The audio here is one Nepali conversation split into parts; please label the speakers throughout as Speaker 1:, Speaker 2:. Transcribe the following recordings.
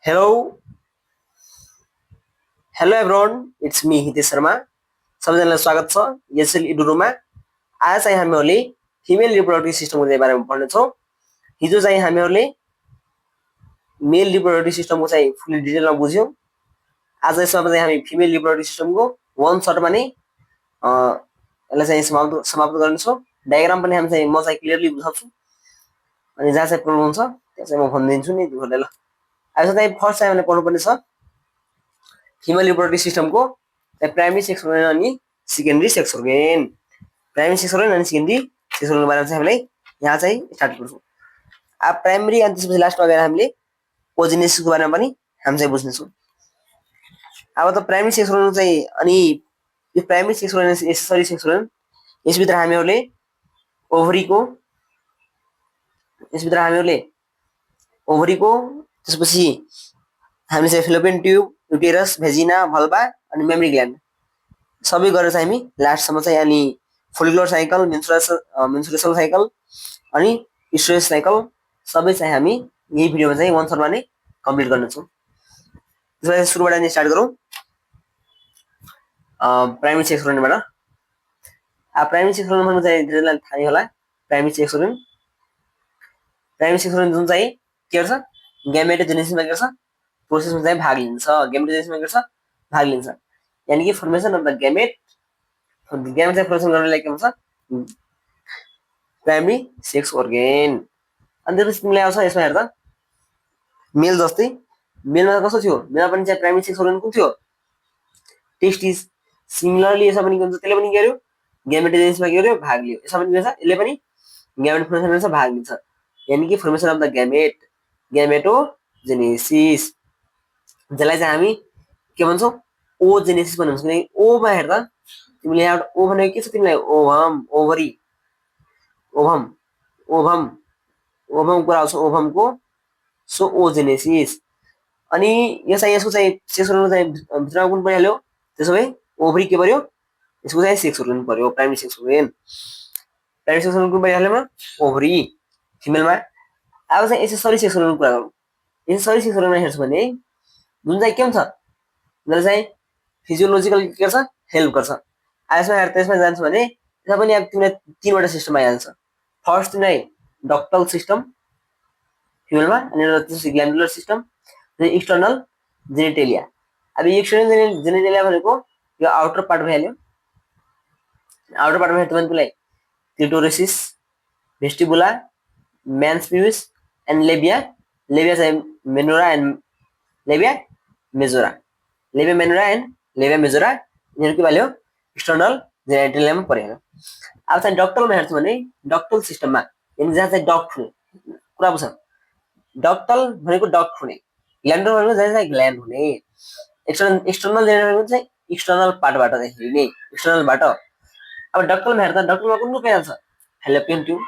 Speaker 1: Hello hello everyone it's me Hitesh Sharma सबैजनालाई स्वागत छ यसएल इडुरोमा। आज चाहिँ हामीहरूले फिमेल रिप्रोडक्टिभ सिस्टमको बारेमा पढ्नेछौँ। हिजो चाहिँ हामीहरूले मेल रिप्रोडक्टिभ सिस्टमको चाहिँ फुल डिटेलमा बुझ्यौँ। आज यसमा चाहिँ हामी फिमेल रिप्रोडक्टिभ सिस्टमको वान सर्टमा नै यसलाई चाहिँ समाप्त गर्नेछौँ। डायग्राम पनि हामी चाहिँ म चाहिँ क्लियरली बुझाउँछु अनि जहाँ चाहिँ प्रब्लम हुन्छ त्यहाँ चाहिँ म भनिदिन्छु नि दुःखले। ल अब चाहिँ फर्स्ट चाहिँ हामीले पढ्नुपर्ने छ फिमेल रिप्रोडक्टिभ सिस्टमको प्राइमेरी सेक्स अर्गन अनि secondary sex organ. Primary sex organ अनि सेकेन्डरी सेक्स अर्गनको बारेमा चाहिँ हामीलाई यहाँ चाहिँ स्टार्ट गर्छौँ। अब प्राइमेरी अनि त्यसपछि लास्टमा गएर हामीले ओजेनेसिसको बारेमा पनि हामी चाहिँ बुझ्नेछौँ। अब त प्राइमेरी सेक्स अर्गन चाहिँ अनि यो primary sex organ accessory sex organ यसभित्र हामीहरूले ओभरीको त्यसपछि हामी चाहिँ fallopian tube, uterus, vagina, vulva अनि मेमरी ग्ल्यान्ड सबै गरेर चाहिँ हामी लास्टसम्म चाहिँ अनि फोलिकुलर साइकल, मेन्सुरेसन साइकल अनि स्ट्रेस साइकल सबै चाहिँ हामी यही भिडियोमा चाहिँ वान सर्टमा नै कम्प्लिट गर्नेछौँ। त्यसपछि सुरुबाट नै स्टार्ट गरौँ प्राइमेरी सेक्स अर्गनबाट। प्राइमेरी सेक्स अर्गन चाहिँ धेरैलाई थाहा नै होला। प्राइमेरी सेक्स अर्गन जुन चाहिँ के गर्छ ग्यामेटोजेनेसिसमा के गर्छ प्रोसेसमा चाहिँ भाग लिन्छ। ग्यामेटोजेनेसिसमा के गर्छ भाग लिन्छ, यानी कि फर्मेसन अफ द ग्यामेट चाहिँ फर्मेसन गर्नलाई के भन्छ प्राइमेरी सेक्स अर्गन। अनि त्यसपछि तिमीलाई आउँछ यसमा हेर्दा मेल जस्तै मेलमा कस्तो थियो, मेलमा पनि चाहिँ प्राइमेरी सेक्स अर्गन कुन थियो टेस्टिस। सिमिलरली यसमा पनि के हुन्छ त्यसले पनि के गर्यो ग्यामेटोजेनेसिसमा के गर्यो भाग लियो। यसमा पनि के गर्छ यसले पनि ग्यामेट फर्मेसन भाग लिन्छ, यानी कि फर्मेसन अफ द ग्यामेटोजेनेसिस जसलाई चाहिँ हामी के भन्छौँ ओजेनेसिस भन्ने भन्छौँ। किनकि ओमा हेर्दा तिमीले यहाँ ओ भनेको के छ तिमीलाई ओभम, ओभरी, ओभम कुरा आउँछ ओभमको सो ओजेनेसिस। अनि यसको चाहिँ सेक्स अर्गन चाहिँ भित्रमा कुन परिहाल्यो त्यसो भए ओभरी के पर्यो यसको चाहिँ सेक्स अर्गन पर्यो primary sex organ. Primary sex organ कुन परिहाल्योमा ओभरी फिमेलमा। अब चाहिँ एसेसरी सेक्स अर्गनको कुरा गरौँ। एसेसरी सेक्स अर्गनमा हेर्छौँ भने जुन चाहिँ के हुन्छ जसले चाहिँ फिजियोलोजिकल के गर्छ हेल्प गर्छ। त्यसमा जान्छ भने यसमा पनि अब तिमीलाई तीनवटा सिस्टम आइहाल्छ। फर्स्ट तिमीलाई डक्टल सिस्टम फिमेलमा अनि त्यसपछि ग्ल्यान्डुलर सिस्टम अनि एक्सटर्नल जेनिटेलिया। अब एक्सटर्नल जेनिटेलिया भनेको यो आउटर पार्ट भइहाल्यो। आउटर पार्टमा हेर्छ भने तिमीलाई क्लिटोरिस, भेस्टिबुला, मेन्स प्युबिस एन्ड लेबिया चाहिँ मेनोरा एन्ड लेबिया मेजोरा यिनीहरू के भइहाल्यो एक्सटर्नल जेनिटेलियामा परिहाल्यो। अब चाहिँ डक्टलमा हेर्छौँ भने डक्टल सिस्टममा यानि जहाँ चाहिँ डक्ट हुने कुरा बुझ्छ। डक्टल भनेको डक्ट हुने, ग्ल्यान्डुलर भनेको जहाँ चाहिँ ग्ल्यान्ड हुने, एक्सटर्नल जेनिटेलिया चाहिँ एक्सटर्नल पार्टबाट चाहिँ हेर्ने एक्सटर्नलबाट। अब डक्टलमा हेर्दा डक्टलमा कुन कुन पाइहाल्छ फेलोपियन ट्युब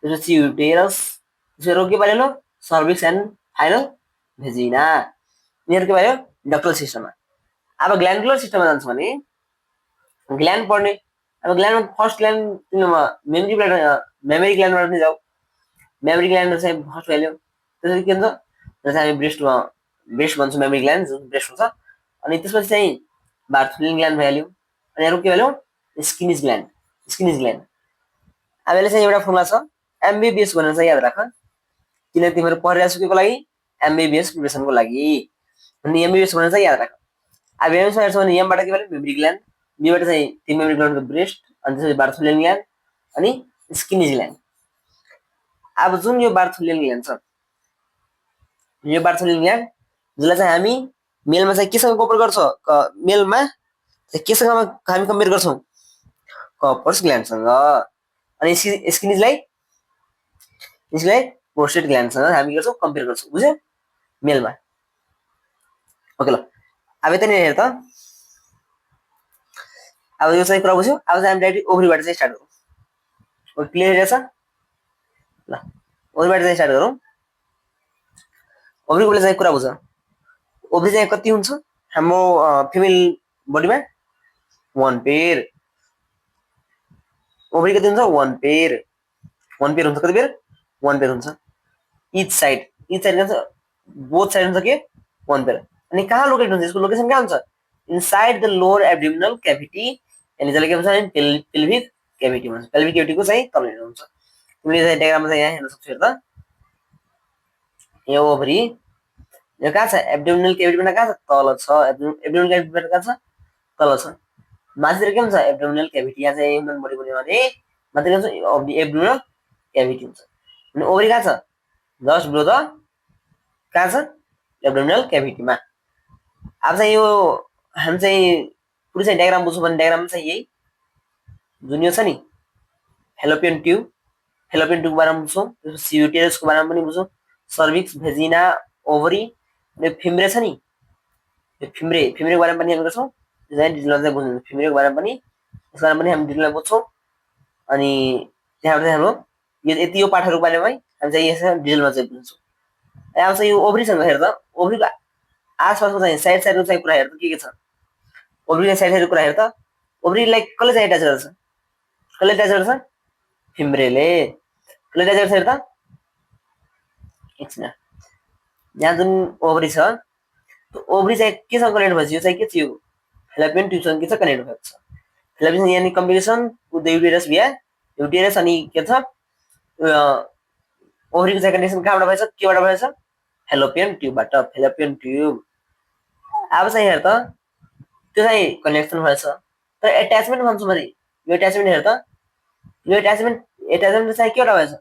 Speaker 1: त्यसपछि युटेरस, त्यसपछि के पाइहाल्यो सर्भिक्स एन्ड फाइनल भेजिना, यिनीहरू के भयो डक्टल सिस्टममा। अब ग्ल्यान्डुलर सिस्टममा जान्छ भने ग्ल्यान्ड पढ्ने। अब ग्ल्यान्डमा फर्स्ट ग्ल्यान्ड मेमरी ग्ल्यान्डबाट नै जाऊ। मेमरी ग्ल्यान्ड चाहिँ फर्स्ट भ्याल्यु त्यसरी के हुन्छ जस्तै हामी ब्रेस्ट भन्छौँ मेमरी ग्ल्यान्ड जुन ब्रेस्ट हुन्छ। अनि त्यसपछि चाहिँ बार्थुलिन ग्ल्यान्ड भइहाल्यो अनि अरू के भइहाल्यो स्किनिज ग्ल्यान्ड। अब यसले चाहिँ एउटा फर्मुला छ एमबिबिएस भनेर चाहिँ याद राख, किन तिमीहरू पढिरहेको छौ के लागि एमबिबिएस प्रिपरेसनको लागि। अनि एमबिबिएस भनेर चाहिँ याद राख। अब एमबिबिएसमा हेर्छौ भने एमबाट के भयो मेमरी ग्ल्यान्ड, बीबाट चाहिँ तीन मेमरी ग्ल्यान्डको ब्रेस्ट अनि त्यसपछि बार्थुलिन ग्ल्यान्ड अनि स्किनिज ग्ल्यान्ड। अब जुन यो बार्थुलिन ग्ल्यान्ड छ यो बार्थुलिन ग्ल्यान्ड जसलाई चाहिँ हामी मेलमा चाहिँ केसँग कम्पेयर गर्छौँ मेलमा चाहिँ केसँग हामी कम्पेयर गर्छौँ कपर्स ग्ल्यान्डसँग अनि स्किनिजलाई प्रोस्टेट ग्ल्यान्डसँग हामी गर्छौँ कम्पेयर गर्छौँ। बुझ्यौ मेलमा ओके। ल अब यता नि हेर त अब यो चाहिँ कुरा बुझ्यौ। अब चाहिँ हामी डाइरेक्ट ओभरीबाट चाहिँ स्टार्ट गरौँ। क्लियर रहेछ ल ओभरीबाट चाहिँ स्टार्ट गरौँ। ओभरीबाट चाहिँ कुरा बुझ ओभरी चाहिँ कति हुन्छ हाम्रो फिमेल बडीमा 1 पेयर। ओभरी कति हुन्छ 1 पेयर हुन्छ। कति पेयर 1 पेयर हुन्छ इच साइड के हुन्छ बोथ साइड हुन्छ के वन पेयर। अनि कहाँ लोकेट हुन्छ यसको लोकेसन कहाँ हुन्छ inside the lower abdominal cavity अनि जसले के भन्छ पेल्भिक क्याभिटी भन्छ पेल्भिक क्याभिटीको चाहिँ तलनिर हुन्छ तिमीले चाहिँ डायग्राममा चाहिँ यहाँ हेर्न सक्छौ हेर त यो ओभरी यो कहाँ छ एब्डोमिनल क्याभिटीबाट कहाँ छ तल छ एब्डोमिनल क्याभिटीबाट कहाँ छ तल छ माथितिर के हुन्छ एब्डोमिनल क्याभिटी यहाँ चाहिँ ह्युमन बडी बन्यो भने माथि के हुन्छ एब्डोमिनल क्याभिटी हुन्छ अनि ओभरी कहाँ छ जस्ट बिलो द कहाँ छ एब्डोमिनल क्याभिटीमा अब चाहिँ यो हामी चाहिँ पुरै चाहिँ डायग्राम बुझ्छौँ भने डायग्राम चाहिँ यही जुन यो छ नि फेलोपियन ट्युबको बारेमा बुझ्छौँ त्यसपछि युटेरसको बारेमा पनि बुझ्छौँ सर्भिक्स भेजिना ओभरी अनि फिम्रे छ नि यो फिम्रेको बारेमा पनि हामी गर्छौँ चाहिँ डिटेलमा चाहिँ बुझ्नु फिम्रेको बारेमा पनि यसको बारेमा पनि हामी डिटेलमा बुझ्छौँ अनि त्यहाँबाट चाहिँ हाम्रो यो यति यो पाठहरूको बारेमा हामी चाहिँ यसमा डिटेलमा चाहिँ बुझ्छौँ अब चाहिँ यो ओभरीसँग हेर त ओभरीको आसपासको चाहिँ साइड साइडको चाहिँ कुरा हेर त के छ ओभरीको साइड साइडको कुरा हेर त ओभरीलाई कसले चाहिँ एट्याच गर्छ कसले एट्याच गर्छ फिम्रेले कसले एट्याच गर्छ हेर त एकछिन यहाँ जुन ओभरी छ त्यो ओभरी चाहिँ केसँग कनेक्ट भएछ यो चाहिँ के थियो फेलोपियन ट्युबसँग के छ कनेक्ट भएको छ फेलोपियन यानी कम्बिनेसन विथ द युटेरस भ्या युटेरस अनि के छ ओभरीको चाहिँ कनेक्सन कहाँबाट भएछ केबाट भएछ फेलोपियन ट्युबबाट फेलोपियन ट्युब अब चाहिँ हेर त त्यो चाहिँ कनेक्सन भएछ तर एट्याचमेन्ट भन्छौँ भने यो एट्याचमेन्ट हेर त यो एट्याचमेन्ट चाहिँ केबाट भएछ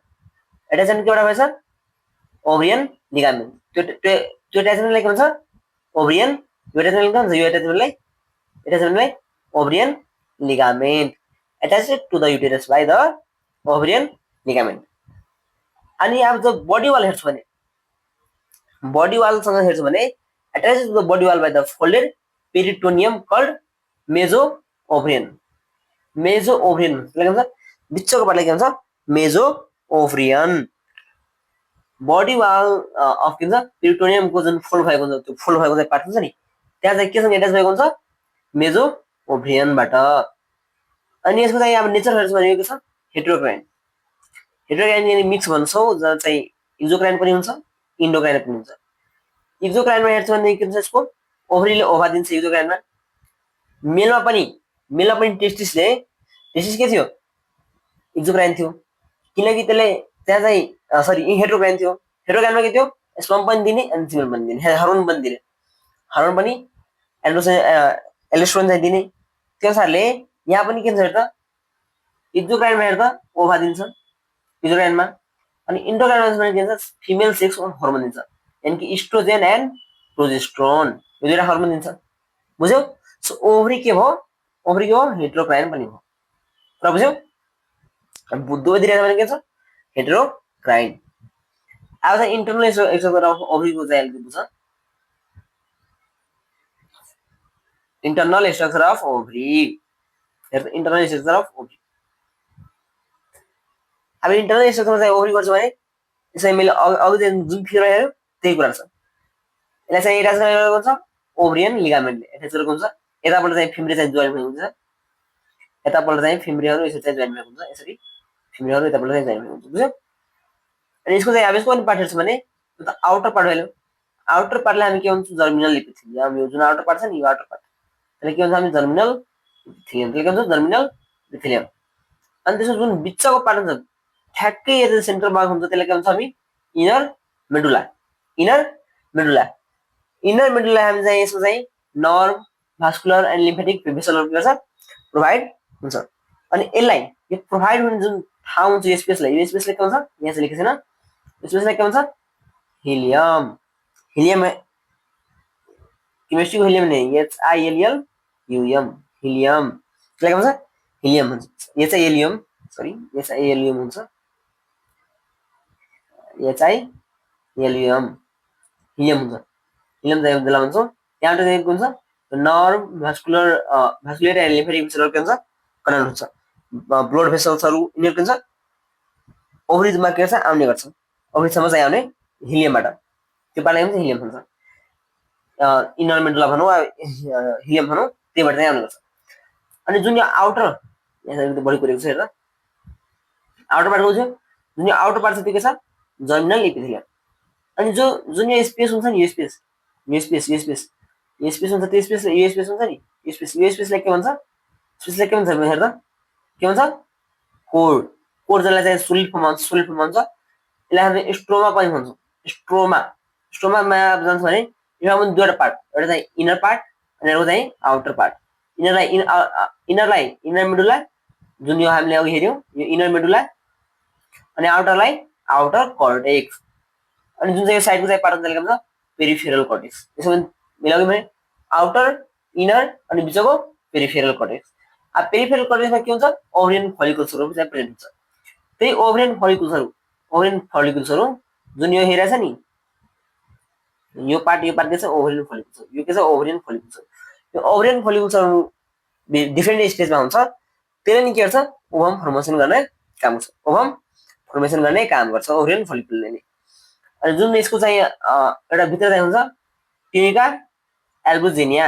Speaker 1: एट्याचमेन्ट केबाट भएछ ओभरियन लिगामेन्ट त्यो एट्याचमेन्टलाई के भन्छ ओभरियन यो एट्याचमेन्ट के भन्छ यो एट्याचमेन्टलाई ovarian ligament attached to the uterus by the ovarian ligament अनि अब जब बडी वाल हेर्छौ भने बडी वाल सँग हेर्छौ भने attached to the body wall by the folded peritoneum called meso ovarian त्यसले के भन्छ बिचको पार्टलाई के भन्छ मेजो ओभरियन बडी वाल अफ के भन्छ पेरिटोनियम को जुन फोल्ड भएको हुन्छ त्यो फोल्ड भएको चाहिँ पार्ट हुन्छ नि त्यहाँ चाहिँ केसँग एट्याच भएको हुन्छ मेजो ओभरियनबाट अनि यसको चाहिँ अब नेचर हेर्छ भने के छ हेटेरोक्राइन यानी मिक्स भन्छौ जहाँ चाहिँ एक्जोक्राइन पनि हुन्छ इन्डोक्राइन पनि हुन्छ एक्जोक्राइनमा हेर्छ भने के हुन्छ यसको ओभरीले ओभा दिन्छ एक्जोक्राइनमा मेलमा पनि टेस्टिस के थियो एक्जोक्राइन थियो किनकि त्यसले त्यहाँ चाहिँ सरी हेटेरोक्राइन थियो हेटेरोक्राइनमा के थियो स्पर्म पनि दिने अनि सिमेन पनि दिने हार्मोन पनि एल्ड्रोस्टेरोन चाहिँ दिने त्यो अनुसारले यहाँ पनि के छ त एक्जोक्राइनमा हेर त ओभा दिन्छ एक्जोक्राइनमा अनि इन्डोक्राइनमा के भन्छ फिमेल सेक्स हार्मोन दिन्छ यानी कि इस्ट्रोजेन एन्ड प्रोजेस्टेरोन यो दुईटा हार्मोन दिन्छ बुझ्यौ सो ओभरी के भयो हेटेरोक्राइन पनि भयो र बुझ्यौ बुद्धो दिइरहेको भने के छ हेटेरोक्राइन अब चाहिँ इन्टरनल स्ट्रक्चर अफ ओभरीको चाहिँ अलिकति बुझ्छ internal structure of ovary हेर्नु internal structure of ovary अब internal structure चाहिँ ओभरी गर्छ भने यसलाई मैले अघि जुन फिगर हेर्यो त्यही कुरा छ यसलाई चाहिँ एट्याच गरेको हुन्छ ओभरियन लिगामेन्टले एट्याच गरेको हुन्छ यतापल्ट चाहिँ फिम्रे चाहिँ जोइन भएको हुन्छ यतापल्ट चाहिँ फिम्रेहरू यसरी चाहिँ जोइन भएको हुन्छ यसरी फिम्रेहरू यतापल्ट चाहिँ जोइन भएको हुन्छ बुझ्यौ अनि यसको चाहिँ अब यसको पनि पार्ट छ भने यो त आउटर पार्ट भयो आउटर पार्टलाई हामी के भन्छौँ जर्मिनल एपिथेलियम यो जुन आउटर पार्ट छ नि यो आउटर पार्ट त्यसले के भन्छ हामी जर्मिनल एपिथेलियम त्यसले के भन्छ जर्मिनल एपिथेलियम अनि त्यसको जुन बिचको पार्ट हुन्छ ठ्याक्कै यता सेन्टर भाग हुन्छ त्यसलाई के भन्छ हामी इनर मेडुला हामी चाहिँ यसको चाहिँ नर्भ भास्कुलर एन्ड लिम्फेटिक भेसलहरु के गर्छ प्रोभाइड हुन्छ अनि यसलाई यो प्रोभाइड हुने जुन ठाउँ हुन्छ यो स्पेसलाई के भन्छ यहाँ चाहिँ लेखेको छैन स्पेसलाई के भन्छ हिलियम केमिस्ट्रीको हिलियम नहीं HILLUM हिलियम त्यसलाई के भन्छ हिलियम भन्छ HILUM सरी HILUM हुन्छ HILUM हिलियम हुन्छ हिलियम चाहिँ त्यसलाई भन्छौँ त्यहाँबाट चाहिँ के हुन्छ नर्भ भास्कुलर एन्ड लिम्फेटिक भेसलहरु के हुन्छ कनेक्ट हुन्छ ब्लड भेसल्सहरु यिनीहरु के हुन्छ ओभरिजमा के छ आउने गर्छ ओभरिजसम्म चाहिँ आउने हिलियमबाट त्यो पार्टलाई हुन्छ हिलियम भन्छ इनर मेडुला भनौँ हिलियम भनौँ त्यहीबाट चाहिँ आउने गर्छ अनि जुन यो आउटर यहाँ बढी कोरेको छ हेर्दा आउटर पार्ट को जुन यो आउटर पार्ट छ त्यो के छ जर्मिनल एपिथेलियम अनि जुन यो स्पेस हुन्छ नि, यो स्पेस हुन्छ, त्यो स्पेस यो स्पेस हुन्छ नि, यो स्पेसलाई के भन्छ? स्पेसलाई के भन्छ हेर त, के भन्छ? कोड। कोड जसलाई चाहिँ सोलिड फर्ममा हुन्छ, यसलाई हामीले स्ट्रोमा पनि भन्छौँ। स्ट्रोमामा जान्छ भने यसमा पनि दुईवटा पार्ट, एउटा चाहिँ इनर पार्ट अनि एउटा चाहिँ आउटर पार्ट। इनर मेडुला, जुन यो हामीले अघि हेऱ्यौँ, यो इनर मेडुला, अनि आउटरलाई आउटर कर्टेक्स, अनि जुन चाहिँ यो साइडको चाहिँ पार्ट हुन्छ त्यसले के भन्छ? Peripheral cortex. यसो पनि मिलाउने भने आउटर, इनर अनि बिचको पेरिफेरल कर्टेक्स। अब पेरिफेरल कर्टेक्समा के हुन्छ? ओभरियन फलिकल्सहरू चाहिँ प्रेजेन्ट हुन्छ। त्यही ओभरियन फलिकल्सहरू जुन यो हेरेको छ नि, यो पार्ट के छ? ओभरियन फलिकल्स। यो के छ? ओभरियन फलिकल्स। यो ओभरियन फलिकल्सहरू डिफ्रेन्ट स्टेजमा हुन्छ, त्यसले नि के गर्छ? ओभम फर्मेसन गर्ने काम गर्छ। ओभम फर्मेसन गर्ने काम गर्छ ओभरियन फलिकलले नि। अनि जुन यसको चाहिँ एउटा भित्र चाहिँ हुन्छ ट्युनिका एल्बुजिनिया।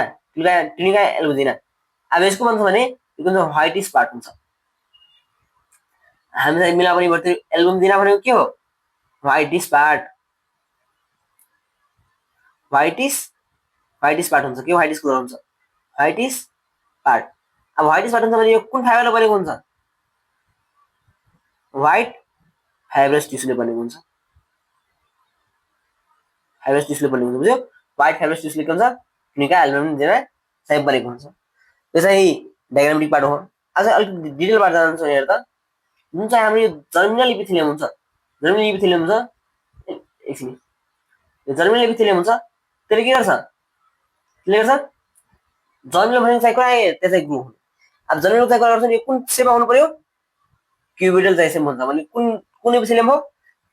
Speaker 1: अब यसको भन्छ भने यो कुन चाहिँ व्हाइटिस पार्ट हुन्छ। हामीलाई मिलाउने गर्थ्यो एल्बुजिना भनेको के हो? Whitish part. व्हाइटिस पार्ट हुन्छ। के व्हाइटिस कुरा हुन्छ? Whitish part. अब व्हाइटिस पार्ट हुन्छ भने यो कुन फाइबरले बनेको हुन्छ? व्हाइट फाइब्रस टिस्युले बनेको हुन्छ। फाइब्रस टिस्युले बनेको हुन्छ, बुझ्यो? व्हाइट फाइब्रस टिस्युले के हुन्छ? ट्युनिका एल्बुजिना चाहिँ बनेको हुन्छ। यो चाहिँ डायग्रामेटिक पार्ट हो। आज अलिक डिटेल पार्ट जान्छ हेर त। जुन चाहिँ हाम्रो यो जर्मिनल इपिथेलियम हुन्छ, एकछिन, यो जर्मिनल इपिथेलियम हुन्छ, त्यसले के गर्छ? जर्मिनल भनेको चाहिँ कुरा त्यो चाहिँ ग्रुप। अब जर्मिनल चाहिँ कुरा गर्छ नि, कुन सेपमा हुनु पर्यो? क्युबिडियल चाहिँ सेप हुन्छ भने कुन इपिथेलियम हो?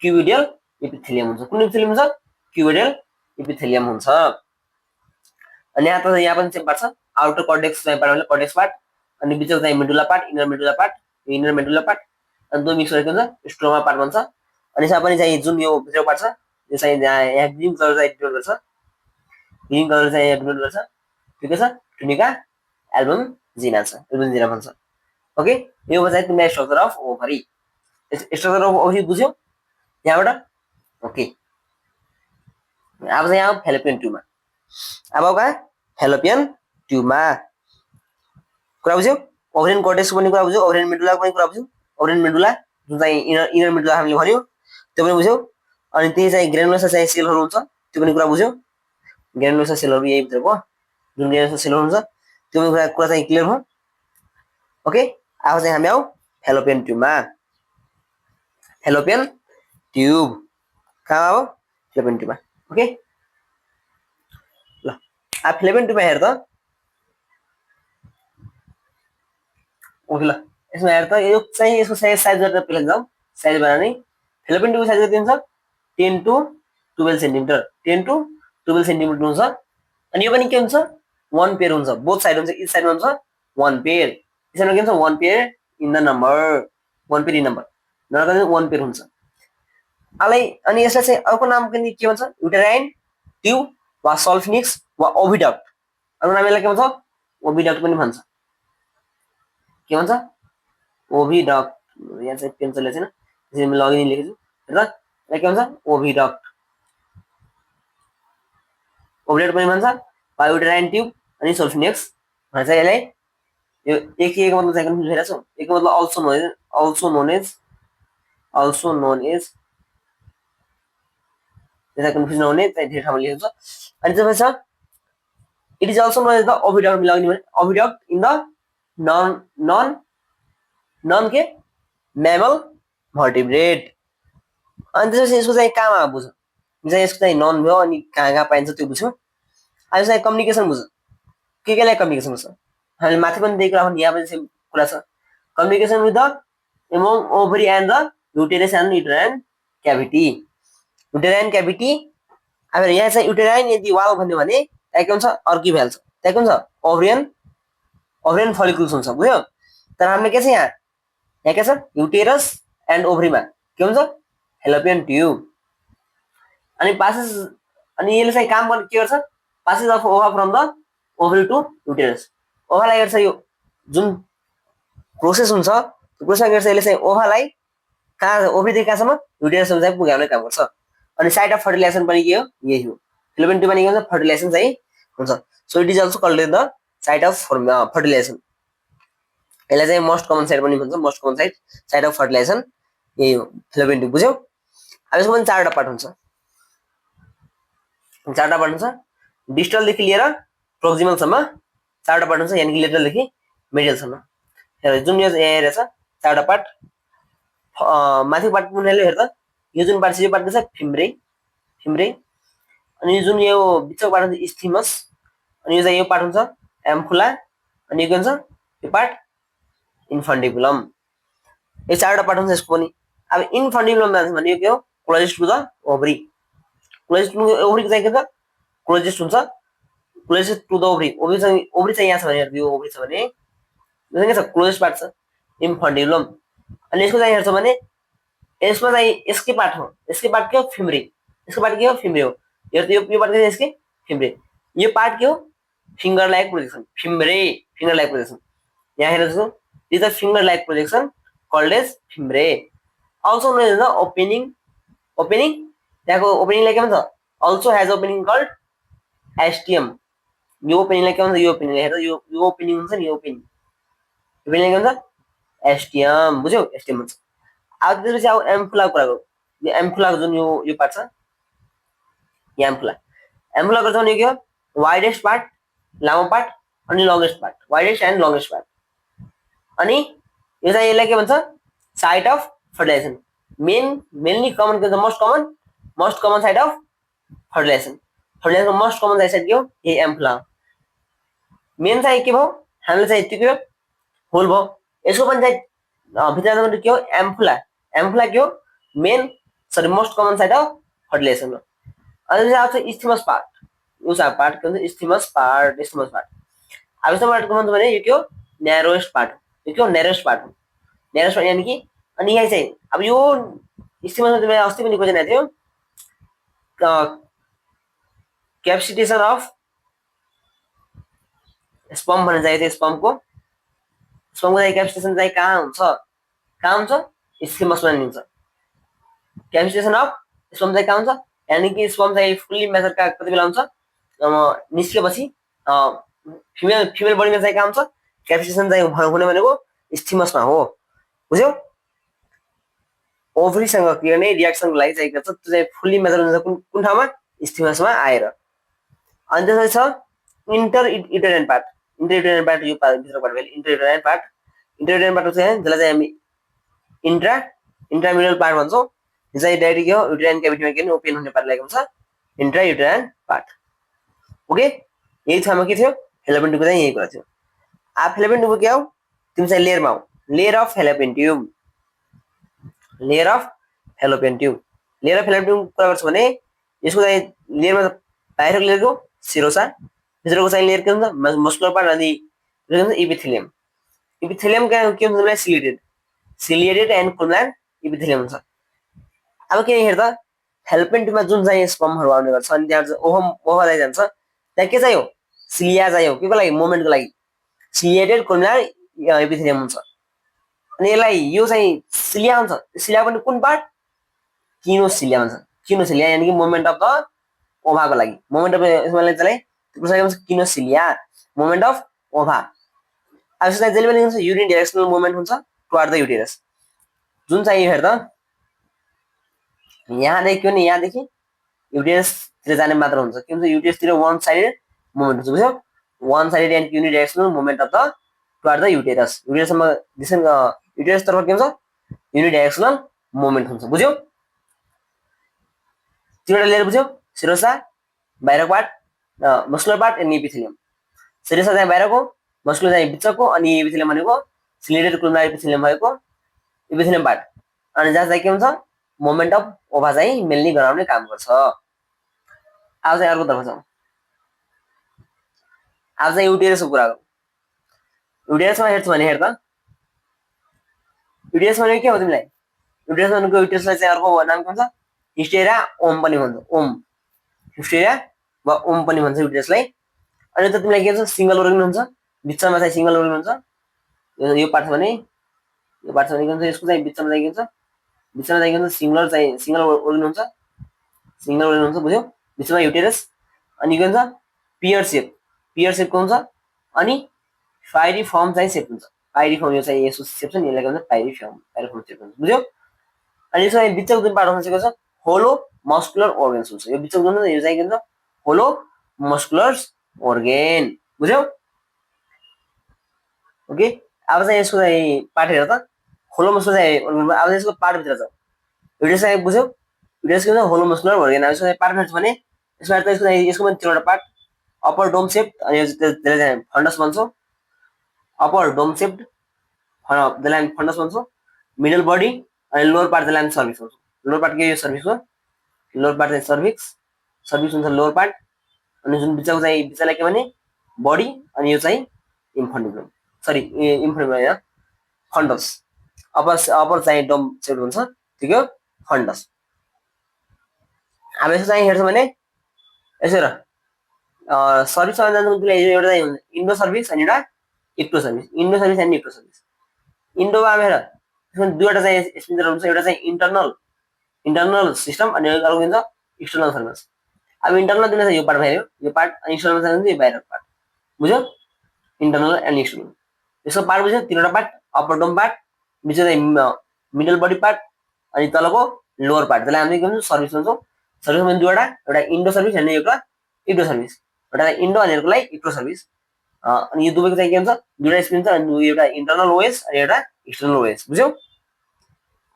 Speaker 1: क्युबिडियल इपिथेलियम हुन्छ। कुन इपिथेलियम हुन्छ? क्युबिडियल इपिथेलियम हुन्छ। अनि यहाँ पनि सेम पार्ट छ। आउटर कर्टेक्स चाहिँ पार्ट भने कर्टेक्स पार्ट, अनि बिचको चाहिँ medulla part, inner medulla part, अनि दुई मिक्स गरेको हुन्छ स्ट्रोमा पार्ट भन्छ। अनि यसमा पनि चाहिँ जुन यो भित्र पार्ट छ, यो चाहिँ यहाँ ग्रीन कलर चाहिँ डिनोट गर्छ, त्यो के छ? ट्युनिका एल्बुजिना भन्छ। ओके, यो चाहिँ तिमीलाई structure of ovary. Structure of ovary बुझ्यौ यहाँबाट? ओके, अब चाहिँ यहाँ फेलोपियन ट्युबमा। अब कहाँ? फेलोपियन ट्युबमा कुरा बुझ्यौ? ओभरियन कर्टेक्सको पनि कुरा बुझ्यौ, ओभरियन मेडुलाको पनि कुरा बुझ्यौ। ओभरियन मेडुला जुन चाहिँ इनर मेडुला हामीले भन्यौ त्यो पनि बुझ्यौ। अनि त्यही चाहिँ ग्रेनुलोसा चाहिँ सेलहरू हुन्छ, त्यो पनि कुरा बुझ्यौ। ग्रेनुलोसा सेलहरू यही भित्रको जुन ग्रेनुलोसा सेलहरू हुन्छ त्यो पनि कुरा चाहिँ क्लियर भयो। ओके, अब चाहिँ हामी आऊ फेलोपियन ट्युबमा। फेलोपियन ट्युब कहाँ हो? फेलोपियन ट्युबमा। ओके, ल अब फेलोपियन ट्युबमा हेर त। ओके, ल यसमा हेर त, यो चाहिँ यसको साइज गरेर पहिला जाउँ। साइज बनाउने फेलोपियन ट्युबको साइज कति हुन्छ? 10 to 12 सेन्टिमिटर। 10 to 12 सेन्टिमिटर हुन्छ। अनि यो पनि के हुन्छ? 1 पेयर हुन्छ। बोथ साइड हुन्छ, इच साइडमा हुन्छ 1 पेयर। यसमा के हुन्छ? 1 pair in the number, 1 pair in number, number 1 pair हुन्छ। अनि यसलाई चाहिँ अर्को नाम पनि के भन्छ? युटेराइन ट्युब वा सल्फिनिक्स वा ओभिडक्ट। अर्को नाम यसलाई के भन्छ? ओभिडक्ट पनि भन्छ। के भन्छ? ओभिडक्ट। यहाँ चाहिँ पेन चलेको छैन, त्यसरी म लगइन लेखेछु हेर त। यसलाई के भन्छ? ओभिडक्ट। ओभिडक्ट पनि भन्छ वा युटेराइन ट्युब अनि सल्फिनिक्स भन्छ। यसलाई यो एक मतलब चाहिँ कन्फ्युज भइरहेको छ। एक मतलब अल्सो नोन एज त्यसलाई कन्फ्युज नहुने चाहिँ धेरै ठाउँमा लेखेको छ। अनि त्यसपछि छ it is also known as the oviduct. मिलाउने भने ओभिडक्ट इन द नन के म्यामल भर्टिब्रेट। अनि त्यसपछि यसको चाहिँ कहाँमा बुझ, चाहिँ यसको चाहिँ नन भयो अनि कहाँ पाइन्छ त्यो बुझ्यौ। अनि चाहिँ कम्युनिकेसन बुझ, केलाई कम्युनिकेसन बुझ्छ? हामीले माथि पनि दिएको कुरा, यहाँ पनि सेम कुरा छ। Communication with the among ovary and the uterus and uterine cavity. Uterine cavity. अब यहाँ चाहिँ युटेराइन यदि वाल भन्यो भने त्यहाँ के हुन्छ? अर्किभ्याल छ। त्यहाँ के हुन्छ? ओभरियन फलिकुल्स हुन्छ, बुझ्यो? तर हामीले के छ यहाँ के छ? युटेरस एन्ड ओभरीमा के हुन्छ? Fallopian tube. अनि यसले चाहिँ काम गर्ने के गर्छ? Passage of ova from the ovary to uterus. ओभालाई गर्छ यो जुन प्रोसेस हुन्छ त्यो प्रोसेस गर्छ। यसले चाहिँ ओभालाई कहाँ ओभरीदेखि कहाँसम्म? युटेरससम्म चाहिँ पुर्याउने काम गर्छ। अनि साइट अफ फर्टिलाइजेसन पनि के हो यही हो फेलोपियन ट्युब भनेको हुन्छ फर्टिलाइजेसन चाहिँ हुन्छ so it is also called the site of fertilisation यसलाई चाहिँ मोस्ट कमन साइट पनि भन्छ most common site of fertilisation यही हो फेलोपियन ट्युब बुझ्यौ अब यसको पनि चारवटा पार्ट हुन्छ चारवटा पार्ट हुन्छ डिस्टलदेखि लिएर प्रोक्सिमलसम्म चारवटा पार्ट हुन्छ यानि कि लेटरलदेखि मिडलसम्म हेर जुन यो रहेछ चारवटा पार्ट माथिको पार्ट कुनैले हेर त यो जुन पार्ट छ यो पार्ट के छ फिम्ब्रे फिम्ब्रे अनि जुन यो बिचको पार्ट हुन्छ इस्थीमस अनि यो चाहिँ यो पार्ट हुन्छ एम्फुला अनि यो के हुन्छ यो पार्ट इन्फन्डिबुलम यो चारवटा पार्ट हुन्छ यसको पनि अब इन्फन्डिबुलम जान्छ भने यो के हो closest to the ovary closest to ओभरीको चाहिँ के छ क्लोजेस्ट हुन्छ closest to the ovary ovary चाहिँ यहाँ छ भने यो ओभरी छ भने यो चाहिँ के छ क्लोजेस्ट पार्ट छ इन्फन्डिबुलम अनि यसको चाहिँ हेर्छ भने यसमा चाहिँ यसकै पार्ट हो यसकै पार्ट के हो फिम्ब्रे यसको पार्ट के हो फिम्ब्रे हो यो पार्ट के हो यसकै फिम्ब्रे यो पार्ट के हो finger like projection fimbriae finger like projection यहाँ हेर्नुहोस् this the finger like projection called as fimbriae also known as the opening त्यहाँको ओपनिङलाई के भन्छ also has opening called ostium यो ओपनिङलाई के भन्छ यो ओपनिङ हेर यो ओपनिङ हुन्छ नि यो ओपनिङलाई के भन्छ एस्टियम बुझ्यौ एस्टियम भन्छ अब त्यसपछि अब एम्फुलाको कुरा गरौँ यो एम्फुलाको जुन यो पार्ट छ यो एम्फुलाको चाहिँ यो के हो वाइडेस्ट पार्ट लामो पार्ट अनि longest part widest and longest part अनि यो चाहिँ यसलाई के भन्छ site of fertilization mainly common के भन्छ मोस्ट कमन साइट अफ फर्टिलाइजेसनको मोस्ट कमन साइट के हो यही एम्फुला मेन चाहिँ के भयो हामीले चाहिँ यति के हो होल भयो यसको पनि चाहिँ भित्र के हो एम्फुला के हो main sorry most common site of fertilisation हो अनि आउँछ इस्थीमस पार्ट उसा पार्ट के भन्छ इस्थीमस पार्ट अब यस्तो पार्ट के भन्छ भने यो के हो न्यारोएस्ट पार्ट हो यो के हो न्यारोएस्ट पार्ट यानि कि अनि यहाँ चाहिँ अब यो इस्थीमसमा तिमीले अस्ति पनि क्वेसन आएको थियो क्याप्सिटेसन अफ स्पर्म भन्ने चाहिएको थियो स्पर्मको चाहिँ क्याप्सिटेसन चाहिँ कहाँ हुन्छ इस्थीमसमा हुन्छ क्याप्सिटेसन अफ स्पर्म चाहिँ कहाँ हुन्छ यानि कि स्पर्म चाहिँ फुल्ली मेजर कति बेला हुन्छ निस्केपछि फिमेल बडीमा चाहिँ कहाँ हुन्छ क्याप्सिटेसन चाहिँ हुने भनेको इस्थीमसमा हो बुझ्यौ ओभरीसँग क्रिया रियाक्सनको लागि चाहिँ त्यो चाहिँ फुल्ली मेजर हुन्छ कुन ठाउँमा इस्थीमसमा आएर अनि त्यसपछि छ इन्टर युटेराइन पार्ट यो भित्रको पार्ट भयो इन्टर युटेराइन पार्ट चाहिँ जसलाई चाहिँ हामी इन्ट्राम्युरल पार्ट भन्छौँ यो चाहिँ डाइरेक्ट के हो युटेराइन क्याभिटीमा के ओपन हुने पार्टलाई हुन्छ इन्ट्रा युटेराइन पार्ट ओके यही ठाउँमा के थियो फेलोपियन ट्युबको चाहिँ यही कुरा थियो अब फेलोपियन ट्युबको के हो तिमी चाहिँ लेयरमा हो लेयर अफ फेलोपियन ट्युब कुरा गर्छ भने यसको चाहिँ लेयरमा बाहिरको लेयरको सिरोसा भित्रको चाहिँ लेयर के हुन्छ मस्कुलर पार्ट अनि इपिथेलियम के हुन्छ सिलिएटेड एन्ड कोलम्नार इपिथेलियम हुन्छ अब के हेर त फेलोपियन ट्युबमा जुन चाहिँ स्पर्महरू आउने गर्छ अनि त्यहाँ ओभा चाहिँ जान्छ त्यहाँ के चाहिँ हो सिलिया चाहिँ हो केको लागि मोमेन्टको लागि सिलिएटेड कोलम्नार इपिथेलियम हुन्छ अनि यसलाई यो चाहिँ सिलिया हुन्छ सिलिया पनि कुन पार्ट किनोसिलिया भन्छ यानि कि मोमेन्ट अफ द ओभाको लागि मोमेन्ट अफ यसमा चाहिँ किनोसिलिया मोमेन्ट अफ ओभा अब यसलाई जहिले पनि हुन्छ युरिन डाइरेक्सनल मोमेन्ट हुन्छ टुवार्ड द युटेरस जुन चाहिँ हेर त यहाँदेखि युटेरसतिर जाने मात्र हुन्छ के हुन्छ युटेरसतिर वान साइडेड मोमेन्ट हुन्छ बुझ्यौ one sided and unidirectional moment of the toward the युटेरससम्म युटेरस तर्फ के हुन्छ युनिडाइरेक्सनल मोमेन्ट हुन्छ बुझ्यौ तिनवटा लेयर बुझ्यौ सिरोसा बाहिरको पार्ट मस्कुलर पार्ट अनि इपिथेलियम सिरोसा चाहिँ बाहिरको मस्कुलर चाहिँ भित्रको अनि इपिथेलियम भनेको सिलिएटेड कोलम्नार इपिथेलियम भएको इपिथेलियम पार्ट अनि जहाँ चाहिँ के हुन्छ मोमेन्ट अफ ओभा चाहिँ मेनली गराउने काम गर्छ अब चाहिँ अर्को तर्फ जाउँ अब चाहिँ युटेरसको कुरा गरौँ युटेरसमा हेर्छु भने हेर त युटेरस भनेको के हो तिमीलाई युटेरस भनेको युटेरसलाई चाहिँ अर्को नाम के भन्छ हिस्टेरिया ओम पनि भन्छ हिस्टेरिया वा ओम पनि भन्छ युटेरसलाई अनि त तिमीलाई के भन्छ सिंगल ओर्गन हुन्छ बिचमा चाहिँ सिंगल ओर्गन हुन्छ यो पार्ट भने के भन्छ यसको चाहिँ बिचमा चाहिँ के हुन्छ सिंगल ओर्गन हुन्छ सिंगल ओरिजिन हुन्छ बुझ्यौ बिचमा युटेरस अनि के हुन्छ पियर सेपको हुन्छ अनि पाइरिफर्म चाहिँ सेप हुन्छ पाइरिफर्म यो चाहिँ यसो सेप छ नि यसलाई के भन्छ पाइरिफर्म सेप हुन्छ बुझ्यौ अनि यसमा बिचको जुन पार्ट हुन्छ के छ होलो मस्कुलर organs हुन्छ यो बिचको जुन यो चाहिँ के हुन्छ होलो मस्कुलर organ बुझ्यौ ओके अब चाहिँ यसको चाहिँ पार्ट हेर त होलो मस्कुलर चाहिँ अब यसको पार्ट भित्र छ युटेरस चाहिँ बुझ्यौ युटेरस के हुन्छ होलो मस्कुलर organ अब यसको पार्ट भेट्छ भने यसमा त यसको पनि तीनवटा पार्ट अपर डोम सेप अनि त्यसलाई चाहिँ फन्डस भन्छौँ अपर डोम सेप्ड त्यसलाई हामी फन्डस भन्छौँ मिडल बडी अनि लोवर पार्ट त्यसलाई हामी सर्भिक्स भन्छौँ लोवर पार्ट के यो सर्भिक्स हो लोवर पार्ट चाहिँ सर्भिक्स हुन्छ लोवर पार्ट अनि जुन बिचको चाहिँ बिचलाई के भने बडी अनि यो चाहिँ इन्फन्डिबुलम सरी इन्फन्डिबुलम होइन फन्डस अपर चाहिँ डोम सेप्ड हुन्छ ठिक हो फन्डस अब यसो चाहिँ हेर्छ भने यसो हेर सर्भिस एउटा चाहिँ इन्डो सर्भिस अनि एउटा ectocervix endocervix and ectocervix इन्डोमा अब हेर यसमा दुईवटा चाहिँ स्पिन्जर हुन्छ एउटा चाहिँ इन्टरनल सिस्टम अनि अर्को हुन्छ एक्सटर्नल सर्भिस अब इन्टरनल दिनु यो पार्ट भयो यो पार्ट अनि एक्सटर्नल चाहिँ यो बाहिरको पार्ट बुझ्यौ इन्टरनल एन्ड एक्सटर्नल यसको पार्ट बुझ्यौ तीनवटा पार्ट अपर डोम पार्ट बिच चाहिँ मिडल बडी पार्ट अनि तलको लोवर पार्ट त्यसलाई हामी के भन्छौँ सर्भिस भन्छौँ सर्भिसमा दुईवटा एउटा इन्डो सर्भिस अनि एउटा इक्टो सर्भिस एउटा इन्डो अनि अर्कोलाई इक्टो सर्भिस अनि यो दुवैको चाहिँ के हुन्छ दुईवटा स्पिन छ अनि एउटा इन्टरनल ओएस अनि एउटा एक्सटर्नल ओएस बुझ्यौ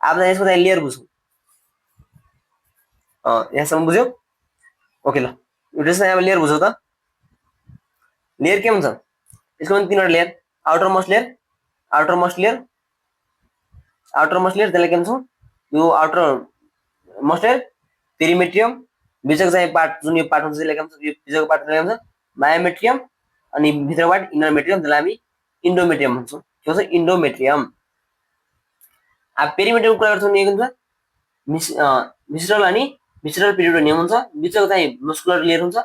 Speaker 1: अब यसको चाहिँ लेयर बुझौँ यहाँसम्म बुझ्यौ ओके ल युटेरस चाहिँ अब लेयर बुझौँ त लेयर के हुन्छ यसको पनि तीनवटा लेयर आउटर मोस्ट लेयर त्यसलाई के भन्छौँ यो आउटर मोस्ट लेयर पेरिमेट्रियम बिचको चाहिँ पार्ट जुन यो पार्ट हुन्छ त्यसलाई के भन्छ यो बिचको पार्ट त्यसलाई के भन्छ मायोमेट्रियम अनि भित्रको पार्ट इन्डोमेट्रियम त्यसलाई हामी इन्डोमेट्रियम भन्छौँ के भन्छ इन्डोमेट्रियम अब पेरिमेट्रियम कुरा गर्छौँ नि के हुन्छ भिस्रल अनि भिस्रल पेरिटोनियम हुन्छ बिचको चाहिँ मस्कुलर लेयर हुन्छ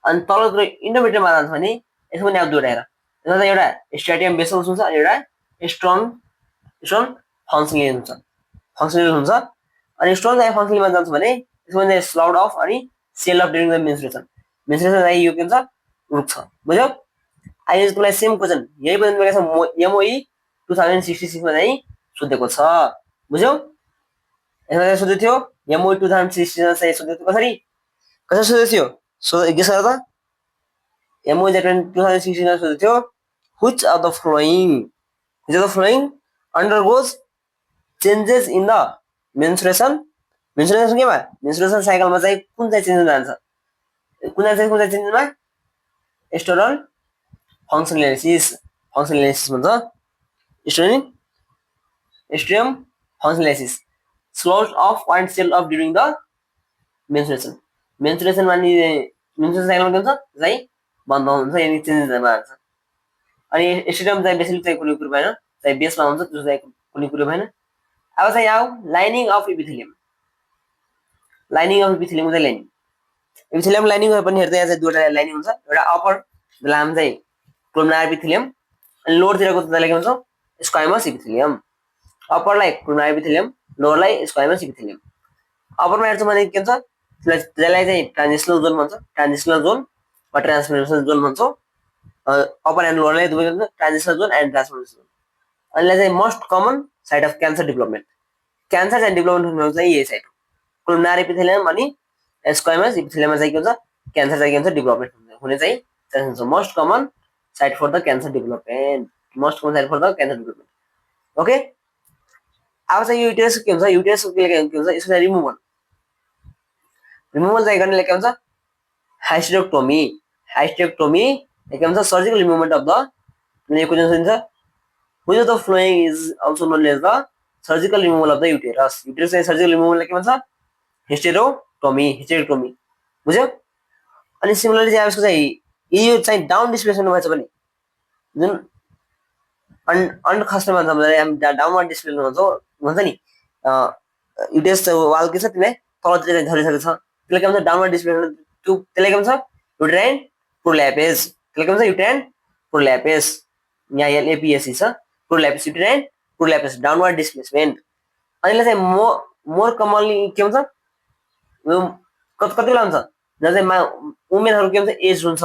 Speaker 1: अनि तलको इन्डोमेट्रियममा जान्छ भने यसमा पनि अब दुईवटा हेर यसमा चाहिँ एउटा स्ट्याटियम बेसल्स हुन्छ अनि एउटा स्ट्रङ फङ्सनल हुन्छ अनि स्ट्रङ चाहिँ फङ्सनलमा जान्छ भने यसमा चाहिँ स्लाउड अफ अनि cell off during the menstruation चाहिँ यो के हुन्छ रुक्छ बुझ्यौ अहिले त्यसलाई सेम क्वेसन यही क्वेसन एमओई 2066 मा चाहिँ सोधेको छ बुझ्यौ यसमा चाहिँ सोधेको थियो एमओई 2066 मा चाहिँ सोधेको कसरी सोधेको थियो गेस गर त एमओई 2016 मा सोधेको थियो which of the following undergoes changes in the menstruation केमा मेन्स्ट्रुएसन साइकलमा चाहिँ कुन चाहिँ चेन्ज जान्छ कुन चाहिँ चेन्जमा एस्ट्रोडल फङ्सनलिसिस भन्छ एस्ट्रियम functionalis sloughed off one cell off during the menstruation मानि मेन्स्ट्रुएसन साइकलमा के हुन्छ चाहिँ बन्द हुन्छ यदि चेन्जेस जान्छ अनि एस्ट्रियम चाहिँ बेसिकली चाहिँ कुनै कुरो भएन चाहिँ बेसमा हुन्छ त्यो चाहिँ कुनै कुरो भएन अब चाहिँ आऊ लाइनिङ अफ इपिथेलियम चाहिँ इपिथेलियम लाइनिङ पनि हेर्दा यहाँ चाहिँ दुईवटा लाइनिङ हुन्छ एउटा अपर त्यसलाई हामी चाहिँ कोलुमनार इपिथेलियम अनि लोवरतिरको त्यसलाई के भन्छौँ स्क्वाइमस इपिथेलियम अप्परलाई कोलुमनार इपिथेलियम लोवरलाई स्क्वाइमस इपिथेलियम अप्परमा हेर्छौँ भने के हुन्छ त्यसलाई चाहिँ ट्रान्जिसनल जोन भन्छ वा ट्रान्सफर्मेसन जोन भन्छौँ अप्पर एन्ड लोवरलाई दुवै भन्छ transitional zone and transformation zone अनि यसलाई चाहिँ most common site of cancer development चाहिँ यही साइट हो कोलुमनार इपिथेलियम अनि स्क्वाइमस इपिथेलियममा चाहिँ के हुन्छ क्यान्सर चाहिँ के हुन्छ डेभलपमेन्ट हुने चाहिँ चान्स हुन्छ most common site for the cancer development okay अब चाहिँ यो युटेरस के हुन्छ युटेरस के हुन्छ यसको चाहिँ रिमुभल चाहिँ गर्नेले के हुन्छ हाइस्टेरेक्टोमी के भन्छ सर्जिकल रिमुभमेन्ट अफ द यो क्वेसन दिन्छ which of the following is also known as the surgical removal of the uterus चाहिँ सर्जिकल रिमुभल के भन्छ हिस्टेरेक्टोमी बुझ्यौ अनि सिमिलरली चाहिँ यसको चाहिँ यो चाहिँ डाउन डिस्प्लेसमेन्ट भएछ भने जुन अन्ड खस्ने भन्छ हामी डाउनवर्ड डिस्प्लेसमेन्ट भन्छ नि युटेरस वाल के छ त्यसलाई तलतिर चाहिँ झरिसकेको छ त्यसलाई के भन्छ डाउनवर्ड डिस्प्लेसमेन्ट त्यसलाई के भन्छ युटेराइन प्रोल्यापेज युटेराइन प्रोल्यापेज यहाँ एलएपीएससी छ प्रोल्यापेज युटेराइन प्रोल्यापेज डाउनवर्ड डिस्प्लेसमेन्ट अनि यसलाई चाहिँ मोर कमनली के भन्छ कति बेला हुन्छ जब चाहिँ उमेरहरू के हुन्छ एज हुन्छ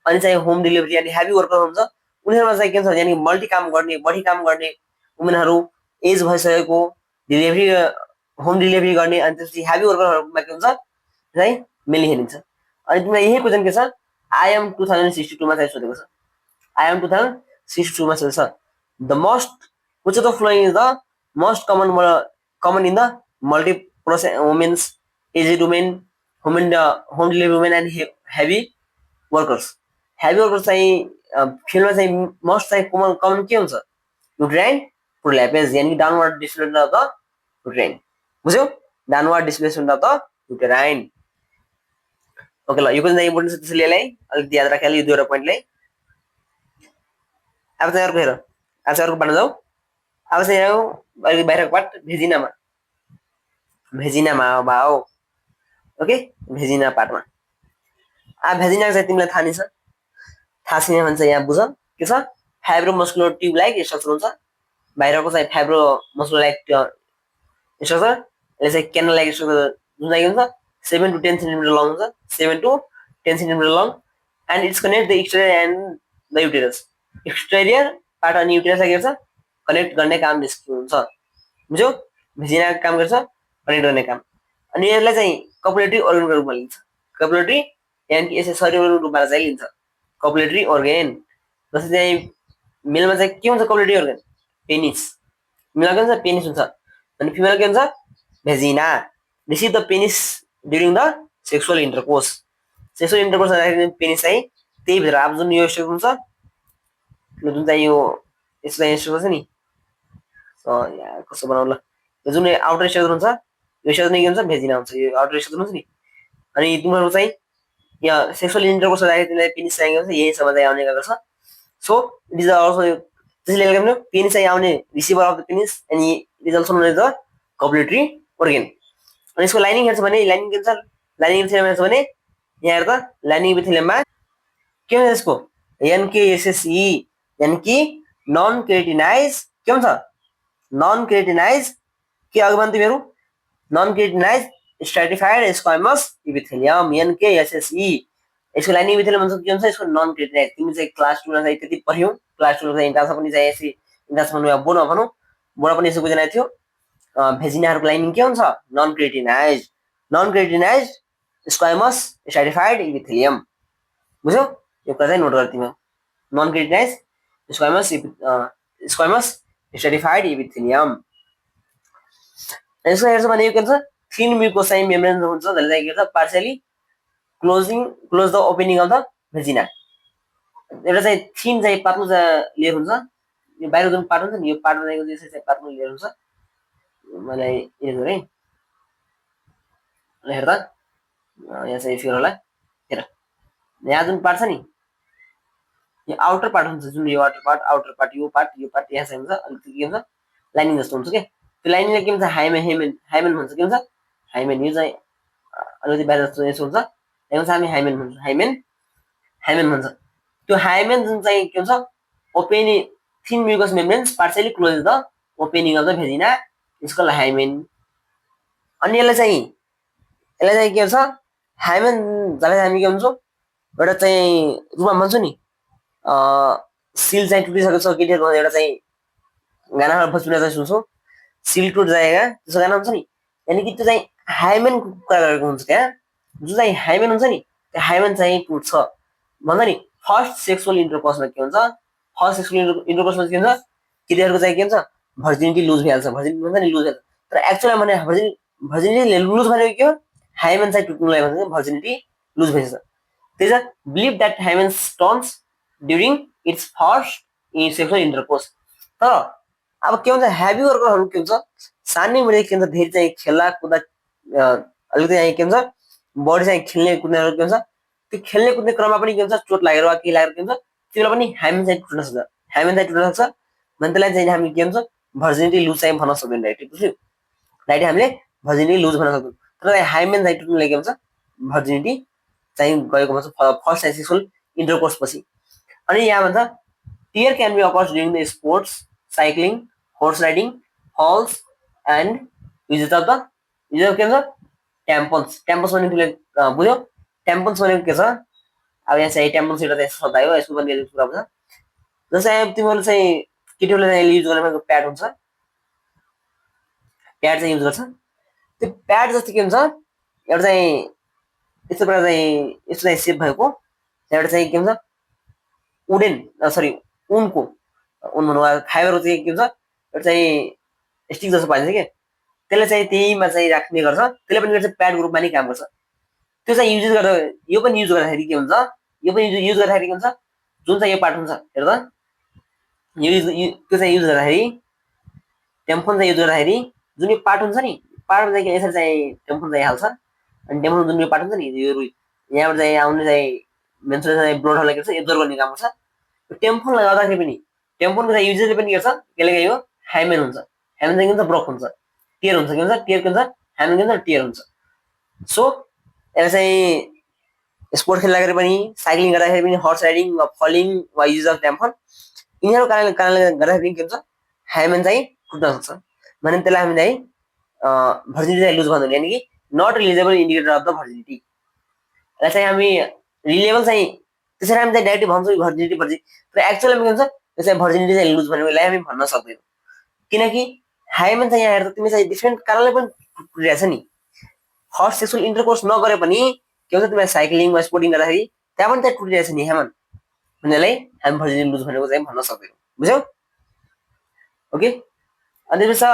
Speaker 1: अनि चाहिँ होम डेलिभरी अनि हेभी वर्कर हुन्छ उनीहरूमा चाहिँ के हुन्छ यानि मल्टी काम गर्ने बढी काम गर्ने उमेरहरू एज भइसकेको डेलिभरी होम डेलिभरी गर्ने अनि त्यसपछि हेभी वर्करहरूमा के हुन्छ चाहिँ मेनली हेरिन्छ अनि तिमीलाई यही क्वेसन के छ आइएम 2062 मा चाहिँ सोधेको छ आइएम 2062 मा सोधेको छ the most which of the following is the most common in the multi process women's aged women home delivery women and heavy workers heavy workers चाहिँ फिल्डमा चाहिँ मोस्ट चाहिँ कमन के हुन्छ युट्राइन प्रोल्यापेज यानि downward displacement of the uterine बुझ्यौ downward displacement of the uterine okay ल यो पनि चाहिँ इम्पोर्टेन्ट छ त्यसैले यसलाई अलिकति याद राखेर यो दुईवटा पोइन्टलाई अब चाहिँ अर्को हेर आज अर्को पार्टमा जाऊ अब चाहिँ अलिकति बाहिरको पार्ट भेजिनामा भाउ ओके भेजिना पार्टमा भेजिना चाहिँ तिमीलाई थाहा नै छ थाहा छैन भने चाहिँ यहाँ बुझ के छ फाइब्रोमस्कुलर ट्युब लाइक स्ट्रक्चर हुन्छ बाहिरको चाहिँ फाइब्रोमस्कुलर लाइक स्ट्रक्चर यसले चाहिँ क्यानल लाइक स्ट्रक्चर जुन चाहिँ हुन्छ 7 to 10 सेन्टिमिटर लङ हुन्छ 7 to 10 centimetre long and it's connect the exterior and the uterus exterior part अनि युटेरसलाई के गर्छ कनेक्ट गर्ने काम हुन्छ बुझ्यौ भेजिनाको काम गर्छ कनेक्ट गर्ने काम अनि यसलाई चाहिँ कपुलेटरी अर्गनको रूपमा लिन्छ कपुलेटरी यानि यसले शरीरको रूपमा चाहिँ लिन्छ कपुलेटरी अर्गन जस्तै चाहिँ मेलमा चाहिँ के हुन्छ कपुलेटरी अर्गन पेनिस मेलमा के हुन्छ पेनिस हुन्छ अनि फिमेल के हुन्छ vagina receive the penis during the sexual intercourse गर्दाखेरि पेनिस चाहिँ त्यही भित्र अब जुन यो स्ट्रक्चर हुन्छ जुन चाहिँ यो यस्तो चाहिँ स्ट्रक्चर छ नि यहाँ कस्तो बनाउनु ल जुन आउटर स्ट्रक्चर हुन्छ यो स्ट्रक्चर के हुन्छ भेजिना हुन्छ यो आउटर स्ट्रक्चर हुन्छ नि अनि तिमीहरू चाहिँ यहाँ सेक्सुअल इन्टरकोर्स गर्दाखेरि तिमीलाई पेनिस चाहिएको हुन्छ यहीसम्म चाहिँ आउने गर्छ सो इट इज अल्सो त्यसले गर्दा पेनिस चाहिँ आउने रिसिभर अफ द पेनिस अनि it is also known as the copulatory organ अनि यसको लाइनिङ हेर्छ भने लाइनिङ के हुन्छ लाइनिङ इपिथेलियम हेर्छ भने यहाँ हेर त लाइनिङ इपिथेलियममा के हुन्छ यसको एनकेएसएसई यानि कि नन केराटिनाइज के हुन्छ नन केराटिनाइज के अघि भन्नु तिमीहरू नन केराटिनाइज स्ट्राटिफाइड स्क्वामस इपिथेलियम एनकेएसएसई यसको लाइनिङ इपिथेलियम भन्छ के हुन्छ यसको नन केराटिनाइज तिमी चाहिँ क्लास 2 मा चाहिँ त्यति पढ्यौ क्लास 2 मा चाहिँ इन्ट्रान्समा पनि चाहिँ यसै इन्ट्रान्समा बोर्डमा भनौँ बोर्डमा पनि यसो क्वेसन आएको थियो भेजिनाहरूको लाइनिङ के हुन्छ नन केराटिनाइज स्क्वामस स्ट्राटिफाइड इपिथेलियम बुझ्यौ यो कुरा चाहिँ नोट गर तिमी नन केराटिनाइज स्क्वामस स्ट्राटिफाइड इपिथेलियम यसको हेर्छ भने यो के हुन्छ थिन म्युकोसाइ मेम्ब्रेन हुन्छ जसले चाहिँ के गर्छ partially close the opening of the vagina एउटा चाहिँ थिन चाहिँ पातलो लेयर हुन्छ यो बाहिर जुन पार्ट हुन्छ नि यो पार्टमा चाहिँ पातलो लेयर हुन्छ मलाई यो गरे हेर त यहाँ चाहिँ फिगर होला हेर यहाँ जुन पार्ट छ नि यो आउटर पार्ट हुन्छ जुन यो आउटर पार्ट यो पार्ट यहाँ चाहिँ हुन्छ अलिकति के हुन्छ लाइनिङ जस्तो हुन्छ के त्यो लाइनिङले के हुन्छ हाइमेन भन्छ के हुन्छ हाइमेन यो चाहिँ अलिकति बाहिर जस्तो यसो हुन्छ यहाँ चाहिँ हामी हाइमेन भन्छ त्यो हाइमेन जुन चाहिँ के हुन्छ opening thin mucous membranes partially close the opening of the vagina यसको हाइमेन अनि यसलाई चाहिँ के हुन्छ हाइमेन जसलाई हामी के भन्छौँ एउटा चाहिँ रूपमा भन्छौँ नि सिल चाहिँ टुटिसकेको छ केटीहरूको एउटा चाहिँ गाना भोजपुरी चाहिँ सुन्छौँ सिल टुट जाएगा त्यसो गाना हुन्छ नि यानि कि त्यो चाहिँ हाइमेनको कुरा गरेको हुन्छ त्यहाँ जुन चाहिँ हाइमेन हुन्छ नि त्यो हाइमेन चाहिँ टुट्छ भन्छ नि फर्स्ट सेक्सुअल इन्टरकोर्समा के हुन्छ फर्स्ट सेक्सुअल इन्टरकोर्समा के हुन्छ केटीहरूको चाहिँ के हुन्छ भर्जिनिटी लुज भइहाल्छ भर्जिनिटी भन्छ नि लुज तर एक्चुअली भने भर्जिनिटी लुज भनेको के हो हाइमेन चाहिँ टुट्नुलाई भन्छ भर्जिनिटी लुज भइसक्छ त्यही छ believe that hymen turns during it's first sexual intercourse तर अब के हुन्छ हेभी वर्करहरू के हुन्छ सानै उमेर के हुन्छ धेरै चाहिँ खेला कुदा अलिकति चाहिँ के हुन्छ बडी चाहिँ खेल्ने कुद्नेहरू के हुन्छ त्यो खेल्ने कुद्ने क्रममा पनि के हुन्छ चोट लागेर वा के लागेर के हुन्छ त्यो पनि हाइमेन चाहिँ टुट्न सक्छ भने त्यसलाई चाहिँ हामी के भन्छ भर्जिनिटी लुज चाहिँ भन्न सक्दैन डाइरेक्ट बुझ्यौ डाइरेक्ट हामीले भर्जिनिटी लुज भन्न सक्छौँ तर हाइमेन चाहिँ टुट्नुले के भन्छ भर्जिनिटी चाहिँ गएको भन्छ फर्स्ट सेक्सुअल इन्टरकोर्स पछि अनि यहाँ भन्छ tear can be occurs during the sports cycling horse riding, falls, and uses of के भन्छ टेम्पन्स भनेको तिमीले बुझ्यौ टेम्पन्स भनेको के छ अब यहाँ चाहिँ टेम्पन्स एउटा चाहिँ शब्द आयो यसको पनि कुरा हुन्छ जस्तै तिमीहरूले चाहिँ केटीहरूले चाहिँ युज गर्ने भनेको प्याड हुन्छ प्याड चाहिँ युज गर्छ त्यो प्याड जस्तो के हुन्छ एउटा चाहिँ यस्तो प्रकार चाहिँ यस्तो चाहिँ सेप भएको एउटा चाहिँ के हुन्छ उडेन सरी उनको उन भन्नु फाइबरको चाहिँ के हुन्छ एउटा चाहिँ स्टिक जस्तो पाइन्छ क्या त्यसले चाहिँ त्यहीमा चाहिँ राख्ने गर्छ त्यसले पनि गर्छ प्याडको रूपमा नै काम गर्छ त्यो चाहिँ युज गर्दा यो पनि युज गर्दाखेरि के हुन्छ यो पनि युज गर्दाखेरि के हुन्छ जुन चाहिँ यो पार्ट हुन्छ हेर त त्यो चाहिँ युज गर्दाखेरि टेम्फोन चाहिँ युज गर्दाखेरि जुन यो पार्ट हुन्छ नि पार्टमा चाहिँ यसरी चाहिँ टेम्फोन चाहिँ हाल्छ अनि टेम्फोन जुन यो पार्ट हुन्छ नि यो रुई यहाँबाट चाहिँ आउने चाहिँ मेन्सुरेसन चाहिँ ब्लडहरूलाई के गर्छ एब्जर्भ गर्ने काम गर्छ टेम्फोनलाई गर्दाखेरि पनि टेम्फोनको चाहिँ युजरले पनि के गर्छ त्यसले यो हाइमेन हुन्छ हाइमेन चाहिँ के हुन्छ ब्रोक हुन्छ टियर हुन्छ के हुन्छ टियर के हुन्छ हाइमेन के हुन्छ टियर हुन्छ सो यसलाई चाहिँ स्पोर्ट खेल्दाखेरि पनि साइक्लिङ गर्दाखेरि पनि हर्स राइडिङ वा फलिङ वा युज अफ टेम्फोन यिनीहरू कारणले गर्दाखेरि के हुन्छ हाइमेन चाहिँ फुट्न सक्छ भने त्यसलाई हामी चाहिँ भर्जिनिटी चाहिँ लुज भन्दैन यानि कि not reliable indicator of the virginity यसलाई चाहिँ हामी रिलेबल चाहिँ त्यसरी हामी चाहिँ डाइरेक्टली भन्छौँ भर्जिनिटी भर्जि तर एक्चुअली के हुन्छ त्यो चाहिँ भर्जिनिटी चाहिँ लुज भनेको यसलाई हामी भन्न सक्दैनौँ किनकि हाइमेन चाहिँ यहाँ हेर्दा तिमी चाहिँ डिफ्रेन्ट कारणले पनि टुटिरहेछ नि हर्स सेक्सुअल इन्टरकोर्स नगरे पनि के हुन्छ तिमीलाई साइक्लिङ वा स्पोर्टिङ गर्दाखेरि त्यहाँ पनि चाहिँ टुटिरहेछ नि हाइमेन भन्नेलाई हामी भर्जिनिटी लुज भनेको चाहिँ भन्न सक्दैनौँ बुझ्यौ ओके अनि त्यसपछि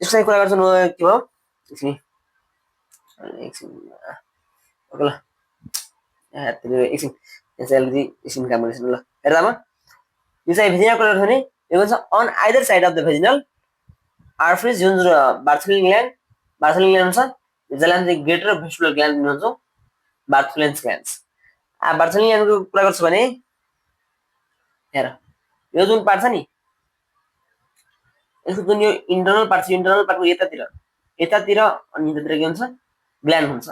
Speaker 1: यसको चाहिँ कुरा गर्छौँ के भयो एकछिन ओके ल एकछिन यसलाई अलिकति एकछिन काम गर्दैछु ल हेर्दामा यो चाहिँ भेजिनल कुरा गर्छ भने यो भन्छ on either side of the vaginal orifice जुन बार्थुलिन ग्ल्यान्ड हुन्छ जसलाई हामी चाहिँ ग्रेटर भेस्कुलर ग्ल्यान्ड भन्छौँ बार्थुलेन्स ग्ल्यान्ड्स बार्थुलिन ग्ल्यान्डको कुरा गर्छु भने हेर यो जुन पार्ट छ नि यसको जुन यो इन्टर्नल पार्ट छ इन्टर्नल पार्टको यतातिर अनि यतातिर के हुन्छ ग्ल्यान्ड हुन्छ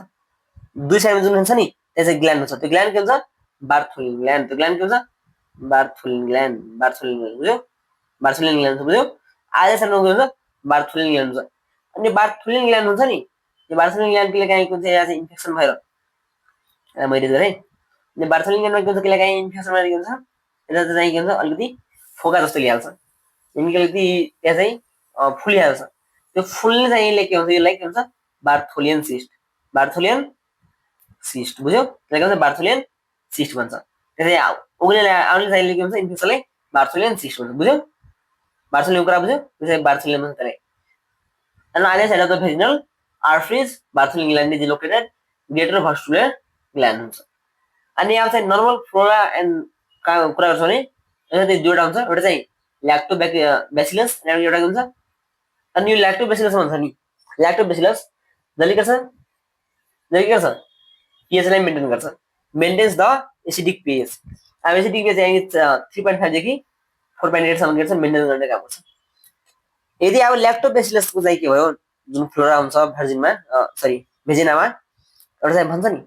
Speaker 1: दुई साइडमा जुन हुन्छ नि त्यो चाहिँ ग्ल्यान्ड हुन्छ त्यो ग्ल्यान्ड के हुन्छ बार्थुलिन ग्ल्यान्ड त्यो ग्ल्यान्ड के हुन्छ बार्थुलिन ग्ल्यान्ड बुझ्यौ बार्थुलिन ग्ल्यान्ड बुझ्यौ आधा साइडमा के हुन्छ बार्थुलिन ग्ल्यान्ड हुन्छ अनि बार्थुलिन ग्ल्यान्ड हुन्छ नि यो बार्थुलिन ग्ल्यान्डले काहीँ कुन चाहिँ यहाँ इन्फेक्सन भएर मैले गरेँ अनि बार्थुलिन ग्ल्यान्डमा के हुन्छ कसले काहीँ इन्फेक्सन भएर के हुन्छ यता चाहिँ के हुन्छ अलिकति फोका जस्तो लिइहाल्छ अनि अलिकति त्यहाँ चाहिँ फुलिहाल्छ त्यो फुल्ने चाहिँ यसले के हुन्छ यसलाई के हुन्छ बार्थोलियन सिस्ट बुझ्यौ त्यसलाई के भन्छ बार्थोलियन सिस्ट भन्छ त्यसै उग्रेर आउने चाहिँ के भन्छ इन्फेक्सनलाई बार्थोलियन सिस्ट भन्छ बुझ्यौ बार्थोलियन कुरा बुझ्यौ त्यो चाहिँ बार्थोलियन भन्छ त्यसलाई and either side of the vaginal arteries bathroom gland is located greater vascular gland हुन्छ अनि यहाँ चाहिँ नर्मल फ्लोरा एन्ड कुरा गर्छौँ भने यसमा चाहिँ दुईवटा हुन्छ एउटा चाहिँ ल्याक्टोबेसिलस र एउटा के हुन्छ अनि यो ल्याक्टोबेसिलस भन्छ नि ल्याक्टोबेसिलस जसले के गर्छ पिएचलाई मेन्टेन गर्छ मेन्टेन्स द एसिडिक पिएच अब एसिडिक पिएच चाहिँ 3.5 देखि 4.8 सम्म गर्छ मेन्टेन गर्ने काम गर्छ यदि अब ल्याक्टोबेसिलसको चाहिँ के भयो जुन फ्लोरा हुन्छ भर्जिनमा सरी भेजिनामा एउटा चाहिँ भन्छ नि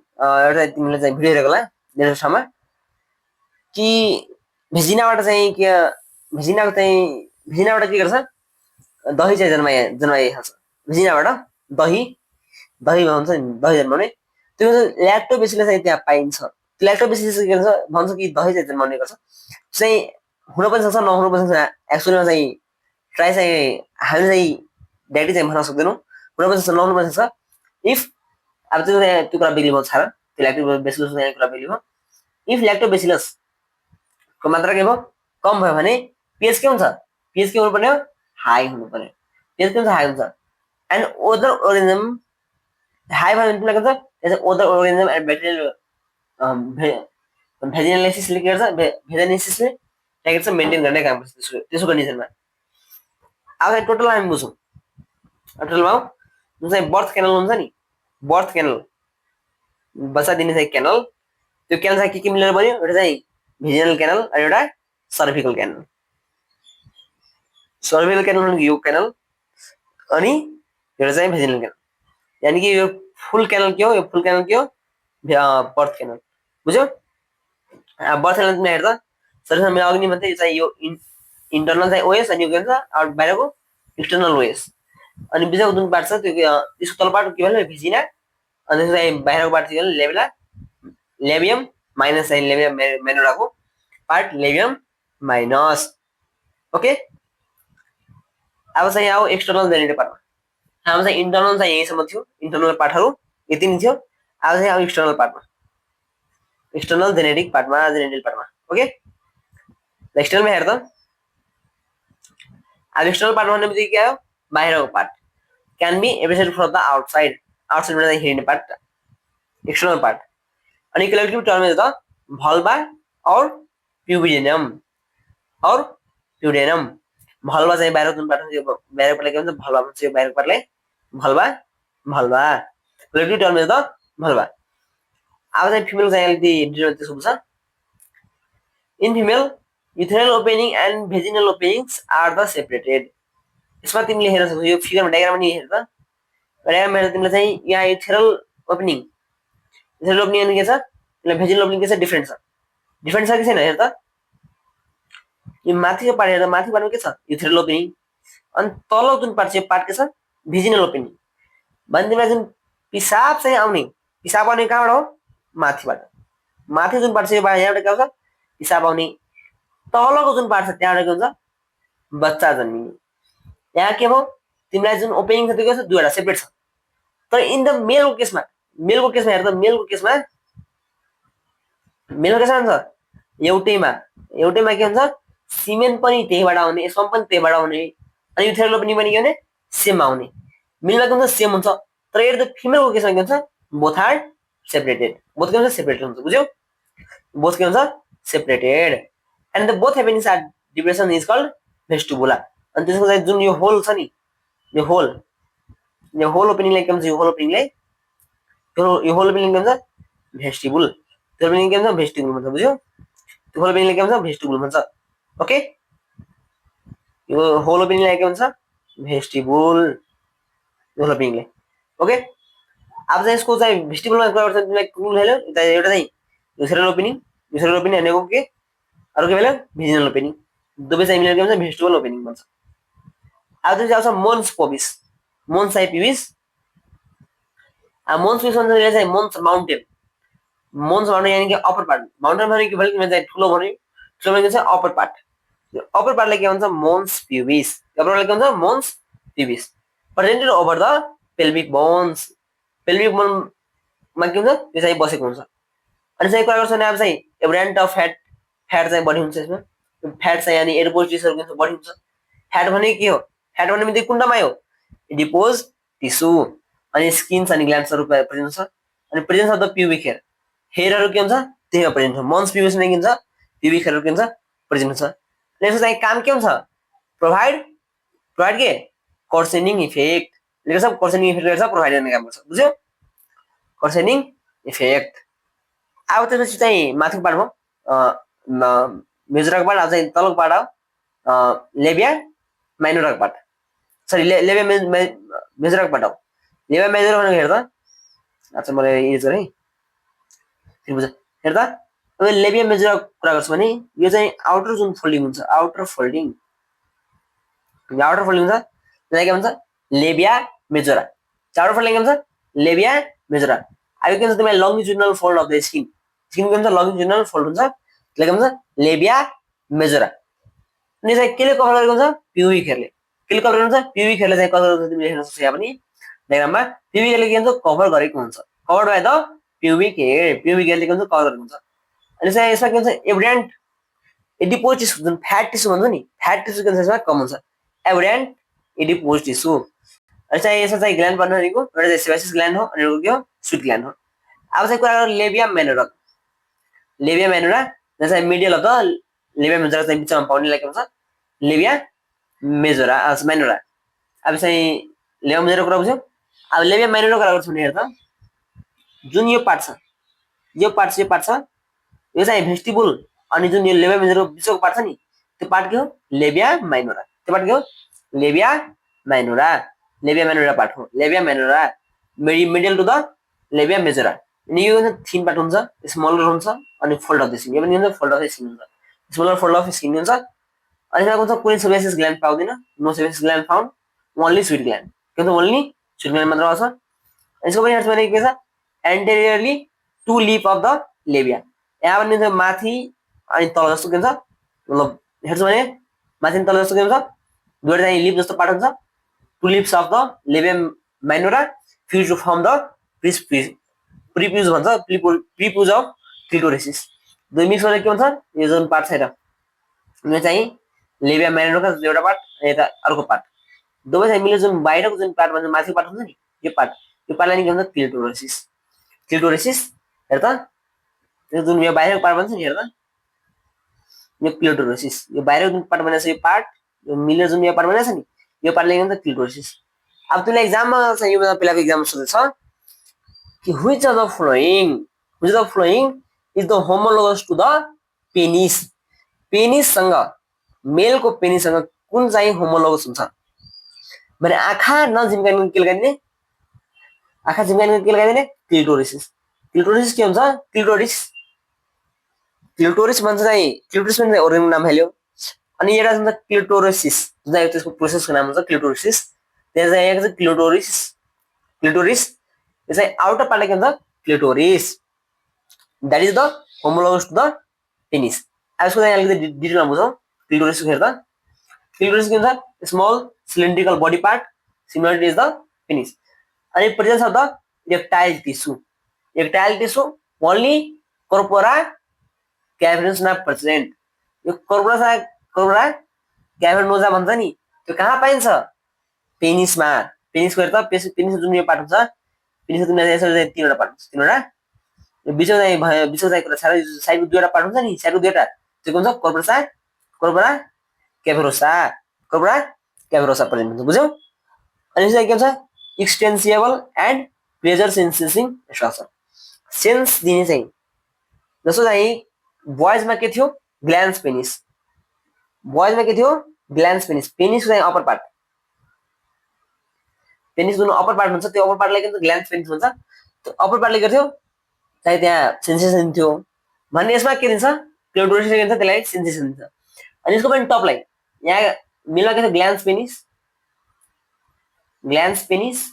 Speaker 1: एउटा तिमीले चाहिँ भिडियो हेरेको होला मेरो ठाउँमा कि भेजिनाबाट चाहिँ के भेजिनाबाट के गर्छ दही चाहिँ जन्माइहाल्छ भेजिनाबाट दही भन्छ नि दही जन्माउने त्यो ल्याक्टोबेसिलस चाहिँ त्यहाँ पाइन्छ त्यो ल्याक्टोबेसिलस के गर्छ भन्छ कि दही चाहिँ जन्माउने गर्छ चाहिँ हुन पनि सक्छ नहुन पनि सक्छ एक्चुअलीमा चाहिँ ट्राई चाहिँ हामीले चाहिँ डाइरेक्टली चाहिँ भन्न सक्दैनौँ हुन पनि सक्छ नहुन पनि सक्छ इफ अब त्यो कुरा बेग्ली भयो छाड त्यो ल्याक्टोबेसिलस कुरा बेग्ली भयो इफ ल्याक्टोबेसिलसको मात्रा के भयो कम भयो भने पिएच के हुन्छ पिएच के हुनुपर्ने हो हाई हुनुपर्ने पिएच के हुन्छ हाई हुन्छ एन्ड अदर अर्गानिजम हाई भयो भने के हुन्छ अदर अर्गानिजम एन्ड ब्याक्टेरियल भेजिनालाइसिसले के गर्छ भेजिनालाइसिसले के गर्छ मेन्टेन गर्ने काम गर्छ त्यसको कन्डिसनमा अब टोटल हामी बुझौँ टोटलमा जुन चाहिँ बर्थ क्यानल हुन्छ नि बर्थ क्यानल बच्चा दिने चाहिँ क्यानल त्यो क्यानल चाहिँ के मिलेर बन्यो एउटा चाहिँ भेजिनल क्यानल र एउटा सर्भिकल क्यानल सर्भिकल क्यानल भनेको यो क्यानल अनि एउटा चाहिँ भेजिनल क्यानल यानि कि यो फुल क्यानल के हो यो फुल क्यानल के हो बर्थ क्यानल बुझ्यौ बर्थ क्यानल हेर्दा सर्भिकल मैले अघि भन्थे यो चाहिँ यो इन्टर्नल चाहिँ ओएस अनि यो के भन्छ बाहिरको एक्सटर्नल ओएस अनि बिचको जुन पार्ट छ त्यो त्यसको तल्लो पार्ट के भन्यो भिजिना अनि त्यसलाई बाहिरको पार्ट के भन्यो लेबेला लेबियम माइनस चाहिँ लेबियम माइनोराको पार्ट लेबियम माइनस ओके। अब चाहिँ आओ एक्सटर्नल जेनेटिक पार्टमा। हाम्रो चाहिँ इन्टर्नल चाहिँ यहीसम्म थियो, इन्टर्नल पार्टहरू यति नै थियो। अब चाहिँ अब एक्सटर्नल पार्टमा, एक्सटर्नल जेनेटिक पार्टमा, जेनेटिक पार्टमा ओके। एक्सटर्नलमा हेर त, अब एक्सटर्नल पार्ट भन्ने बित्तिकै के आयो बाहिरको part can be absent from the outside, आउटसाइडबाट चाहिँ हिँड्ने पार्ट एक्सटर्नल पार्ट। अनि collective term is the vulva और प्युबिडेनम और प्युडेनम। भल्भा चाहिँ बाहिरको जुन पार्ट हुन्छ बाहिरको पार्टलाई के भन्छ भल्भा भन्छ, यो बाहिरको पार्टलाई vulva vulva collective term is the vulva. अब चाहिँ फिमेल चाहिँ अलिकति डिटेल त्यसो हुन्छ। In female urethral opening and vaginal openings are the separated. यसमा तिमीले हेर्न सक्छौ, यो फिगरमा डायग्राममा नि हेर त, डायग्राममा हेर्दा तिमीलाई चाहिँ यहाँ यूथेरल ओपनिङ अनि के छ, त्यसलाई भेजिनल ओपनिङ के छ डिफरेन्ट छ, डिफरेन्ट छ कि छैन हेर त। यो माथिको पार्ट हेर्दा माथि पार्टमा के छ यूथेरल ओपनिङ, अनि तल जुन पार्ट छ यो पार्ट के छ भेजिनल ओपनिङ। भने तिमीलाई जुन पिसाब चाहिँ आउने, पिसाब आउने कहाँबाट हो माथिबाट, माथि जुन पार्ट छ यो यहाँबाट के आउँछ पिसाब आउने, तलको जुन पार्ट छ त्यहाँबाट के हुन्छ बच्चा जन्मिने। यहाँ के भयो तिमीलाई जुन ओपनिङ छ त्यो के छ दुईवटा सेपरेट छ। तर इन द मेलको केसमा, मेलको केसमा हेर त, मेलको केसमा हुन्छ एउटैमा के हुन्छ सिमेन पनि त्यहीबाट आउने, स्पर्म पनि त्यहीबाट आउने, अनि यूथेरल ओपनिङ पनि के हुने सेम आउने, मेलमा के हुन्छ सेम हुन्छ। तर हेर त फिमेलको केसमा के हुन्छ बोथ आर सेपरेटेड, बोथ के हुन्छ सेपरेटेड हुन्छ, बुझ्यौ बोथ के हुन्छ separated. And the both openings are depression is called vestibule. अनि त्यसको चाहिँ जुन यो होल छ नि, यो होल ओपनिङलाई के भन्छ, यो होल ओपनिङलाई यो होल ओपनिङ के भन्छ भेस्टिबुल, त्यो ओपनिङ के भन्छ भेस्टिबुल भन्छ, बुझ्यौ त्यो होल ओपनिङलाई के भन्छ भेस्टिबुल भन्छ ओके। यो होल ओपनिङलाई के भन्छ भेस्टिबुल, यो होल ओपनिङलाई ओके। अब चाहिँ यसको चाहिँ भेस्टिबुलमा कुरा गर्छ तिमीलाई रुल हेर्यो, एउटा चाहिँ यूथेरल ओपनिङ भनेको के अर्को के भयो भेजिनल ओपनिङ, दुवै चाहिँ मिलेर के भन्छ भेस्टिबुल ओपनिङ भन्छ। अब चाहिँ आउँछ मोन्स पोबिस, मोन्स चाहिँ पिबिस, मोन्स पिबिस भन्छ चाहिँ मोन्स माउन्टेन, मोन्स भन्ने यानी कि अप्पर पार्ट, माउन्टेन भने के भयो तिमीले चाहिँ ठुलो भन्यो, ठुलो भनेको चाहिँ अप्पर पार्ट, यो अप्पर पार्टलाई के भन्छ मोन्स पिबिस, अप्पर पार्टलाई के भन्छ mons pubis, presented over the pelvic bones, pelvic बोनमा के हुन्छ त्यो चाहिँ बसेको हुन्छ। अनि चाहिँ कुरा गर्छ भने अब चाहिँ एब्रेन्ट अफ फ्याट चाहिँ बढी हुन्छ यसमा, फ्याट चाहिँ यानी एडिपोज टिस्युहरुको बढी हुन्छ। फ्याट भने के हो, फ्याट भन्ने बित्तिकै कुन ठाउँमा हो एडिपोज टिस्यु, अनि स्किन्स अनि ग्ल्यान्ड्सहरु प्रेजेन्ट हुन्छ। अनि presence of the pubic hair, हेयरहरु के हुन्छ त्यहीमा प्रेजेन्ट हुन्छ, मोन्स पिबिस नै के हुन्छ प्युबिक हेयरहरु के हुन्छ प्रेजेन्ट हुन्छ। यसको चाहिँ काम के हुन्छ प्रोभाइड के कर्सेनिङ इफेक्ट, लेख्छ कर्सेनिङ इफेक्ट गर्छ प्रोभाइड गर्ने काम गर्छ, बुझ्यौ कर्सेनिङ इफेक्ट। अब त्यसपछि चाहिँ माथिको पार्ट भयो मेजरको पार्ट, अब चाहिँ तलको पार्ट हो लेबिया माइनोरको पार्ट, सरी लेबिया मेजरको पार्ट हो। लेबिया मेजर भनेको हेर त, अच्छा मलाई युज गरे है बुझ हेर त, अब लेबिया मेजर कुरा गर्छु भने यो चाहिँ आउटर जुन फोल्डिङ हुन्छ, आउटर फोल्डिङ हुन्छ त्यसलाई के भन्छ लेबिया मेजोरा, आउटर फोल्डिङ के भन्छ लेबिया मेजोरा। अब के भन्छ तिमीलाई longitudinal fold of the skin, skin के भन्छ लङ्गिट्युडिनल फोल्ड हुन्छ, त्यसलाई के भन्छ लेबिया मेजोरा। अनि चाहिँ केले कभर गरेको हुन्छ प्युबिक हेयरले, केले कभर हुन्छ प्युबिक हेयरले चाहिँ कभर गर्छ, तिमीले हेर्न सक्छौ यहाँ पनि डायग्राममा प्युबिक हेयरले के भन्छ कभर गरेको हुन्छ, covered by the pubic hair, pubic हेयरले के भन्छ कभर गरेको हुन्छ। अनि चाहिँ यसमा के भन्छ एब्रेन्ट एडिपोज टिस्यु जुन फ्याट टिस्यु भन्छ नि, फ्याट टिस्यु के भन्छ यसमा कम हुन्छ, एब्रेन्ट एडिपोज टिस्यु। अनि चाहिँ यसमा चाहिँ ग्ल्यान्ड भन्नु भनेको एउटा चाहिँ सेबासिस ग्ल्यान्ड हो अनि अर्को के हो स्विट ग्ल्यान्ड हो। अब चाहिँ कुरा गरौँ लेबिया माइनोरा, लेबिया माइनोरा चाहिँ middle of the labia majora चाहिँ बिचमा पाउनेलाई के भन्छ लेबिया मेजोरा माइनोरा। अब चाहिँ लेबिया मेजोरा कुरा बुझ्यौ। अब लेबिया माइनोरा कुरा गर्छु भने हेर त, जुन यो पार्ट छ यो चाहिँ भेस्टिबुल, अनि जुन यो लेबिया मेजोरा बिचको पार्ट छ नि त्यो पार्ट के हो लेबिया माइनोरा, त्यो पार्ट के हो labia minora, labia minora part हो labia minora, middle to the labia majora. अनि यो थिन पार्ट हुन्छ, स्मलर हुन्छ, अनि फोल्ड अफ द स्किन, यो पनि हुन्छ फोल्ड अफ द स्किन हुन्छ, स्मलर फोल्ड अफ स्किन हुन्छ। अनि यसमा हुन्छ कुनै सेबासिस ग्ल्यान्ड पाउँदैन, no sebaceous gland found, only sweat gland, के हुन्छ ओन्ली सुरुमा मात्र आउँछ। यसको पनि हेर्छ भने के छ anteriorly to lip of the labia, यहाँ पनि हुन्छ माथि अनि तल जस्तो के हुन्छ मतलब हेर्छ भने माथि अनि तल जस्तो के हुन्छ दुईवटा चाहिँ लिप जस्तो पार्ट हुन्छ, two lips of the labia minora fuse to form the prepuce भन्छ प्रिप्युज अफ क्लिटोरिसिस, दुई मिक्स गरेर के हुन्छ यो जुन पार्ट छ यो चाहिँ लेबिया माइनोरका एउटा पार्ट यता अर्को पार्ट दुवै चाहिँ मिलेर जुन बाहिरको जुन पार्ट भन्छ माथिको पार्ट हुन्छ नि यो पार्टलाई के भन्छ क्लिटोरिसिस। क्लिटोरिसिस हेर त यो जुन यो बाहिरको पार्ट भन्छ नि हेर त यो क्लिटोरिसिस, यो बाहिरको जुन पार्ट बनेको छ यो पार्ट यो मिलेर जुन यो पार्ट बनेको छ नि यो पार्टलाई के भन्छ क्लिटोरिसिस। अब तिमीलाई एक्जाममा चाहिँ यो पहिलाको एक्जाम सोधेछ कि which of the following is the homologous to the penis, पेनिससँग मेलको पेनिससँग कुन चाहिँ होमोलोगस हुन्छ भने आँखा नझिम्काइने के लगाइदिने, आँखा झिम्काइने के लगाइदिने क्लिटोरिसिस। क्लिटोरिसिस के हुन्छ क्लिटोरिस भन्छ चाहिँ क्लिटोरिस पनि ओरिजिनल नाम हाल्यो अनि एउटा हुन्छ क्लिटोरिसिस जुन चाहिँ त्यसको प्रोसेसको नाम हुन्छ क्लिटोरिसिस, त्यहाँ चाहिँ यहाँ क्लिटोरिस यो चाहिँ आउटर पार्टलाई के भन्छ clitoris, that is the homologous to the penis. अब यसको चाहिँ अलिकति डिटेलमा बुझौँ क्लिटोरिस हेर त क्लिटोरिस के हुन्छ small cylindrical body part similar is the penis अनि presence of the erectile tissue only corpora cavernosa not present. यो कर्पोरा क्याभर्नोसा भन्छ नि त्यो कहाँ पाइन्छ पेनिसमा, पेनिसको हेर त पेनिस जुन यो पार्ट हुन्छ पेनिसको तीनवटा पार्ट हुन्छ, तीनवटा बिचमा चाहिँ कुरा साइडको दुईवटा पार्ट हुन्छ नि साइडको दुईवटा त्यो के हुन्छ कर्पोरा क्याभरोसा प्रेजेन्ट हुन्छ बुझ्यौ। अनि चाहिँ के हुन्छ एक्सटेन्सिएबल एन्ड प्लेजर सेन्सेसिङ स्ट्रक्चर, सेन्स दिने चाहिँ जस्तो चाहिँ बोइजमा के थियो ग्ल्यान्स पेनिस, बोइजमा के थियो ग्ल्यान्स पेनिस, पेनिसको चाहिँ अप्पर पार्ट पेनिस जुन अप्पर पार्ट हुन्छ त्यो अप्पर पार्टलाई के भन्छ ग्ल्यान्स पेनिस भन्छ, त्यो अप्पर पार्टले के थियो चाहिँ त्यहाँ सेन्सेसन थियो भन्ने यसमा के दिन्छ क्लिटोरिस के दिन्छ त्यसलाई सेन्सेसन दिन्छ। अनि यसको पनि टपलाई यहाँ मिलमा के छ ग्ल्यान्स पेनिस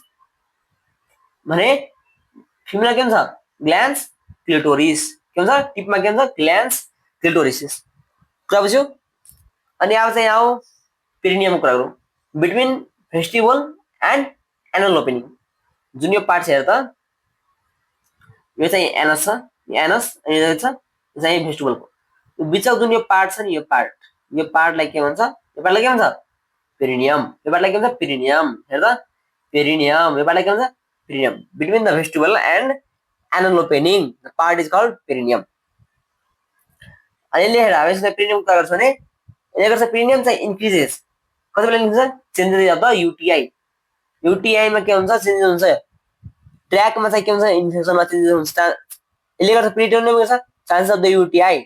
Speaker 1: भने फिमेलमा के हुन्छ ग्ल्यान्स क्लिटोरिस के हुन्छ टिपमा के हुन्छ ग्ल्यान्स क्लिटोरिसिस कुरा बुझ्यौ। अनि अब चाहिँ आऊ पेरिनियमको कुरा गरौँ बिट्विन भेस्टिबल एन्ड एनल ओपनिङ जुन यो पार्ट छ हेर त यो चाहिँ एनस छ एनस अनि यो चाहिँ भेस्टिबलको बिचको जुन यो पार्ट छ नि यो पार्टलाई के भन्छ पेरिनियम, यो पार्टलाई के भन्छ पेरिनियम हेर त पेरिनियम, यो पार्टलाई के भन्छ perineum between the vestibule and anal opening the part is called perineum. अनि यसले हेर अब यसले पेरिनियम कुरा गर्छ भने यसले गर्छ पेरिनियम चाहिँ इन्क्रिजेस कति बेला इन्क्रिज चेन्जेस अफ द युटिआईमा के हुन्छ चेन्जेस हुन्छ, ट्र्याकमा चाहिँ के हुन्छ इन्फेक्सनमा चेन्जेस हुन्छ, यसले गर्छ पेरिटोनियम गर्छ चान्सेस अफ द युटिआई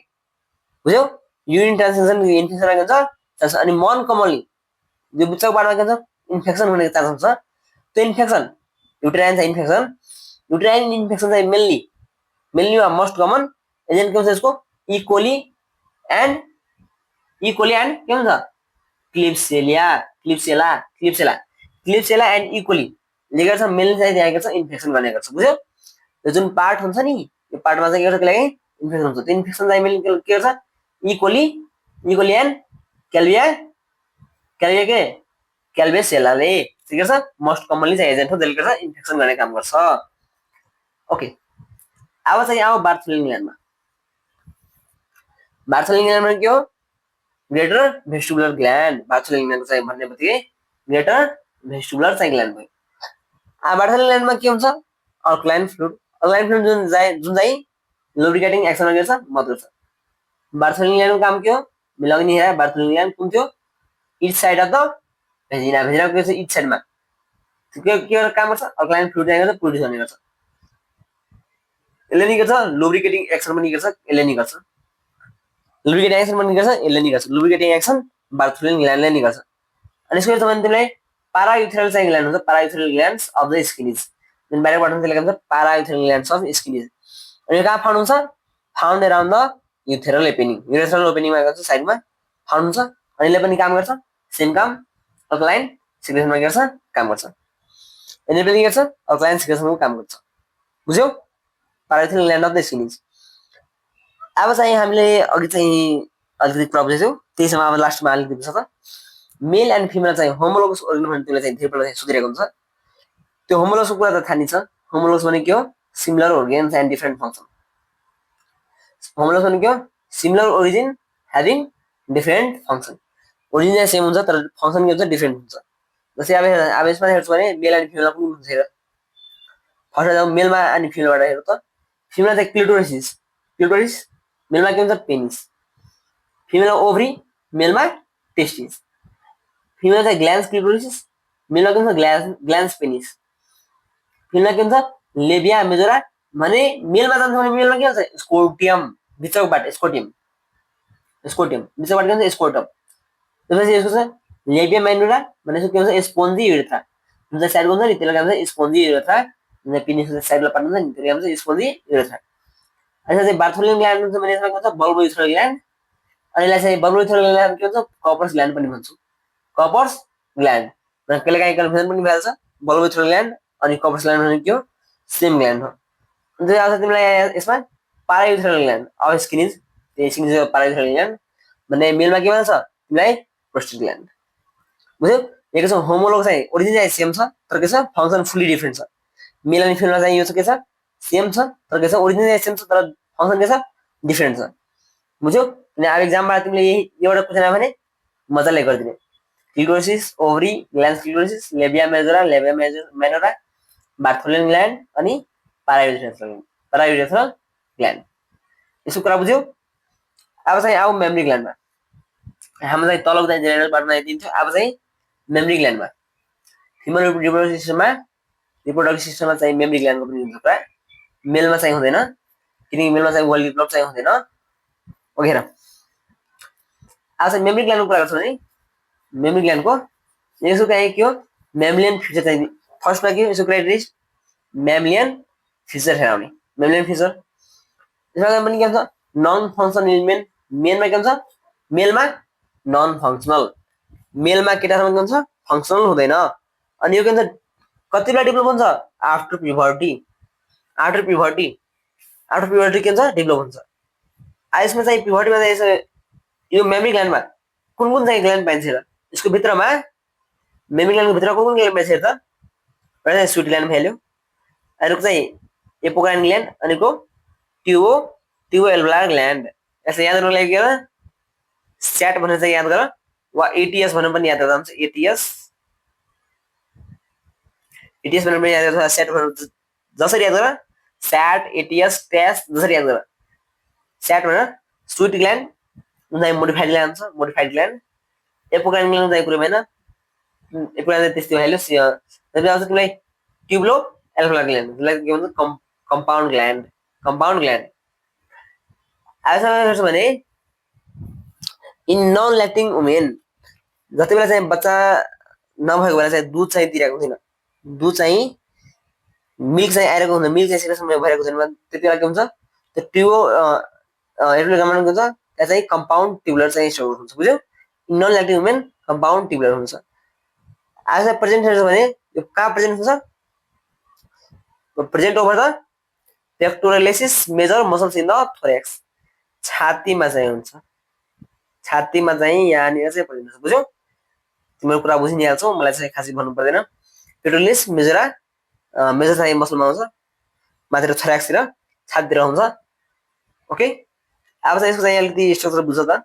Speaker 1: बुझ्यौ युरिन ट्रान्समिसन इन्फेक्सन हुन्छ अनि मन कमनली जो बिचको पार्टमा के हुन्छ इन्फेक्सन हुने चान्स हुन्छ, त्यो इन्फेक्सन युटेराइन इन्फेक्सन चाहिँ मेनली मोस्ट कमन एजेन्ट के हुन्छ यसको इकोली एन्ड के हुन्छ क्लिप्सेला एन्ड इकोली ले गर्छ मेनली चाहिँ त्यहाँ गर्छ इन्फेक्सन गर्ने गर्छ बुझ्यौ। यो जुन पार्ट हुन्छ नि यो पार्टमा चाहिँ के गर्छ त्यसलाई इन्फेक्सन हुन्छ, त्यो इन्फेक्सन चाहिँ मेनली के गर्छ इकोली एन्ड क्याल्भेसेलाले के गर्छ मोस्ट कमनली चाहिँ एजेन्ट हो त्यसले गर्छ इन्फेक्सन गर्ने काम गर्छ। ओके अब चाहिँ आऊ बार्थोलिन ग्ल्यान्डमा के हो ग्रेटर भेस्टिबुलर ग्ल्यान्ड, बार्थोलिन ग्ल्यान्ड चाहिँ भन्ने बित्तिकै ग्रेटर भेस्टिबुलर चाहिँ ग्ल्यान्ड भयो। अब बार्थोलिन ग्ल्यान्डमा के हुन्छ अल्कलाइन फ्लुइड जुन चाहिँ लुब्रिकेटिङ एक्सन गर्छ मद्दत गर्छ। बार्थोलिन ग्ल्यान्डको काम के हो मिलाउने हेर बार्थोलिन ग्ल्यान्ड कुन थियो इच साइड अफ द भेजिनाको के छ इच साइडमा के काम गर्छ अल्कलाइन फ्लुइड चाहिँ प्रोड्युस गर्ने गर्छ, यसले नि गर्छ लुब्रिकेटिङ एक्सन पनि गर्छ यसले नि गर्छ लुब्रिकेटिङ एक्सन बार्थोलिन ग्ल्यान्डले नि गर्छ। अनि यसको भने तिमीलाई पारायुथेरल चाहिँ ग्ल्यान्ड हुन्छ, पारायुथेरल ग्ल्यान्ड्स अफ द स्किनिज जुन बाहिरबाट हुन्छ त्यसले के भन्छ पारायुथेरल ग्ल्यान्ड्स अफ स्किनिज। अनि यो कहाँ फाउन्ड हुन्छ फाउन्ड अराउन्ड द युथेरल ओपनिङमा गर्छ साइडमा फाउन्ड हुन्छ अनि यसले पनि काम गर्छ सेम काम अल्कलाइन सिक्रेसनमा गर्छ काम गर्छ। एनेबलिङ गर्छ अब क्लाइन्ट सिक्रेसनको काम गर्छ। बुझ्यौ? पाराइथल ग्ल्यान्ड अफ द स्किन। अब चाहिँ हामीले अघि चाहिँ अलिकति कुरा बुझेछौँ, त्यसमा अब लास्टमा अलिकति बुझ्छ त। मेल एन्ड फिमेल चाहिँ होमोलोगस ओर्गन भने त्यसलाई चाहिँ धेरैपल्ट चाहिँ सोधिरहेको हुन्छ। त्यो होमोलोगसको कुरा त थाहा नि छ। होमोलोगस भने के हो? Similar organs and different function. Homologous भने के हो? Similar origin having different function. Origin चाहिँ सेम हुन्छ तर फङ्सन के हुन्छ? डिफरेन्ट हुन्छ। जस्तै अब यसमा हेर्छु भने मेल एन्ड फिमेलमा कुन हुन्छ हेर। फर्स्ट जाउँ मेलमा अनि फिमेलबाट हेरौँ त। फिमेलमा चाहिँ क्लिटोरिस, मेलमा के हुन्छ? पेनिस। फिमेलमा ओभरी, मेलमा टेस्टिस। फिमेल चाहिँ ग्ल्यान्स क्लिटोरिस, मेलमा के हुन्छ? ग्ल्यान्स पेनिस। फिमेलमा के हुन्छ? लेबिया मेजोरा भने मेलमा जान्छ भने मेलमा के हुन्छ? स्कोटियम, बिचकबाट स्कोटियम बिचकबाट के हुन्छ? स्कोटम। त्यसपछि यसको छ लेबिया माइनोरा भने यसको के हुन्छ? Spongy urethra. जुन चाहिँ साइडको हुन्छ नि त्यसलाई के भन्छ? Spongy urethra. जुन चाहिँ पेनिसको साइडमा पार्ट हुन्छ नि त्यसलाई के भन्छ? Spongy urethra. अनि चाहिँ बार्थोलियन ग्ल्यान्ड हुन्छ भने यसमा के हुन्छ? बल्बोइथ्रोइड ग्ल्यान्ड। अनि यसलाई चाहिँ बल्बोइथ्रोइड ग्ल्यान्ड के भन्छ? कपर्स ग्ल्यान्ड पनि भन्छौँ। कपर्स ग्ल्यान्ड र कहिलेकाहीँ कन्फ्युजन पनि भइहाल्छ। बल्बोइथ्रोइड ग्ल्यान्ड अनि कपर्स ग्ल्यान्ड भने के हो? सेम ग्ल्यान्ड हो। अनि आउँछ तिमीलाई यसमा पारायुथ्रोइड ग्ल्यान्ड अफ स्किन पारायुथ्रोइड ग्ल्यान्ड भन्ने मेलमा के भन्छ? तिमीलाई प्रोस्टेट ग्ल्यान्ड। बुझ्यौ? यो के छ? होमोलोग चाहिँ ओरिजिन चाहिँ सेम छ तर के छ? फङ्सन फुल्ली डिफरेन्ट छ। मेल अनि फिमेलमा चाहिँ यो छ के छ? सेम छ तर के छ? ओरिजिन चाहिँ सेम छ तर फङ्सन के छ? डिफरेन्ट छ। बुझ्यौ? अनि अब एक्जाममा तिमीले एउटा क्वेसन आयो भने मजाले गरिदिने। Clitoris, ovary, glans clitoris, labia minora, Bartholin gland अनि पारायुरेथ्रल ग्ल्यान्ड। यसको कुरा बुझ्यौ? अब चाहिँ आऊ मेमरी ग्ल्यान्डमा। हाम्रो चाहिँ तलको चाहिँ जेनेरल पार्टमा दिन्थ्यो। अब चाहिँ मेमरी ग्ल्यान्डमा फिमेल रिप्रोडक्टिभ सिस्टममा चाहिँ मेमरी ग्ल्यान्डको पनि हुन्छ कुरा। मेलमा चाहिँ हुँदैन किनकि मेलमा चाहिँ वेल डेभलप चाहिँ हुँदैन वगैरह। आज चाहिँ मेमरी ग्ल्यान्डको कुरा गर्छौँ भने मेमरी ग्ल्यान्डको यसको चाहिँ के हो? मेमलियन फिचर चाहिँ फर्स्टमा के हो? यसको क्राइटेरिया मेमलियन फिचर हेराउने। मेमलियन फिचर यसमा पनि के हुन्छ? नन फङ्सनल मेनमा के हुन्छ? मेलमा नन फङ्सनल, मेलमा केटासँग के हुन्छ? फङ्सनल हुँदैन। अनि यो के हुन्छ? कति बेला डेभलप हुन्छ? आफ्टर प्युबर्टी के हुन्छ? डेभलप हुन्छ। यसमा चाहिँ प्युबर्टीमा चाहिँ यो मेमरी ग्ल्यान्डमा कुन चाहिँ ग्ल्यान्ड पाइन्छ र? यसको भित्रमा मेमरी ग्ल्यान्डको भित्र कुन ग्ल्यान्ड पाइन्छ त? एउटा चाहिँ स्विट ग्ल्यान्ड भइहाल्यो, अरूको चाहिँ एपोक्राइन ग्ल्यान्ड, अनिको ट्युबो एल्भुलार ग्ल्यान्ड। यसलाई याद गर्नुको लागि के हो? स्याट भनेर चाहिँ याद गर वा एटीएस भनेर पनि याद गर्दा हुन्छ। एटीएस भनेर पनि याद गर्दा स्याट भनेर जसरी याद गर स्याट एटीएस ट्यास जसरी याद गर। स्याट भनेर स्विट ग्ल्यान्ड उनीहरू मोडिफाइड ग्ल्यान्ड हुन्छ, मोडिफाइड ग्ल्यान्ड। एपोक्राइन ग्ल्यान्ड चाहिँ कुरो भएन, एपोक्राइन चाहिँ त्यस्तै भइहाल्यो। त्यसपछि आउँछ तिमीलाई ट्युब्लो एल्भुलार ग्ल्यान्ड, जसलाई के भन्छ? Compound gland. आजसम्म भने इन नन ल्याक्टिङ वुमेन जति बेला चाहिँ बच्चा नभएको बेला चाहिँ दुध चाहिँ दिइरहेको हुँदैन, दुध चाहिँ मिल्क चाहिँ आइरहेको हुँदैन, मिल्क चाहिँ सिरेसन भइरहेको हुँदैन, त्यति बेला के हुन्छ? त्यो ट्युबो एल्भुलार हुन्छ, त्यहाँ चाहिँ कम्पाउन्ड ट्युबुलर चाहिँ स्टोर हुन्छ। बुझ्यौ? Non lactating women compound tubular हुन्छ। आज प्रेजेन्ट हेर्छ भने यो कहाँ प्रेजेन्ट हुन्छ? Present over the pectoralis major muscles in the thorax. छातीमा चाहिँ हुन्छ, छातीमा चाहिँ यहाँनिर चाहिँ प्रेजेन्ट हुन्छ। बुझ्यौ? तिम्रो कुरा बुझि नै हाल्छौ, मलाई चाहिँ खासै भन्नु पर्दैन। पेक्टोरलेस मेजर चाहिँ मसलमा हुन्छ, माथितिर थोरेक्सतिर छातीतिर हुन्छ। ओके, अब चाहिँ यसको चाहिँ अलिकति स्ट्रक्चर बुझ्छ त।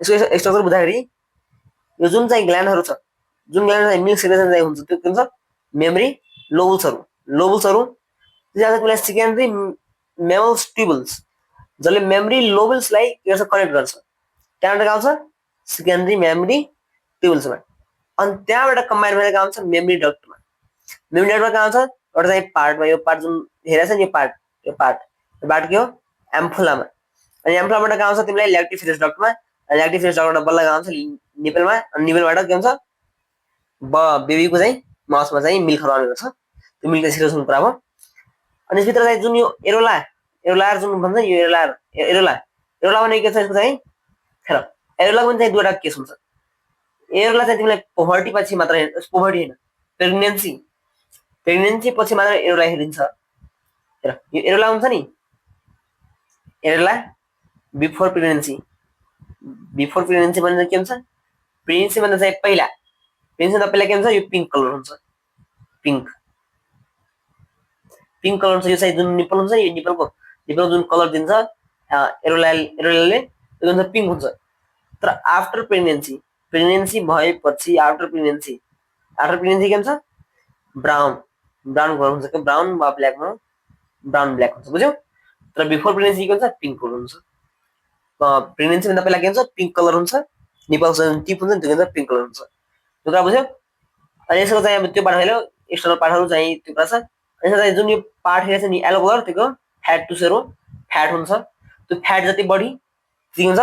Speaker 1: यसको स्ट्रक्चर बुझ्दाखेरि यो जुन चाहिँ ग्ल्यान्डहरू छ, जुन ग्ल्यान्ड चाहिँ मिल्क सिक्रेसन चाहिँ हुन्छ त्यो के हुन्छ? मेमरी लोबुल्सहरू त्यहाँ तिमीलाई सेकेन्डरी मेमल्स ट्युबल्स जसले मेमरी लोबुल्सलाई के गर्छ? कनेक्ट गर्छ। त्यहाँबाट आउँछ सेकेन्डरी मेमरी ट्युबल्समा, अनि त्यहाँबाट कम्बाइन भएर आउँछ मेमरी डक्टमा। मेमरी डक्टमा कहाँ आउँछ? एउटा चाहिँ पार्टमा, यो पार्ट जुन हेरेछ नि, यो पार्ट के हो? एम्फुलामा। अनि एम्फुलाबाट कहाँ आउँछ? तिमीलाई ल्याक्टिक फिटस डक्टमा, ल्याक्टिक फिटस डक्टबाट बल्ल कहाँ आउँछ? निपलमा, अनि निपलबाट के हुन्छ? बेबीको चाहिँ माउसमा चाहिँ मिल्क आउने गर्छ। त्यो मिल्क सिक्रेसन कुरा भयो। अनि यसभित्र चाहिँ जुन यो एरोलार जुन भन्छ यो एरोला भने के छ? यसको चाहिँ हेर एरोला पनि चाहिँ दुईवटा केस हुन्छ। एरोलाई चाहिँ तिमीलाई पोभर्टी पछि मात्र पोभर्टी होइन प्रेग्नेन्सी पछि मात्र एरोलाई हेरिन्छ। हेर यो एरोला हुन्छ नि, एरोला बिफोर प्रेग्नेन्सी भन्दा के हुन्छ, प्रेग्नेन्सी भन्दा चाहिँ पहिला, प्रेग्नेन्सी भन्दा पहिला के हुन्छ, यो पिङ्क कलर हुन्छ, पिङ्क कलर हुन्छ। यो चाहिँ जुन निप्पल हुन्छ नि, यो निप्पलको जुन कलर दिन्छ एरोलाले त्यो हुन्छ पिङ्क हुन्छ। तर आफ्टर प्रेग्नेन्सी भएपछि आफ्टर प्रेग्नेन्सी के हुन्छ, ब्राउन कलर हुन्छ, ब्राउन वा ब्ल्याकमा ब्राउन ब्ल्याक हुन्छ, बुझ्यौ। तर बिफोर प्रेग्नेन्सी के हुन्छ, पिङ्क कलर हुन्छ। प्रेग्नेन्सी भन्दा पहिला के हुन्छ, पिङ्क कलर हुन्छ, निप्पल टिप हुन्छ नि, त्यो हुन्छ पिङ्क कलर हुन्छ। त्यो कुरा बुझ्यौ। अनि यसको चाहिँ अब त्यो पार्ट भयो, एक्सटर्नल पार्टहरू चाहिँ त्यो कुरा छ। यसमा चाहिँ जुन यो पार्ट हेरेको छ नि येलो कलर, त्यो फ्याट टुसेर हो, फ्याट हुन्छ। त्यो फ्याट जति बढी के हुन्छ,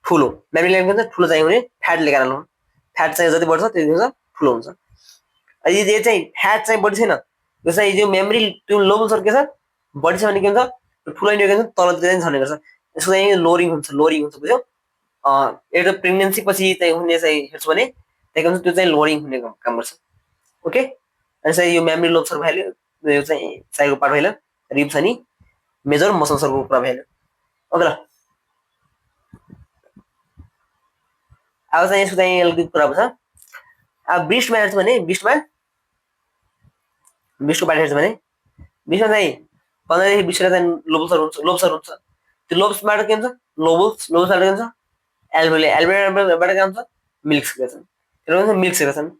Speaker 1: ठुलो मेमोरी ल्यान्ड हुन्छ, ठुलो चाहियो भने फ्याटले कारण हो, फ्याट चाहिँ जति बढ्छ त्यो हुन्छ ठुलो हुन्छ। यो चाहिँ फ्याट चाहिँ बढी छैन, यो चाहिँ जो मेमोरी त्यो लो सर के छ, बढी छ भने के हुन्छ, ठुलो के हुन्छ, तलतिर चाहिँ झर्ने गर्छ। यसको चाहिँ लोरिङ हुन्छ, बुझ्यौ। एउटा प्रेग्नेन्सी पछि चाहिँ हुने चाहिँ हेर्छु भने त्यही हुन्छ, त्यो चाहिँ लोरिङ हुने काम गर्छ। ओके, अनि चाहिँ यो मेमोरी लोब सर भइहाल्यो, यो चाहिँ साइडको पार्ट भइहाल्यो, रिब्स अनि मेजर मसल सरको कुरा भइहाल्यो। ओके ल, अब चाहिँ यसको चाहिँ अलिकति कुरा छ। अब ब्रिस्टमा हेर्छ भने ब्रिस्टको पार्ट हेर्छ भने ब्रिस्टमा चाहिँ 15 देखि 20 चाहिँ लोब्सर हुन्छ। त्यो लोब्सबाट के हुन्छ, लोब्सबाट के हुन्छ, एल्भेओलाबाट के हुन्छ, मिल्क सेक्रेसन। त्यो भन्छ मिल्क सेक्रेसन।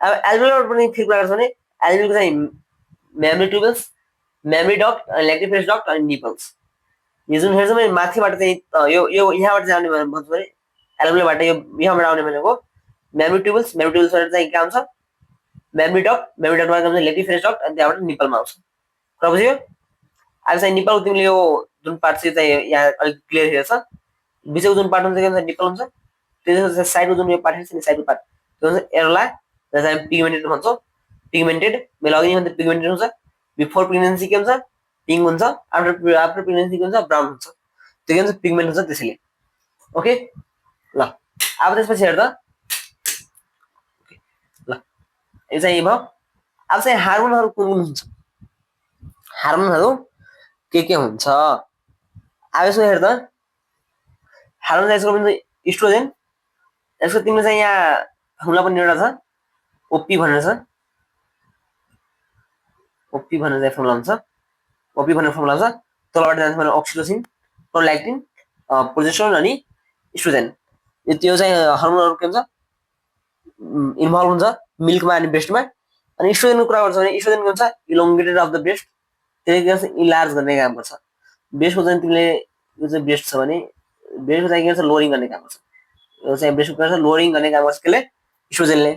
Speaker 1: अब एल्भेओलाबाट पनि फेरि कुरा गर्छ भने एल्भेओलको चाहिँ mammary tubules, mammary duct, lactiferous duct अनि निपल्स। यो जुन हेर्छ भने माथिबाट चाहिँ यो यहाँबाट चाहिँ आउने भन्छ भने एल्भेओलाबाट यो यहाँबाट आउने भनेको मेमोरी ट्युबल्सबाट चाहिँ के हुन्छ, मेमोरी डक्टबाट आउँछ ल्याक्टिक फेस डक्ट, अनि त्यहाँबाट निपलमा आउँछ। कुरा बुझ्यो। अब चाहिँ निपल तिमीले यो जुन पार्ट चाहिँ यहाँ अलिक क्लियर हेर्छ, बिचको जुन पार्ट हुन्छ के हुन्छ, निपल हुन्छ। त्यो साइडको जुन यो पार्ट हेर्छ नि, साइडको पार्ट त्यो हुन्छ एरोला, जहाँ पिगमेन्टेड भन्छौँ, पिगमेन्टेड मैले अघि भन्दा पिगमेन्टेड हुन्छ। बिफोर प्रेग्नेन्सी के हुन्छ, पिङ्क हुन्छ, आफ्टर प्रेग्नेन्सी के हुन्छ, ब्राउन हुन्छ। त्यो के हुन्छ, पिगमेन्ट हुन्छ त्यसैले। ओके ल, अब त्यसपछि हेर्दा ल यो चाहिँ भयो। अब चाहिँ हार्मोनहरू कुन हुन्छ, हार्मोनहरू के हुन्छ, अब यसो हेर्दा हार्मोन चाहिँ यसको पनि इस्ट्रोजेन, यसको तिम्रो चाहिँ यहाँ फर्मुला पनि एउटा छ, ओपी भनेर छ, ओपी भनेर चाहिँ फर्मुला हुन्छ, ओपी भनेर फर्मुला छ। तलबाट जान्छ भने अक्सिटोसिन, प्रोल्याक्टिन, प्रोजेस्टेरोन अनि इस्ट्रोजेन। त्यो चाहिँ हार्मोनहरू के हुन्छ, इन्भल्भ हुन्छ मिल्कमा अनि ब्रेस्टमा। अनि इस्ट्रोजेनको कुरा गर्छ भने इस्ट्रोजेन के हुन्छ, इलोङ्गेटेड अफ द ब्रेस्ट, त्यसले के गर्छ, इन्लार्ज गर्ने काम गर्छ। ब्रेस्टको चाहिँ तिमीले यो चाहिँ ब्रेस्ट छ भने ब्रेस्टको चाहिँ के गर्छ, लोडिङ गर्ने काम गर्छ। यो चाहिँ ब्रेस्टको गर्छ लोडिङ गर्ने काम गर्छ त्यसले, इस्ट्रोजेनले।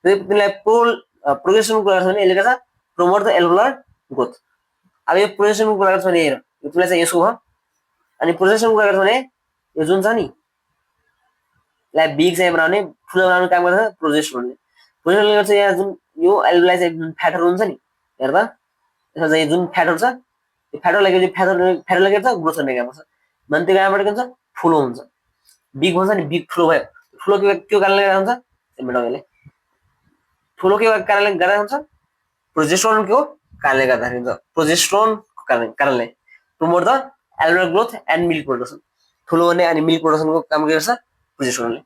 Speaker 1: तिमीलाई प्रोजेस्टेरोनको कुरा गर्छ भने यसले गर्छ प्रमोट द एल्भुलर ग्रोथ। अब यो प्रोजेस्टेरोनको कुरा गर्छ भने हेर, यो तिमीलाई चाहिँ यसो भयो। अनि प्रोजेस्टेरोनको कुरा गर्छ भने यो जुन छ नि, यसलाई बिग चाहिँ बनाउने, ठुलो बनाउने काम गर्छ प्रोजेस्टेरोनले। प्रोजेस्टेरोनले गर्छ यहाँ जुन यो एल्भुलाई चाहिँ जुन फ्याटहरू हुन्छ नि, हेर्दा यसमा चाहिँ जुन फ्याटहरू छ, त्यो फ्याटहरूलाई फ्याटहरूलाई के गर्छ, ग्रोथ गर्ने काम गर्छ। भने त्यो कारणबाट के हुन्छ, ठुलो हुन्छ, बिग भन्छ नि, बिग ठुलो भयो। ठुलो के कारणले गर्दा हुन्छ, मेटाउनेले ठुलो के कारणले गर्दा हुन्छ, प्रोजेस्टेरोनको कारणले गर्दाखेरि हुन्छ, प्रोजेस्टेरोनको कारणले promote the alveolar growth and milk production. ठुलो हुने अनि मिल्क प्रोडक्सनको काम गर्छ प्रोजेस्टेरोनले।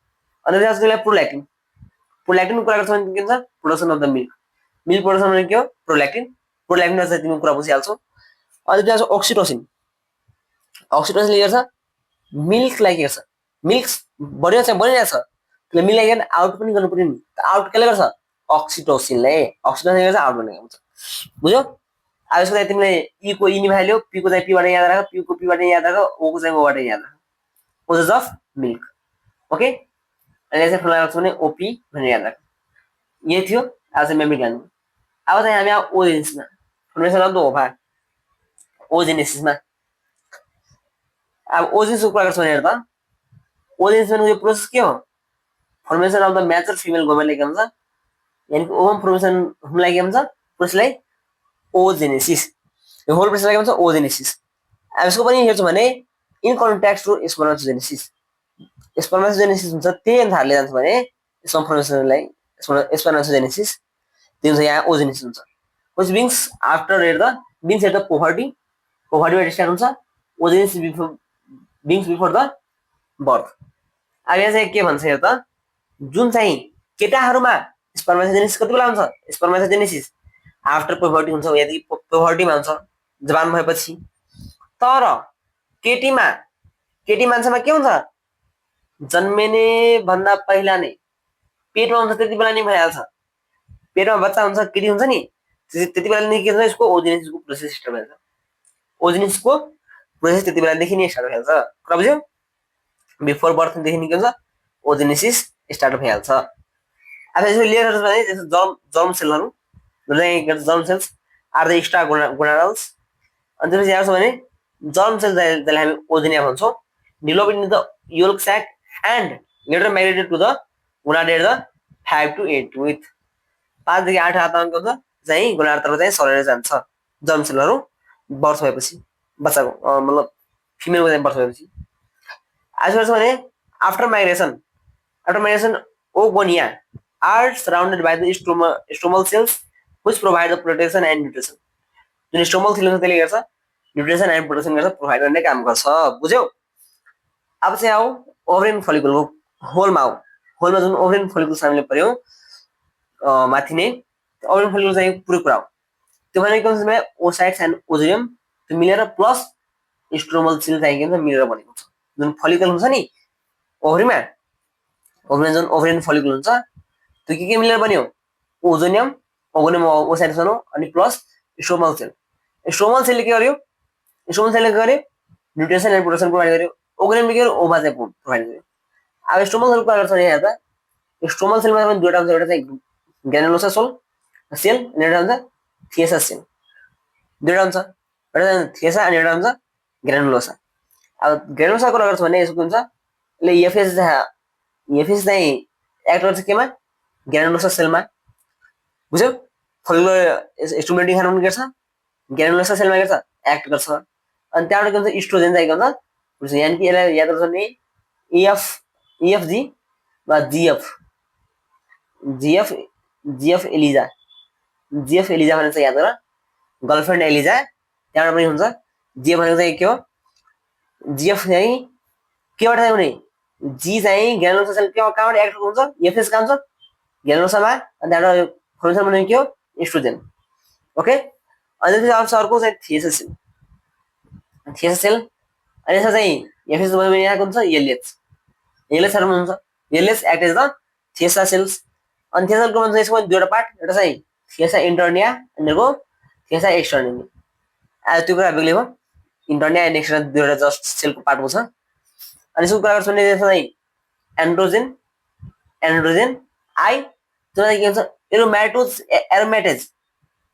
Speaker 1: अनि त्यहाँ त्यसलाई प्रोल्याक्टिनको कुरा गर्छ भने के हुन्छ, production of the milk production भने के हो, प्रोल्याक्टिन चाहिँ तिमी कुरा बुझिहाल्छौ। अनि त्यहाँ छ अक्सिटोसिनले गर्छ मिल्कलाई के गर्छ, मिल्क बनिरहेछ, त्यसले मिल्कलाई के आउट पनि गर्नु पर्यो नि, आउट कसले गर्छ, अक्सिटोसिनले गर्छ आउट गर्ने काम गर्छ, बुझ्यौ। अब यसको चाहिँ तिमीले ईको ई निभाइहाल्यो, पीको चाहिँ पीबाट याद राख, पीको पीबाट याद राख, ओको चाहिँ ओबाट याद राख, प्रोसेस अफ मिल्क। ओके, अनि चाहिँ फर्मुला राख्छौ भने ओपी भनेर याद राख। यही थियो अब चाहिँ मेमोरी ग्ल्यान्ड। अब चाहिँ हामी ओजेनेसिसमा, फर्मेसन अफ द ओभा, ओजेनेसिसमा। अब ओजेनेसिसको कुरा गर्छौ भने हेर त, ओजेनेसिसको यो प्रोसेस के हो, formation of the mature female गोमेटले के भन्छ, यानि कि ओभम फर्मेसन हुनलाई के भन्छ, प्रोसेसलाई ओजेनेसिस। यो होल प्रोसेसलाई के भन्छ, ओजेनेसिस। अब यसको पनि हेर्छौ भने इन कन्ट्याक्ट टु स्पर्माटोजेनेसिस, स्पर्माटोजेनेसिस हुन्छ त्यही अनुसारले जान्छ भने फर्मेसनलाई स्पर्मेटोजेनेसिस त्यो हुन्छ यहाँ ओजेनेसिस हुन्छ which brings after at the puberty बाट स्टार्ट हुन्छ ओजेनेसिस बिफोर द बर्थ। अब यहाँ चाहिँ के भन्छ यो त जुन चाहिँ केटाहरूमा स्पर्मेटोजेनेसिस कति बेला हुन्छ स्पर्मेटोजेनेसिस आफ्टर पुबर्टी हुन्छ यदि पुबर्टीमा हुन्छ जवान भएपछि। तर केटी मान्छेमा के हुन्छ जन्मिने भन्दा पहिला नै पेटमा हुन्छ त्यति बेला नै भइहाल्छ पेटमा बच्चा हुन्छ केटी हुन्छ नि त्यति बेला नै के हुन्छ यसको ओजेनेसिसको प्रोसेस स्टार्ट भइहाल्छ ओजेनेसिसको प्रोसेस त्यति बेलादेखि नै स्टार्ट भइहाल्छ कुरा बुझ्यौ बिफोर बर्थदेखि नै के हुन्छ ओजेनेसिस स्टार्ट भइहाल्छ। अब यसको लेयरहरू भने जस्तो जर्म सेलहरू germ cells are the extra gonadals अनि त्यसपछि यहाँ छ भने जर्म सेल जसलाई हामी ओजेनिया भन्छौँ develop into the yolk sac and later migrated to the gonad at the 5 to 8 with 5 देखि 8 हप्ताको हुन्छ चाहिँ गोनाडतर्फ चाहिँ सरेर जान्छ जर्म सेलहरू बर्थ भएपछि बच्चाको मतलब फिमेलको चाहिँ बर्थ भएपछि। आजकल भने after migration oogonia are surrounded by the stromal cells which provide the protection and nutrition जुन स्ट्रोमल सेल हुन्छ त्यसले गर्छ न्युट्रिसन एन्ड प्रोटेक्सन गर्छ प्रोभाइड गर्ने काम गर्छ बुझ्यौ। अब चाहिँ आऊ ओभरिन फोलिकलको होलमा जुन ओभरिन फोलिकल हामीले पढ्यौँ माथि नै ओभरिन फोलिकल चाहिँ पुरै कुरा हो त्यो भनेको के हुन्छ ओसाइट्स एन्ड ओजेनियम त्यो मिलेर प्लस स्ट्रोमल सेल चाहिँ के हुन्छ मिलेर बनेको हुन्छ जुन फोलिकल हुन्छ नि ओभरीमा जुन ओभरिन फोलिकल हुन्छ त्यो के मिलेर बन्यो ओजेनियम ओसाइट्स भनौँ अनि प्लस स्ट्रोमल सेलले के गर्यो न्युट्रिसन एन्ड प्रोटेक्सन प्रोभाइड गर्यो ओगोनियमले के गर्यो ओभा चाहिँ प्रोभाइड गर्यो। अब स्ट्रोमल सेल कुरा गर्छ यहाँ त स्ट्रोमल सेलमा पनि दुईवटा हुन्छ एउटा चाहिँ ग्रानुलोसा सेल अनि एउटा हुन्छ थिएसा सेल दुईवटा हुन्छ एउटा थिएसा अनि एउटा हुन्छ ग्रानुलोसा। अब ग्रानुलोसा कुरा गर्छ भने यसको हुन्छ यसले एफएस चाहिँ एक्ट गर्छ केमा ग्रानुलोसा सेलमा बुझ्यौ फोलिकुलर स्टिमुलेटिङ हार्मोन गर्छ ग्रानुलोसा सेलमा गर्छ एक्ट गर्छ अनि त्यहाँबाट के हुन्छ इस्ट्रोजेन चाहिँ हुन्छ यानि कि यसलाई याद गर्छ नि EFG वा GF एलिजा भनेर चाहिँ याद गर गर्लफ्रेन्ड एलिजा त्यहाँबाट पनि हुन्छ GF भनेको चाहिँ के हो GF चाहिँ केबाट चाहिँ हुने जी चाहिँ ग्रानुलोसा सेल कहाँबाट एक्ट हुन्छ एफएस कहाँ हुन्छ ग्रानुलोसामा अनि त्यहाँबाट फर्मेसन बनेको के हो इस्ट्रोजेन ओके। अनि त्यसपछि अर्को चाहिँ थिएसा सेल अनि यसमा चाहिँ एफएस यहाँको हुन्छ एलएचहरू हुन्छ LH act as the theca cells अनि थिएसाको भन्छ यसको दुईवटा पार्ट एउटा चाहिँ थिएसा इन्टर्निया अनि अर्को थिएसा एक्सटर्निया त्यो कुरा बेग्लै भयो इन्टर्निया एन्ड एक्सटर्निया दुईवटा जस्ट सेलको पार्ट हुन्छ। अनि यसको कुरा गर्छ भने यसमा चाहिँ एन्ड्रोजेन आई त्यो चाहिँ के हुन्छ एरोमेटेज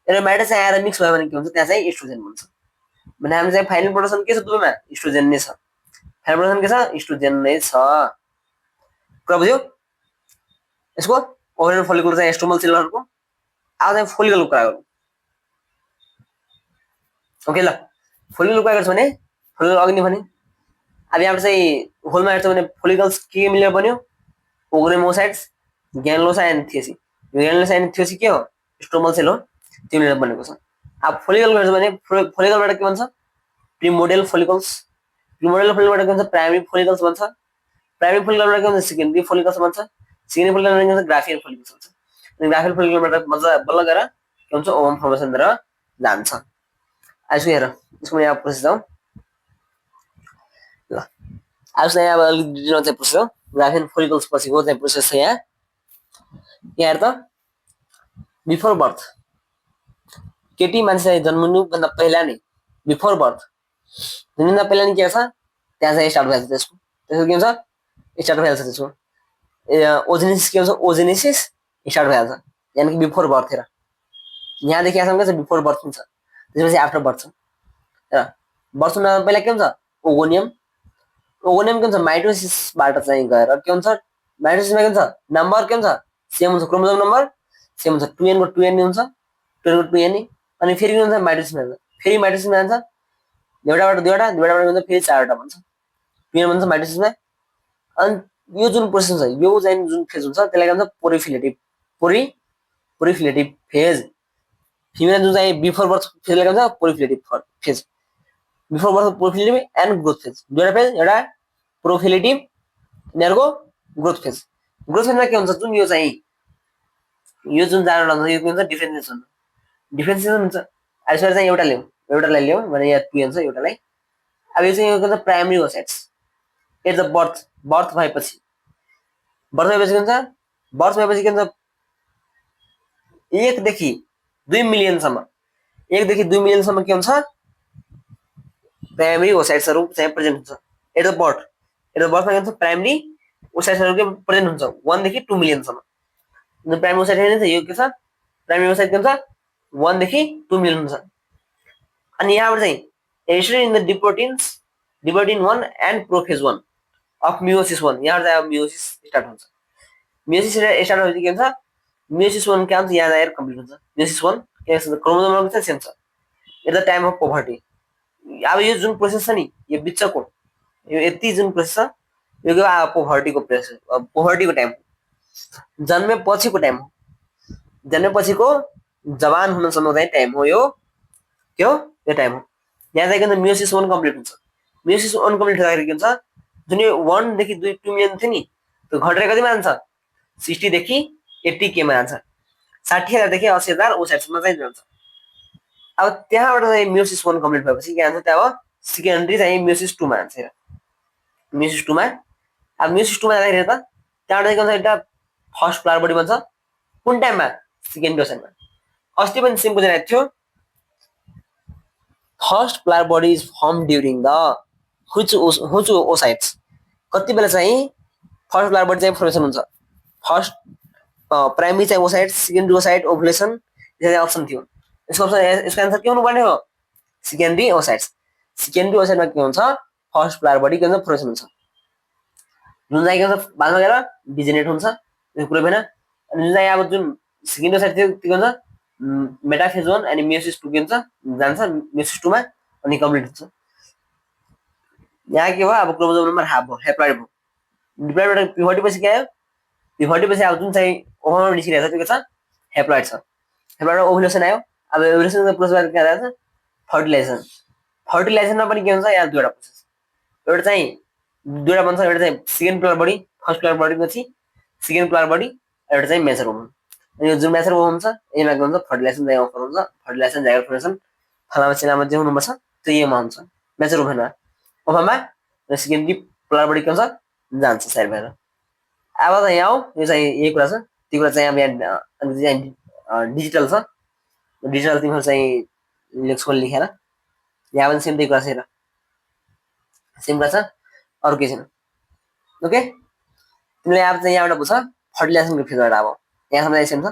Speaker 1: चाहिँ आएर मिक्स भयो भने के हुन्छ त्यहाँ चाहिँ इस्ट्रोजेन हुन्छ भने हामी चाहिँ फाइनल प्रोडक्सन के छ दुवैमा इस्ट्रोजेन नै छ फाइनल प्रोडक्सन के छ इस्ट्रोजेन नै छ कुरा बुझ्यौ। यसको ओभरिन फोलिकल चाहिँ स्ट्रोमल सेलहरूको अब चाहिँ फोलिकलको कुरा गरौँ ओके ल फोलिकल कुरा गर्छ भने फोलिकल अघि नै भने अब यहाँबाट चाहिँ होलमा हेर्छ भने फोलिकल्स के मिलेर बन्यो ओगोनेमोसाइट्स ग्यानुलोसा एन्ड थियोसी के हो स्ट्रोमल सेल हो त्यो मिलेर बनेको छ। अब फोलिकल हेर्छ भने फोलिकलबाट के भन्छ प्रिमोडियल फोलिकल्स के भन्छ प्राइमरी फोलिकल्स भन्छ प्राइमरी फोलिकलबाट के भन्छ सेकेन्डरी फोलिकल्स भन्छ सेकेन्डरी फोलिकलबाट के भन्छ ग्राफियल फोलिकल्स भन्छ अनि ग्राफियल फोलिकलबाट मजा बल्ल गरेर के भन्छ ओभम फर्मेसन भएर जान्छ। आइसु हेर यसको यहाँ प्रोसेस हो ल आइसु यहाँ अब अलिक डिटेलमा चाहिँ प्रोसेस हो ग्राफियल फोलिकल्स पछिको चाहिँ प्रोसेस छ यहाँ हेर त बिफोर बर्थ केटी मान्छे जन्मनु भन्दा पहिला नै बिफोर बर्थ जन्मिँदा पहिला नै के छ त्यहाँ चाहिँ स्टार्ट भइहाल्छ त्यसको के हुन्छ स्टार्ट भइहाल्छ त्यसको ओजेनेसिस के हुन्छ ओजेनेसिस स्टार्ट भइहाल्छ यानि कि बिफोर बर्थ हेर यहाँदेखि यहाँसम्म चाहिँ बिफोर बर्थ हुन्छ त्यसपछि आफ्टर बर्थ छ र बर्थ हुन पहिला के हुन्छ ओगोनियम के हुन्छ माइटोसिसबाट चाहिँ गएर के हुन्छ माइटोसिसमा के हुन्छ नम्बर के हुन्छ सेम हुन्छ क्रोमोसोम नम्बर सेम हुन्छ 2n को 2n हुन्छ 2n को 2n अनि फेरि के हुन्छ माइटोसिसमा हुन्छ फेरि माइटोसिसमा जान्छ दुईवटाबाट हुन्छ फेरि चारवटा भन्छ 2n भन्छ माइटोसिसमा अनि यो जुन प्रोसेस हुन्छ यो चाहिँ जुन फेज हुन्छ त्यसलाई के भन्छ पोरिफिलेटिभ पोरिफिलेटिभ फेज। फिमेल जुन चाहिँ बिफोर बर्थ फेजलाई के भन्छ proliferative phase. Before birth proliferative and growth phase दुईटा फेज, एउटा प्रोफिलेटिभ यिनीहरूको ग्रोथ फेज। ग्रोथ फेजमा के हुन्छ जुन यो चाहिँ यो जुन जानवटा हुन्छ यो के हुन्छ डिफ्रेन्सिएसन डिफ्रेन्सिएसन हुन्छ। यसरी चाहिँ एउटालाई ल्याउँ भने यहाँ 2 हुन्छ एउटालाई। अब यो चाहिँ यो के भन्छ primary oocytes at the birth भएपछि के हुन्छ बर्थ भएपछि के हुन्छ 1 देखि 2 मिलियनसम्म 1 देखि 2 मिलियनसम्म के हुन्छ प्राइमरी ओसाइट्सहरू चाहिँ प्रेजेन्ट हुन्छ एट द बर्थमा के हुन्छ प्राइमरी ओसाइट्सहरू के प्रेजेन्ट हुन्छ 1 देखि 2 मिलियनसम्म। प्राइमरी ओसाइट यो के छ प्राइमरी ओसाइट के हुन्छ 1 देखि 2 मिलियन हुन्छ। अनि यहाँबाट चाहिँ Edison in the diplotene 1 and prophase 1 of meiosis 1 यहाँबाट चाहिँ मियोसिस स्टार्ट हुन्छ। मियोसिस स्टार्ट भएपछि के हुन्छ मियोसिस 1 के हुन्छ यहाँ आएर कम्प्लिट हुन्छ। मियोसिस 1 के छ क्रोमोसोममा चाहिँ सेम छ at the time of puberty. अब यो जुन प्रोसेस छ नि यो बिचको यो यति जुन प्रोसेस छ यो के पोभर्टीको प्रोसेस पोभर्टीको टाइम जन्मेपछिको टाइम हो। जन्मेपछिको जवान हुनसम्म चाहिँ टाइम हो यो के हो यो टाइम हो। यहाँ चाहिँ के मियोसिस 1 कम्प्लिट हुन्छ। मियोसिस 1 कम्प्लिट हुँदाखेरि के हुन्छ जुन यो 1 देखि 2 मिलियन थियो नि त्यो घटेर कतिमा जान्छ 60 देखि 80 केमा जान्छ 60,000 देखि 80,000 ओसाइट्समा चाहिँ जान्छ। अब त्यहाँबाट चाहिँ मियोसिस 1 कम्प्लिट भएपछि के हुन्छ त्यहाँ अब सेकेन्डरी चाहिँ मियोसिस 2 मा जान्छ। मियोसिस 2 मा अब मियोसिस 2 मा जाँदाखेरि त त्यहाँबाट के हुन्छ एउटा फर्स्ट फ्लावर बडी बन्छ कुन टाइममा सेकेन्डरी ओसाइटमा। अस्ति पनि सिम्पल जानेको थियो first polar body is form during the which oocytes कति बेला चाहिँ फर्स्ट फ्लावर बडी चाहिँ फर्मेसन हुन्छ। फर्स्ट प्राइमरी चाहिँ ओसाइट सेकेन्डरी ओसाइट ओभुलेसन यो अप्सन थियो। यसको आन्सर के हुनुपर्ने हो सेकेन्डरी ओसाइट्स। सेकेन्डरी ओसाइटमा के हुन्छ फर्स्ट फ्लावर बडी के हुन्छ फर्मेसन हुन्छ जुन चाहिँ के हुन्छ बादमा गएर डिजेनेरेट हुन्छ यो कुरो भएन। अनि जुन चाहिँ अब जुन सेकेन्डरी ओसाइट थियो के हुन्छ मेटाफेज 1 अनि मियोसिस 2 के हुन्छ जान्छ मियोसिस 2 मा अनि कम्प्लिट हुन्छ। यहाँ के भयो अब क्रोमोसोम नम्बर हाफ भयो हेप्लोइड भयो। डिप्लोइडबाट प्युबर्टी पछि के आयो प्युबर्टी पछि अब जुन चाहिँ ओभरमा निस्किरहेको छ त्यो के छ हेप्लोइड छ। हेप्लोइडबाट ओभुलेसन आयो। अब ओभुलेसनको प्रोसेसबाट के जान्छ फर्टिलाइजेसन। फर्टिलाइजेसनमा पनि के हुन्छ यहाँ दुईवटा प्रोसेस एउटा चाहिँ दुईवटा बन्छ एउटा चाहिँ second polar body first polar body पछि सेकेन्ड फ्लावर बडी एउटा चाहिँ मेचर ओभम। अनि यो जुन मेचर ओभम छ यसमा के हुन्छ फर्टिलाइजेसन चाहिँ अफर हुन्छ। फर्टिलाइजेसन जाइगोट फर्मेसन फलामा चिलामा जे हुनुपर्छ त्यो यहीमा हुन्छ मेचर ओभनमा ओभममा र सेकेन्डरी फ्लावर बडी के हुन्छ जान्छ साइड भएर। अब चाहिँ यहाँ यो चाहिँ यही कुरा छ त्यो कुरा चाहिँ अब यहाँ डिजिटल छ डिजिटल तिमीहरू चाहिँ लेख्छौ लेखेर यहाँ पनि सेम त्यही कुरा छ हेर सेम कुरा छ अरू केही छैन। ओके तिमीले अब चाहिँ यहाँबाट बुझ्छ फर्टिलाइजेसनको फेजबाट अब यहाँसम्म सेम छ।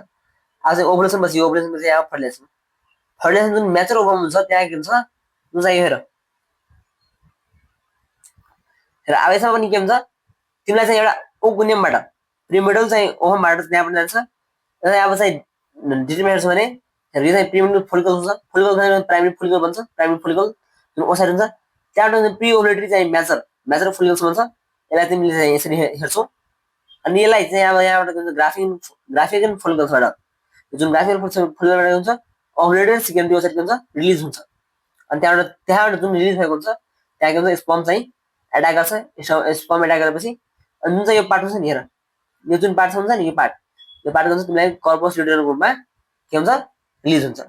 Speaker 1: अब चाहिँ ओभुलेसन पछि यहाँ फर्टिलाइजेसन जुन म्याचर ओभम हुन्छ त्यहाँ के हुन्छ जुन चाहिँ हेर अब यसमा पनि के हुन्छ तिमीलाई चाहिँ एउटा ओगुनियमबाट प्रिमेडल चाहिँ ओभमबाट त्यहाँ पनि जान्छ। अब चाहिँ डिटरमिनेट छ भने यो चाहिँ प्रिमेडल फोलिकल हुन्छ फोलिकल प्राइमरी फोलिकल भन्छ प्राइमरी फोलिकल जुन ओसाइट हुन्छ त्यहाँबाट प्रि ओभुलेटरी चाहिँ म्याचर फोलिकल्स भन्छ। यसलाई तिमीले चाहिँ यसरी हेर्छौ अनि यसलाई चाहिँ अब यहाँबाट ग्राफिकन फोलिकल्सबाट जुन ग्राफिकल फोलिकलबाट हुन्छ ओभुलेटरी सेकेन्डरी ओसाइट के हुन्छ रिलिज हुन्छ। अनि त्यहाँबाट जुन रिलिज भएको हुन्छ त्यहाँ के हुन्छ स्पर्म चाहिँ एट्याक गर्छ। स्पर्म एट्याक गरेपछि अनि जुन चाहिँ यो पार्ट हुन्छ नि हेर यो जुन पार्ट हुन्छ नि यो पार्ट के हुन्छ तिमीलाई कर्पस ल्युटेरम ग्रुपमा के हुन्छ रिलिज हुन्छ।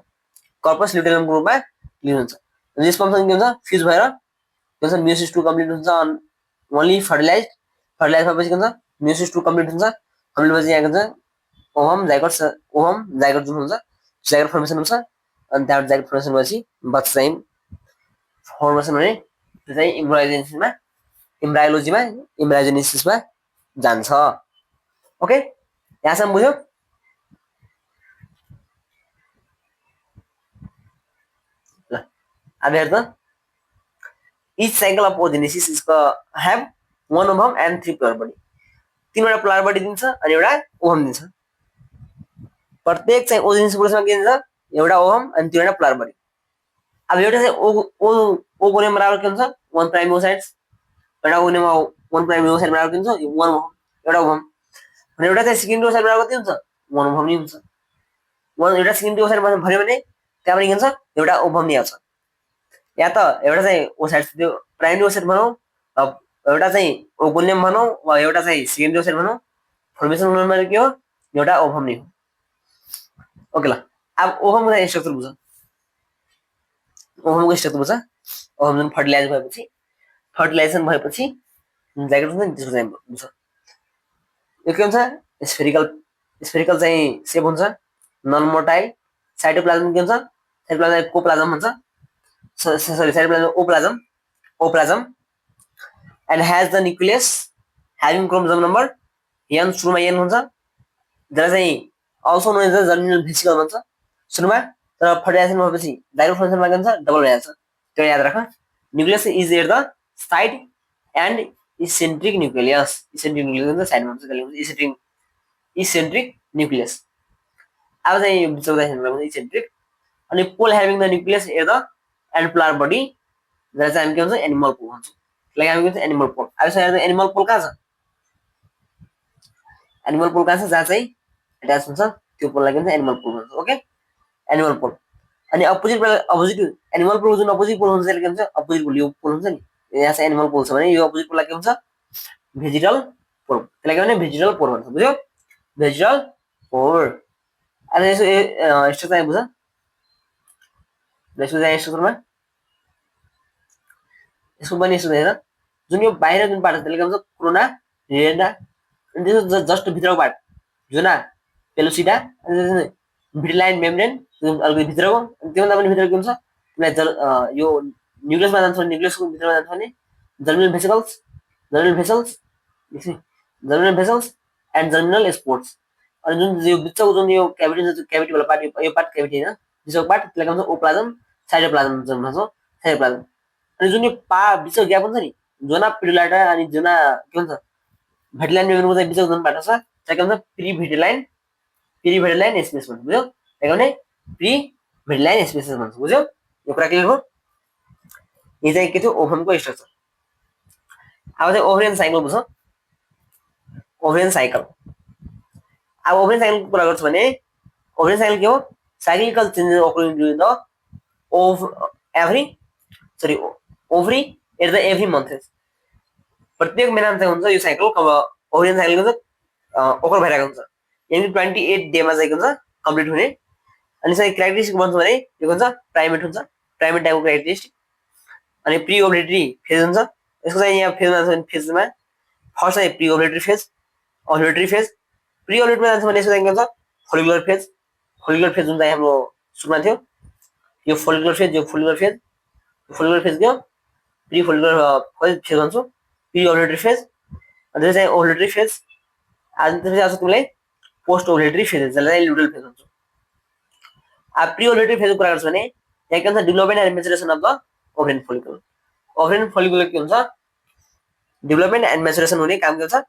Speaker 1: कर्पस ल्युटेरम ग्रुपमा रिलिज हुन्छ। स्पर्मसँग के हुन्छ फ्युज भएर के हुन्छ मियोसिस 2 कम्प्लिट हुन्छ ओन्ली फर्टिलाइज भएपछि के हुन्छ मियोसिस 2 कम्प्लिट हुन्छ। कम्प्लिट भएपछि यहाँ के हुन्छ ओभम जाइगोट जुन हुन्छ जाइगोट फर्मेसन हुन्छ। अनि त्यहाँबाट जाइगोट फर्मेसन भएपछि बच्चा चाहिँ फर्मेसन भने त्यो चाहिँ इम्ब्रायोजेनेसिसमा जान्छ। ओके यहाँसम्म बुझ्यो। ल अब हेर त each cycle of oogenesis is have 1 ovum and 3 polar body. 3वटा फ्लावर बडी दिन्छ अनि एउटा ओभम दिन्छ। प्रत्येक चाहिँ ओजेनेसिस प्रोसेसमा के दिन्छ एउटा ओभम अनि 3वटा फ्लावर बडी। अब एउटा चाहिँ ओगोनियम बराबर के हुन्छ 1 प्राइम ओसाइट्स एउटा ओगोनियममा 1 प्राइम ओसाइट बराबर के हुन्छ 1 ओभम। एउटा ओभम भने एउटा चाहिँ सेकेन्डरी ओसाइड बराबर कति हुन्छ 1 ओभम नै हुन्छ एउटा सेकेन्डरी ओसाइड भर्यो भने त्यहाँबाट के हुन्छ एउटा ओभम नै आउँछ या त एउटा चाहिँ ओसाइड त्यो प्राइमरी ओसाइड भनौँ एउटा चाहिँ ओभोनियम भनौँ वा एउटा चाहिँ सेकेन्डरी ओसाइड भनौँ फर्मेसन नम्बर के हो एउटा ओभम नै हो ओके ल अब ओभमको चाहिँ स्ट्रक्चर बुझ ओभमको स्ट्रक्चर बुझ ओभम जुन फर्टिलाइजेसन भएपछि जाइगोट हुन्छ नि त्यसको चाहिँ बुझ यो के हुन्छ स्फेरिकल चाहिँ सेप हुन्छ नन मोटाइल साइटोप्लाज्म के हुन्छ साइटोप्लाज्म कोप्लाज्म हुन्छ sorry cytoplasm ooplasm and has the nucleus having chromosome number n सुरुमा n हुन्छ जसलाई चाहिँ also known as the germinal vesicle भन्छ सुरुमा तर फर्टिलाइजेसन भएपछि जाइगोट फर्मेसनमा के हुन्छ डबल भइहाल्छ त्यो याद राख nucleus is at the side and eccentric nucleus हुन्छ साइडमा हुन्छ त्यसले हुन्छ इसेन्ट्रिक न्यूक्लियस अब चाहिँ यो बिचौँदाखेरि हुन्छ इसेन्ट्रिक अनि pole having the nucleus at the and polar body जसलाई चाहिँ हामी के भन्छ एनिमल पोल भन्छौँ त्यसलाई हामी के भन्छ एनिमल पोल अब चाहिँ एनिमल पोल कहाँ छ एनिमल पोल कहाँ छ जहाँ चाहिँ एट्याच हुन्छ त्यो पोललाई के भन्छ एनिमल पोल भन्छ ओके एनिमल पोल अनि अपोजिट एनिमल पोल जुन अपोजिट पोल हुन्छ त्यसले के भन्छ अपोजिट पोल यो पोल हुन्छ नि यहाँ चाहिँ एनिमल पोल छ भने यो अपोजिट पोललाई के भन्छ भेजिटल पोल त्यसलाई के भन्छ भेजिटल पोल भन्छ बुझ्यो भेजिटल पोल अनि यसो स्ट्रक्चर चाहिँ बुझ स्ट्रक्चरमा यसको पनि यस्तो हेर जुन यो बाहिर जुन पार्ट छ त्यसले के भन्छ कोरोना रेना अनि त्यसको जस्ट भित्रको पार्ट जुना पेलोसिडा अनि भिटलाइन मेम्ब्रेन अलिकति भित्रको अनि त्योभन्दा पनि भित्र के हुन्छ त्यसलाई यो न्युक्लियसमा जान्छ भने न्युक्लियसको भित्रमा जान्छ भने germinal vessels and germinal sports अनि जुन यो बिचको जुन यो क्याभिटी हुन्छ क्याभिटी वाला पार्ट यो पार्ट क्याभिटी हैन बिचको पार्ट त्यसलाई के भन्छ ओप्लाज्म साइटोप्लाज्म भन्छौँ साइटोप्लाज्म अनि जुन यो बिचको ग्याप हुन्छ नि जोना पिडुलाटा अनि जोना के भन्छ भेटिलाइन मेम्ब्रेनको चाहिँ बिचको जुन पार्ट छ त्यसलाई के भन्छ प्रिभेटिलाइन स्पेस भन्छ बुझ्यौ त्यही भने प्रिभेटिलाइन स्पेस भन्छ बुझ्यौ यो कुरा क्लियर हो यो चाहिँ के थियो ओभमको स्ट्रक्चर अब चाहिँ ओभरियन साइकल बुझ ओभरियन साइकल अब ओभरियन साइकलको कुरा गर्छु भने ओभरियन साइकल के हो cyclical changes occurring during the ovary at the every month प्रत्येक महिनामा चाहिँ हुन्छ यो साइकल ओभरियन साइकल हुन्छ ओकर भइरहेको हुन्छ यानि 28 डेमा चाहिँ हुन्छ कम्प्लिट हुने अनि चाहिँ क्यारेक्टरिस्टिक भन्छ भने यो हुन्छ प्राइमेट हुन्छ प्राइमेट टाइपको क्यारेक्टरिस्टिक अनि प्री ओभुलेटरी फेज हुन्छ यसको चाहिँ यहाँ फेजमा जान्छ भने फेजमा फर्स्ट चाहिँ प्री ओभुलेटरी फेज प्री ओभुलेटरीमा जान्छ भने यसको चाहिँ के हुन्छ फोलिकुलर फेज जुन चाहिँ हाम्रो सुरुमा थियो यो फोलिकुलर फेज के हो प्री फोलिकुलर फेज भन्छौँ प्री ओभुलेटरी फेज अनि त्यो चाहिँ ओभुलेटरी फेज आज त्यसपछि आउँछ तिमीलाई पोस्ट ओभुलेटरी फेज जसलाई लुटल फेज भन्छौँ अब प्री ओभुलेटरी फेजको कुरा गर्छ भने यहाँ के हुन्छ development and maturation of the ovarian follicular के हुन्छ डेभलपमेन्ट एन्ड मेचुरेसन हुने काम के हुन्छ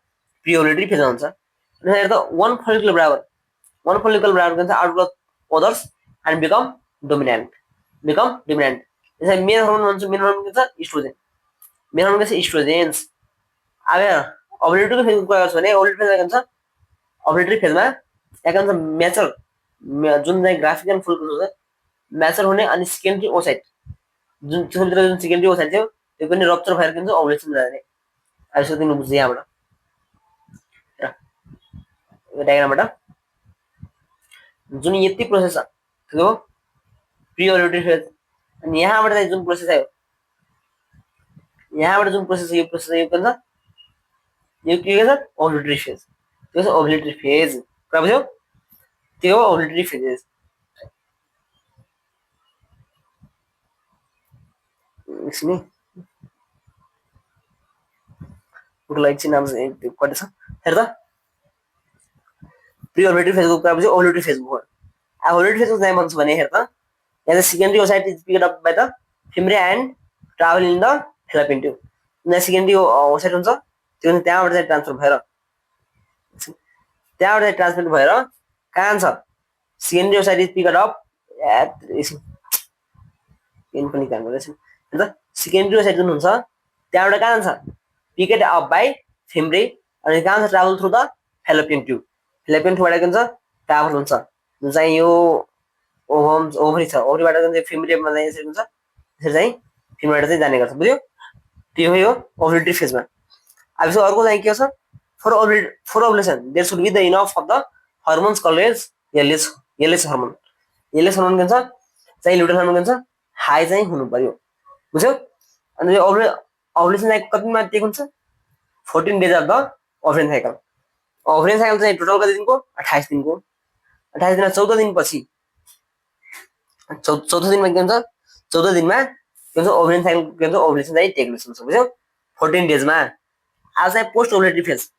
Speaker 1: प्री ओभुलेटरी फेजमा हुन्छ अनि हेर्दा one follicle बराबर के हुन्छ outgrowth others and become dominant त्यसै मेन हार्मोन भन्छ मेन हार्मोन के छ इस्ट्रोजेन मेन हार्मोन के छ इस्ट्रोजेन्स अब ओभुलेटरी फेजको कुरा गर्छ भने ओभुलेटरी फेजमा के हुन्छ ओभुलेटरी फेजमा यहाँ के हुन्छ म्याचर जुन चाहिँ ग्राफिकल फुलको हुन्छ म्याचर हुने अनि सेकेन्डरी ओसाइट जुन सेकेन्डरी ओसाइट थियो त्यो पनि रप्चर भएर के हुन्छ ओभुलेसन जाने अब यसो तिमीले बुझ्दै यहाँबाट यो डायग्रामबाट जुन यति प्रोसेस छ त्यो प्री ओभुलेटरी फेज अनि यहाँबाट चाहिँ जुन प्रोसेस आयो यो प्रोसेस यो के छ यो के छ ओभुलेटरी फेज त्यो छ ओभुलेटरी फेज कुरा बुझ्यौ त्यो हो ओभुलेटरी फेजेस एकछिन एकछिन नाम कति छ हेर त प्री ओभुलेटरी फेजको कुरा बुझ्यौ ओभुलेटरी फेजको अब ओभुलेटरी फेजको चाहिँ भन्छ भने हेर त यहाँ चाहिँ secondary oocyte is picked up by the female and travel in the fallopian tube यहाँ सेकेन्डरी ओसाइट हुन्छ त्यो त्यहाँबाट चाहिँ ट्रान्सफर भएर कहाँ छ secondary oocyte is picked up पेन पनि काम गर्दैछ हेर त सेकेन्डरी ओसाइट जुन हुन्छ त्यहाँबाट कहाँ जान्छ पिकेड अप बाइ फिमेल अनि कहाँ हुन्छ travel through the fallopian tube. Fallopian ट्युबबाट के हुन्छ ट्राभल हुन्छ, जुन चाहिँ यो ओभरी छ, ओभरीबाट चाहिँ फिमेलमा चाहिँ यसरी हुन्छ, यसरी चाहिँ फिमेलबाट चाहिँ जाने गर्छ, बुझ्यो? त्यो हो ओभुलेटरी फेजमा। अब यसो अर्को चाहिँ के छ, for ovulation there should be the enough of the hormones called as LH hormone. LH hormone के हुन्छ चाहिँ लुटेन हर्मोन के हुन्छ हाई चाहिँ हुनु पर्यो, बुझ्यो? अनि यो ओभुलेसन चाहिँ कतिमा टेक हुन्छ 14 days of the ovarian cycle. Ovarian cycle चाहिँ टोटल कति दिनको 28 दिनको। 28 दिनमा 14 दिनपछि 14 दिनमा के हुन्छ 14 दिनमा के हुन्छ ओभरियन साइकल के हुन्छ ओभुलेसन चाहिँ टेक हुन्छ, बुझ्यो? 14 डेजमा। आज चाहिँ पोस्ट ओभुलेटरी फेज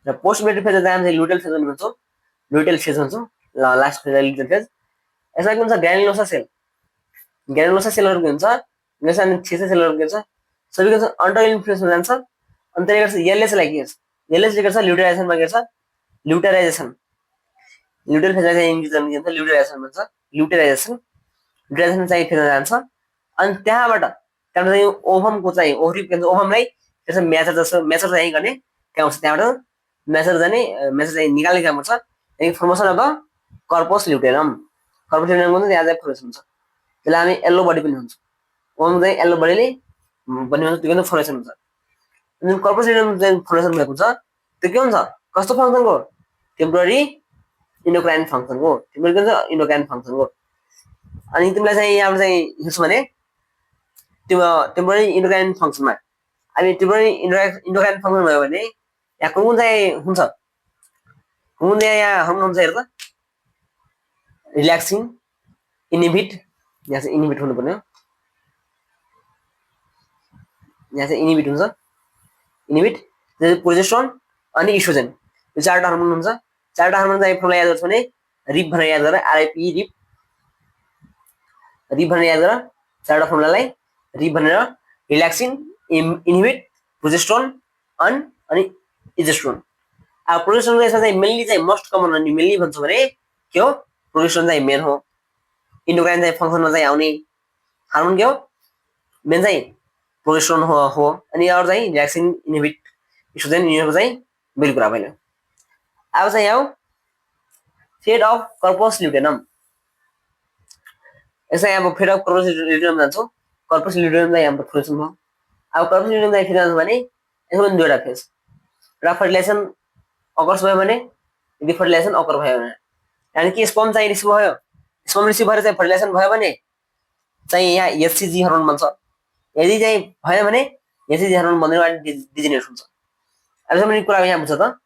Speaker 1: र पोस्ट ओभुलेटरी फेज चाहिँ लुटेल फेज भन्छौँ, लुटेल फेज भन्छौँ, लास्ट फेज लुटेल फेज। यसमा के हुन्छ ग्रानुलोसा सेल, ग्रानुलोसा सेलहरु के हुन्छ ग्रानुलोसा छिसे सेलहरु के हुन्छ सबै के हुन्छ अन्डर इन्फ्लुएन्समा जान्छ। अनि त्यसले गर्छ एलएच लाई के गर्छ एलएच ले गर्छ ल्युटेराइजेसनमा गर्छ, ल्युटेराइजेसन ल्युटेल फेज चाहिँ इङ्ग्लिसमा के भन्छ ल्युटेराइजेसन भन्छ, ल्युटेराइजेसन ल्युटेराइजेसन चाहिँ फेजमा जान्छ। अनि त्यहाँबाट चाहिँ ओभमको चाहिँ ओभरी के भन्छ ओभमलाई त्यसो म्याचर जस्तो म्याचर चाहिँ गर्ने त्यहाँ हुन्छ, त्यहाँबाट म्याचर जाने म्याचर चाहिँ निकाल्ने काम गर्छ। अनि formation of the corpus luteum, corpus ल्युटेरमको चाहिँ त्यहाँ चाहिँ फर्मेसन हुन्छ, त्यसलाई हामी येल्लो बडी पनि भन्छौँ। ओभम चाहिँ येल्लो बडीले बन्ने हुन्छ, त्यो फर्मेसन हुन्छ। अनि कर्पस ल्युटेरम चाहिँ फर्मेसन भएको हुन्छ, त्यो के हुन्छ कस्तो फङ्सनको टेम्पोररी इन्डोक्राइन फङ्सनको, टेम्पोररी के हुन्छ इन्डोक्राइन फङ्सनको। अनि तिमीलाई चाहिँ यहाँबाट चाहिँ हेर्छौ भने टेम्पोररी इन्डोक्राइन फङ्सनमा अनि टेम्पोररी इन्डोक्राइन फङ्सन भयो भने यहाँ कुन चाहिँ हुन्छ, कुन यहाँ हर्मोन हुन्छ हेर त, रिल्याक्सिन, इनिबिट, यहाँ चाहिँ इनिबिट हुनु पर्ने हो, यहाँ चाहिँ इनिबिट हुन्छ, इनिबिट प्रोजेस्टेरोन अनि इस्ट्रोजेन, यो चारवटा हर्मोन हुन्छ। चारवटा हर्मोन चाहिँ फर्मुला याद गर्छ भने रिप भनेर याद गर, आरआइपी रिप, रिप भनेर याद गर चारवटा फर्मुलालाई, रिप भनेर रिल्याक्सिन, इनिबिट, प्रोजेस्टेरोन अनि इजेस्ट्रोन। अब प्रोजेस्टेरोन चाहिँ मेनली चाहिँ मोस्ट कमन अनि मेनली भन्छ भने के हो प्रोजेस्टेरोन चाहिँ मेन हो, इन्डोक्राइन चाहिँ फङ्सनमा चाहिँ आउने हार्मोन के हो मेन चाहिँ प्रोजेस्टेरोन हो। अनि अरू चाहिँ रिल्याक्सिन, इनिबिट, इस्ट्रोजेन यिनीहरु चाहिँ मेन कुरा भयो। अब चाहिँ यहाँ फेड अफ कर्पस ल्युटेनम, यसै अब फेड अफ कर्पस ल्युटेनम जान्छौँ। कर्पस ल्युटेनम चाहिँ हाम्रो फर्मेसन भयो। अब कर्पस ल्युटेनम चाहिँ फेरि जान्छ भने यसमा पनि दुईवटा फेज, र फर्टिलाइजेसन अकर्स भयो भने यदि फर्टिलाइजेसन अकर भयो भने यानि कि स्पर्म चाहिँ रिसिभ भयो, स्पर्म रिसिभ भएर चाहिँ फर्टिलाइजेसन भयो भने चाहिँ यहाँ एचसिजी हर्मोन बन्छ, यदि चाहिँ भएन भने एचसिजी हर्मोन बन्दैन डिजेनेरेट हुन्छ। अब यसमा कुरा यहाँ बुझ्छ त,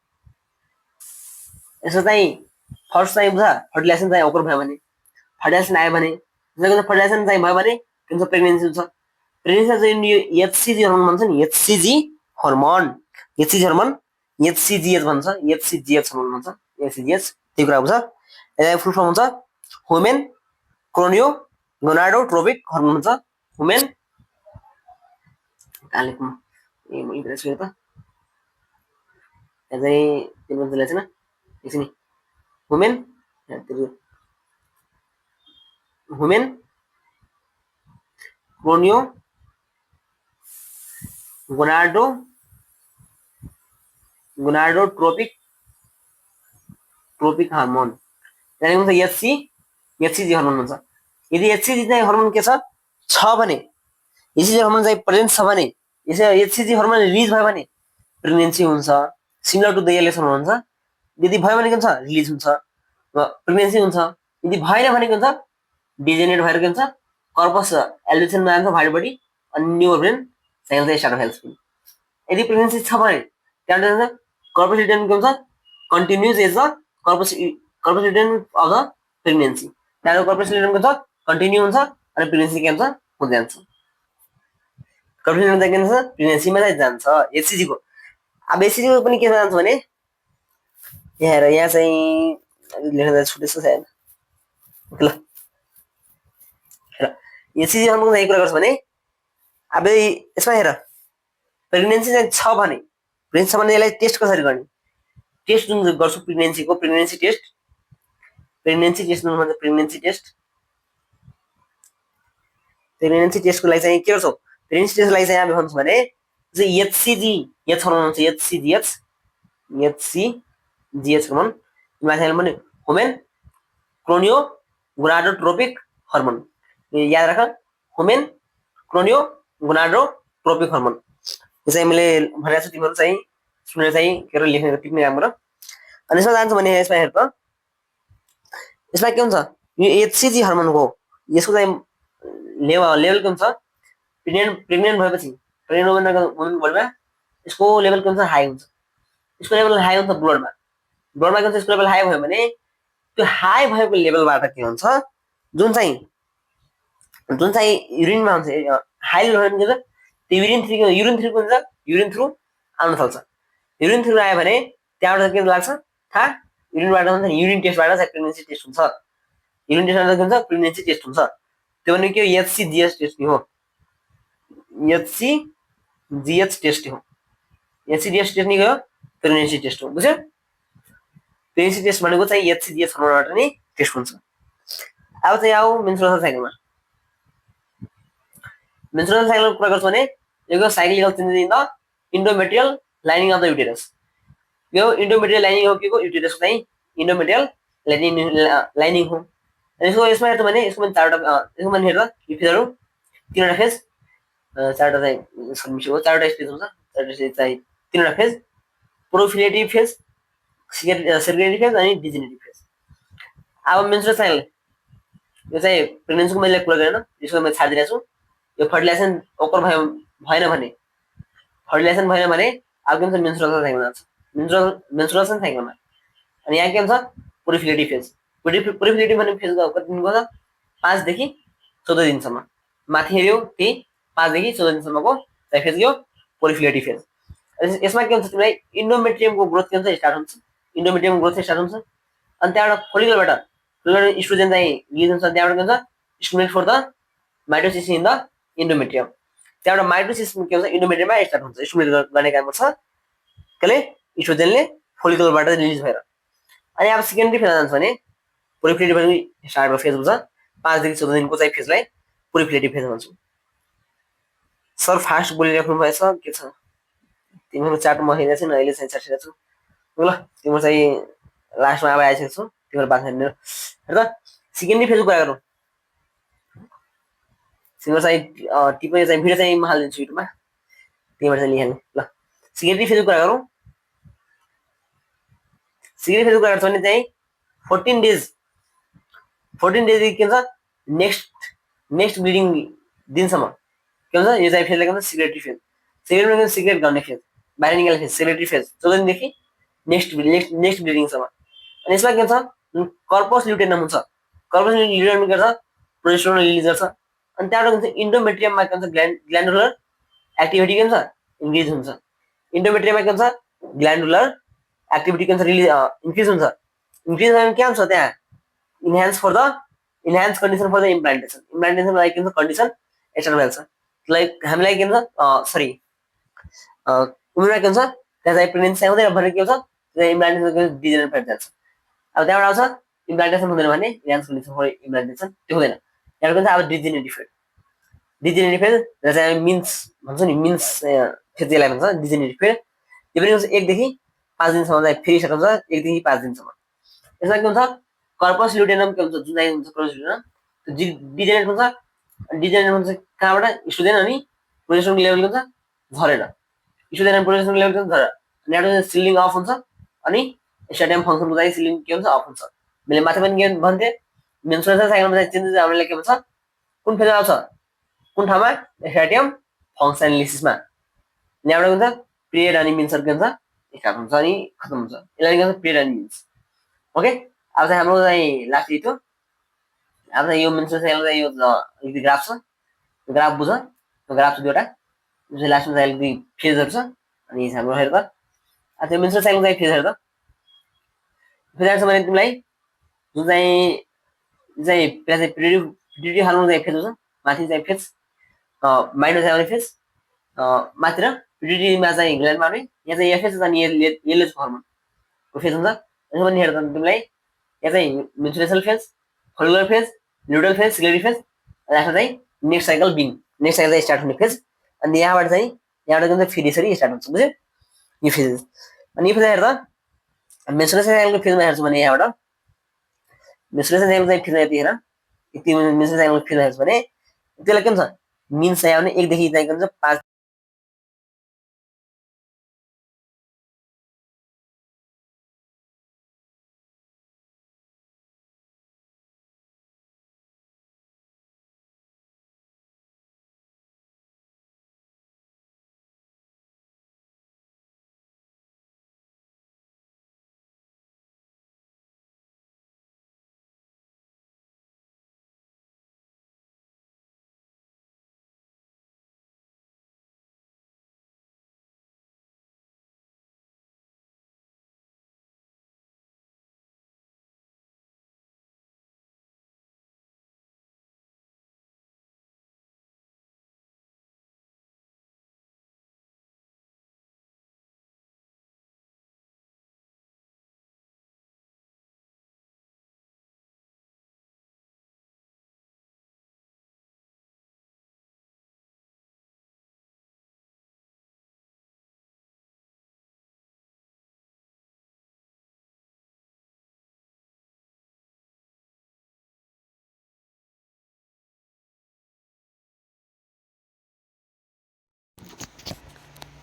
Speaker 1: यसो चाहिँ फर्स्ट चाहिँ बुझ फर्टिलाइजेसन चाहिँ अकर भयो भने, फर्टिलाइजेसन आयो भने फर्टिलाइजेसन चाहिँ भयो भने के हुन्छ प्रेग्नेन्सी हुन्छ। प्रेग्नेन्सी चाहिँ यो एचसिजी हर्मोन भन्छ नि, एचसिजी हर्मोन, एचसिजी हर्मोन एचसिजिएच भन्छ, एचसिजिएच हर्मोन भन्छ, एचसिजिएच त्यो कुरा बुझ। यसलाई फुल फर्म हुन्छ ह्युमेन क्रोनियो गोनाडोट्रोपिक हर्मोन हुन्छ, ह्युमेन कालेको ए म इन्ट्रेस्ट गरेँ त चाहिँ त्यो भन्छ छैन एकछिन ह्युमेन ह्युमेन क्रोनियो गोनाडोट्रोपिक हार्मोन यानी हुन्छ एचसिजी हर्मोन भन्छ। यदि एचसिजी चाहिँ हर्मोन के छ भने एचसिजी हर्मोन चाहिँ प्रेजेन्ट छ भने एचसिजी हर्मोन रिलिज भयो भने प्रेग्नेन्सी हुन्छ, similar to the LH hormone हुन्छ। यदि भयो भने के हुन्छ रिलिज हुन्छ प्रेग्नेन्सी हुन्छ, यदि भएन भने के हुन्छ डिजेनेरेट भएर के हुन्छ कर्पस एल्युसनमा जान्छ भाइड बडी अनि न्यू ओभरियन साइकल चाहिँ स्टार्ट भइहाल्छ। यदि प्रेग्नेन्सी छ भने त्यहाँबाट कर्पस ल्युटेन के हुन्छ continues as the corpus luteum of the pregnancy, त्यहाँबाट कर्पस ल्युटेन के हुन्छ कन्टिन्यू हुन्छ अनि प्रेग्नेन्सी के हुन्छ हुँदै जान्छ, कर्पस ल्युटेन चाहिँ के हुन्छ प्रेग्नेन्सीमा चाहिँ जान्छ एचसिजी को। अब एचसिजी को पनि के जान्छ भने यहाँ चाहिँ लेख्न छुटेछ सायद ल एचसिजी हर्मोन चाहिँ कुरा गर्छ भने अब यसमा हेर प्रेग्नेन्सी चाहिँ छ भने यसलाई टेस्ट कसरी गर्ने, टेस्ट जुन गर्छु प्रेग्नेन्सीको प्रेग्नेन्सी टेस्ट जुन भन्छ प्रेग्नेन्सी टेस्टको लागि चाहिँ के गर्छौ प्रेग्नेन्सी टेस्टको लागि चाहिँ हामी भन्छौँ भने चाहिँ एचसिजिएच हर्मोन हुन्छ, एचसिजिएच हर्मोन माथि पनि हुमेन क्रोनियो गोनाडोट्रोपिक हर्मोन, याद राख, हुमेन क्रोनियो गोनाडोट्रोपिक हर्मोन। यो चाहिँ मैले भनेको छु, तिमीहरू चाहिँ सुनेर चाहिँ के अरे लेख्ने टिप्ने काम गर। अनि यसमा जान्छ भने यसमा हेर त, यसमा के हुन्छ, यो एचसिजी हर्मोन हो, यसको चाहिँ लेभल के हुन्छ, प्रेग्नेन्ट भएपछि प्रेग्नेन्ट वुमेन बडीमा यसको लेभल के हुन्छ, हाई हुन्छ। यसको लेभल हाई हुन्छ ब्लडमा के हुन्छ, यसको लेभल हाई भयो भने त्यो हाई भएको लेभलबाट के हुन्छ, जुन चाहिँ युरिनमा हुन्छ, हाई लेभल भयो भने के हुन्छ, त्यो युरिन थ्रु आउन थाल्छ। युरिन थ्रु आयो भने त्यहाँबाट के लाग्छ थाहा, युरिनबाट हुन्छ नि, युरिन टेस्टबाट चाहिँ प्रेग्नेन्सी टेस्ट हुन्छ। युरिन टेस्टबाट के हुन्छ, प्रेग्नेन्सी टेस्ट हुन्छ। त्यो भनेको के, एचसिजिएच टेस्ट हो, एचसिजिएच टेस्ट हो। एचसिजिएच टेस्ट नि हो, प्रेग्नेन्सी टेस्ट हो, बुझ्यो? प्रेग्नेन्सी टेस्ट भनेको चाहिँ एचसिजिएच हर्मोनबाट नै टेस्ट हुन्छ। अब चाहिँ आऊ मेन्स्ट्रुअल साइकलमा। मेन्स्ट्रुअल साइकल कुरा गर्छौँ भने यो cyclical changes in the endometrial lining of the uterus. यो इन्डोमेट्रियल लाइनिङ हो, के को, युटेरसको चाहिँ इन्डोमेट्रियल लाइनिङ हो। यसमा हेर्छौँ भने यसको पनि चारवटा, यसको पनि हेर्दा यो फेजहरू तीनवटा फेज, चारवटा चाहिँ सब्मिसिभ हो, चारवटा स्टेज हुन्छ, चारवटा स्टेज चाहिँ तीनवटा फेज, प्रोफिलेटिभ फेज, सेक्रेटरी फेज अनि डिजेनेटिभ फेज। अब मेन्स्ट्रुअल साइकल यो चाहिँ प्रेग्नेन्सीको मैले कुरा गरेन, यसको मैले छाडिदिरहेको छु। यो फर्टिलाइजेसन ओकर भएन भने अब के हुन्छ, मेन्स्ट्रुअल साइकल जान्छ, मेन्स्ट्रुएसन साइकलमा। अनि यहाँ के हुन्छ, प्रोफिलेटिभ फेज। प्रोफिलेटिभ भन्ने फेज कति दिनको छ, 5 देखि 14 दिनसम्म। माथि हेऱ्यो त्यही 5 देखि 14 दिनसम्मको फेज के हो, प्रोफिलेटिभ फेज। यसमा के हुन्छ, तिमीलाई इन्डोमेट्रियमको ग्रोथ के हुन्छ, स्टार्ट हुन्छ, इन्डोमेट्रियम ग्रोथ स्टार्ट हुन्छ। अनि त्यहाँबाट फोलिकलबाट इस्ट्रोजन चाहिँ रिलिज हुन्छ, त्यहाँबाट के हुन्छ, stimulate for the mitosis in the endometrium. त्यहाँबाट माइटोसिस के हुन्छ, इन्डोमेट्रियममा स्टार्ट हुन्छ, स्टिमुलेट गर्ने काम गर्छ कसले, इस्ट्रोजनले फोलिकलबाट रिलिज भएर। अनि अब सेकेन्डरी फेजमा जान्छ भने प्रोफिलेटिभ फेज स्टार्ट फेज हुन्छ, 5 देखि 14 दिनको चाहिँ फेजलाई प्रोफिलेटिभ फेज भन्छौँ। सर फास्ट बोलिराख्नु भएछ, के छ, तिमीहरू चार्ट म हेरेको छु, अहिले चाहिँ चाटिरहेको छु ल। तिम्रो चाहिँ लास्टमा अब आइसकेको छु, तिम्रो बात हेर्नु हेर्दा सेकेन्डरी फेजको कुरा गरौँ। तिम्रो चाहिँ टिप्पणी चाहिँ भिडियो चाहिँ म हालिदिन्छु युट्युबमा, त्यहीँबाट चाहिँ लेख्ने ल। सेकेन्डरी फेजको कुरा गरौँ। सेकेन्डरी फेजको कुरा गर्छ भने चाहिँ 14 डेज के हुन्छ, नेक्स्ट ब्लिडिङ दिनसम्म के हुन्छ, यो चाहिँ फेजलाई के भन्छ, सेक्रेटरी फेज। सेक्रेटरी सिक्रेट गर्ने फेज, बाहिर निकाल्ने फेज, सेक्रेटरी फेज 14 दिनदेखि नेक्स्ट ब्लिडिङसम्म। अनि यसमा के हुन्छ, जुन कर्पस ल्युटेनम हुन्छ, कर्पस ल्युटेनम के गर्छ, प्रोजेस्टेरोन रिलिज गर्छ। अनि त्यहाँबाट के हुन्छ, इन्डोमेट्रियममा के हुन्छ, ग्ल्यान्डुलर एक्टिभिटी के हुन्छ, इन्क्रिज हुन्छ। इन्डोमेट्रियममा के हुन्छ, ग्ल्यान्डुलर एक्टिभिटी के हुन्छ, इन्क्रिज हुन्छ। इन्क्रिज भयो भने के हुन्छ, त्यहाँ enhance condition for the implantation. इम्प्लान्टेसनको लागि के हुन्छ, कन्डिसन स्टार्ट भइहाल्छ। लाइक हामीलाई के हुन्छ, उमेरमा के हुन्छ, त्यहाँ चाहिँ प्रेग्नेन्सी हुँदैन भने के हुन्छ, इम्प्लान्टेसन डिजेनरेट भएर जान्छ। अब त्यहाँबाट आउँछ, इम्प्लान्टेसन हुँदैन भने इन्हान्स कन्डिसन फर इम्प्लान्टेसन त्यो हुँदैन। त्यहाँबाट के हुन्छ, अब डिजेनेरेटिभ फेज। डिजेनेरेटिभ फेज र चाहिँ मिन्स भन्छ नि, मिन्स फेज त्यसलाई भन्छ डिजेनेरेटिभ फेज। त्यो पनि हुन्छ 1 देखि 5 दिनसम्म चाहिँ फेरि स्टार्ट हुन्छ, 1 देखि 5 दिनसम्म। यसमा के हुन्छ, कर्पस ल्युटेनम के हुन्छ, जुन चाहिँ हुन्छ कर्पस ल्युटेनम त्यो डिजेनेरेट हुन्छ। डिजेनेरेट हुन्छ कहाँबाट, इस्ट्रोजन अनि प्रोजेस्टेरोन लेभल के हुन्छ, झरेर, इस्ट्रोजन अनि प्रोजेस्टेरोन लेभल के हुन्छ, झरेर। अनि सिलिङ अफ हुन्छ, अनि स्टार्टियम फङ्सनको चाहिँ सिलिङ के हुन्छ, अफ हुन्छ। मैले माथि पनि के भन्थेँ, मेन्स्ट्रुएसन साइकलमा चाहिँ चेन्जेस हामीले के भन्छ, कुन फेजमा आउँछ, कुन ठाउँमा, स्टार्टियम फङ्सन एनालिसिसमा। यहाँबाट के हुन्छ, पिरियड अनि मिन्सहरू के हुन्छ, स्टार्ट हुन्छ अनि खत्म हुन्छ। यसलाई के भन्छ, पिरियड अनि मिन्स। ओके, अब चाहिँ हाम्रो चाहिँ लास्ट यो, अब चाहिँ यो मेन्स्ट्रुएसन साइकलको चाहिँ यो ग्राफ छ, ग्राफ बुझ, ग्राफ छ दुईवटा, लास्टमा चाहिँ अलिकति फेजहरू छ। अनि हाम्रो हेर त, त्यो मेन्स्ट्रुएसन साइकलको चाहिँ फेज हेर त, फेज छ भने तिमीलाई जुन चाहिँ पिरियड हार्मोन चाहिँ फेज हुन्छ, माथि चाहिँ फेज, माइनर चाहिँ आउने फेज, माथि र पिरियडमा चाहिँ ग्ल्यान्डमा आउने, यहाँ चाहिँ एफएस अनि येलो हर्मोनको फेज हुन्छ। यसो पनि हेर्दा तिमीलाई यहाँ चाहिँ menstruation phase, follicular phase, luteal phase, secretory phase, अनि आफ्नो चाहिँ नेक्स्ट साइकल चाहिँ स्टार्ट हुने फेज। अनि यहाँबाट चाहिँ यहाँबाट के भन्छ फेरि यसरी स्टार्ट हुन्छ बुझ्यो यो फेज अनि यो फेज हेर्दा मेन्सुरेसन साइकलको फेजमा हेर्छु भने यहाँबाट मेन्सुरेसन साइकलको चाहिँ फेजमा यतिखेर यति मेन्सुरेसन साइकलको फेजमा हेर्छु भने त्यसलाई के हुन्छ मिन्स चाहिँ आउने 1 देखि चाहिँ के हुन्छ 5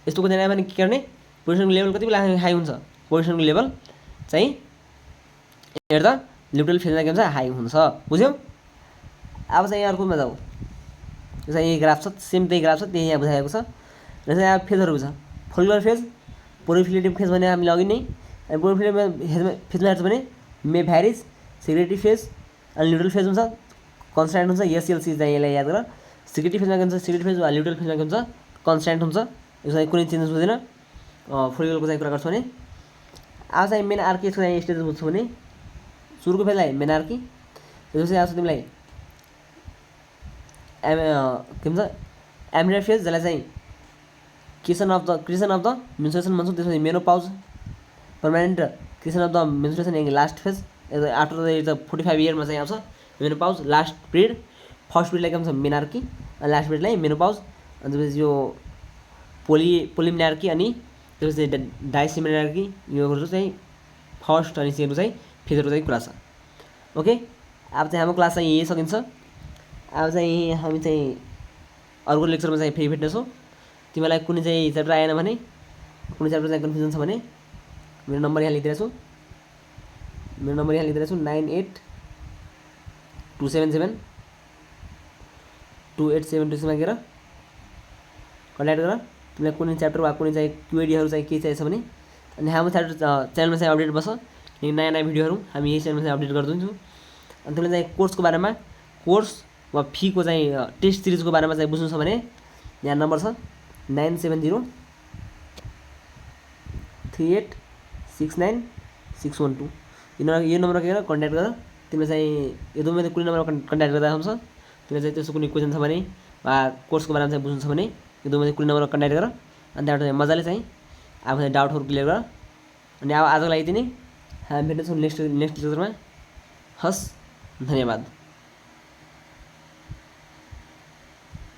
Speaker 1: यस्तो कुनै भने के गर्ने पोजिसनको लेभल कति बेला हाई हुन्छ पोजिसनको लेभल चाहिँ हेर्दा लिटरल फेजमा के हुन्छ हाई हुन्छ बुझ्यौ अब चाहिँ अर्कोमा जाऊ यो चाहिँ यही ग्राफ छ सेम त्यही ग्राफ छ त्यही यहाँ बुझाएको छ र चाहिँ अब फेजहरू छ फोलिकुलर फेज प्रोलिफेरेटिभ फेज भने हामीले अघि नै प्रोलिफेरेटिभ फेजमा हेर्छ भने मेभ्यारिज सेक्रेटरी फेज अनि लिटरल फेज हुन्छ कन्सट्यान्ट हुन्छ एसएलसी चाहिँ यसलाई याद गर सेक्रेटरी फेजमा के हुन्छ सेक्रेटरी फेज वा लिटरल फेजमा के हुन्छ कन्सट्यान्ट हुन्छ यो चाहिँ कुनै चेन्जेस हुँदैन फोलिकुलरको चाहिँ कुरा गर्छु भने अब चाहिँ मेन आर्की यसको चाहिँ स्टेज बुझ्छु भने सुरुको फेजलाई मेन आर्की त्यसपछि आउँछ तिमीलाई के भन्छ एमिनर फेज जसलाई चाहिँ क्रिएसन अफ द मेन्सुरेसन भन्छौँ त्यसपछि menopause permanent cessation of the menstruation and last phase after the 45 इयरमा चाहिँ आउँछ मेनोपाउज लास्ट पिरियड फर्स्ट पिरियडलाई के भन्छ मेनार्की अनि लास्ट पिरियडलाई मेनोपाउज अनि त्यसपछि यो पोलिमिनार्की अनि त्यसपछि डाइसिमिनार्की योहरू चाहिँ फर्स्ट अनि सेकेन्डको चाहिँ फेजहरू चाहिँ कुरा छ ओके अब चाहिँ हाम्रो क्लास चाहिँ यही सकिन्छ अब चाहिँ हामी चाहिँ अर्को लेक्चरमा चाहिँ फेरि भेट्नेछौँ तिमीलाई कुनै चाहिँ च्याप्टर आएन भने कुनै च्याप्टर चाहिँ कन्फ्युजन छ भने मेरो नम्बर यहाँ लेखिदिएको छु 98277287 गएर कन्ट्याक्ट गर तिमीलाई कुनै च्याप्टर वा कुनै चाहिँ क्वेरीहरू चाहिँ के चाहिएको छ भने अनि हाम्रो च्यानलमा चाहिँ अपडेट बस्छ किनकि नयाँ नयाँ भिडियोहरू हामी यही च्यानलमा चाहिँ अपडेट गरिदिन्छौँ अनि तिमीलाई चाहिँ कोर्सको बारेमा कोर्स वा फीको चाहिँ टेस्ट सिरिजको बारेमा चाहिँ बुझ्नु छ भने यहाँ नम्बर छ 9703869612 यो नम्बरमा के गर कन्ट्याक्ट गर तिमीलाई चाहिँ यो दुईमध्ये कुनै नम्बरमा कन्ट्याक्ट गर्दा हुन्छ तिमीलाई चाहिँ त्यसको कुनै क्वेसन छ भने वा कोर्सको बारेमा चाहिँ बुझ्नु छ भने यो दुईमध्ये कुनै नम्बरमा कन्ट्याक्ट गर अनि त्यहाँबाट चाहिँ मजाले चाहिँ आफ्नो डाउटहरू क्लियर गर अनि अब आजको लागि यति नै हामी भेट्नेछौँ नेक्स्ट लेक्चरमा हस् धन्यवाद।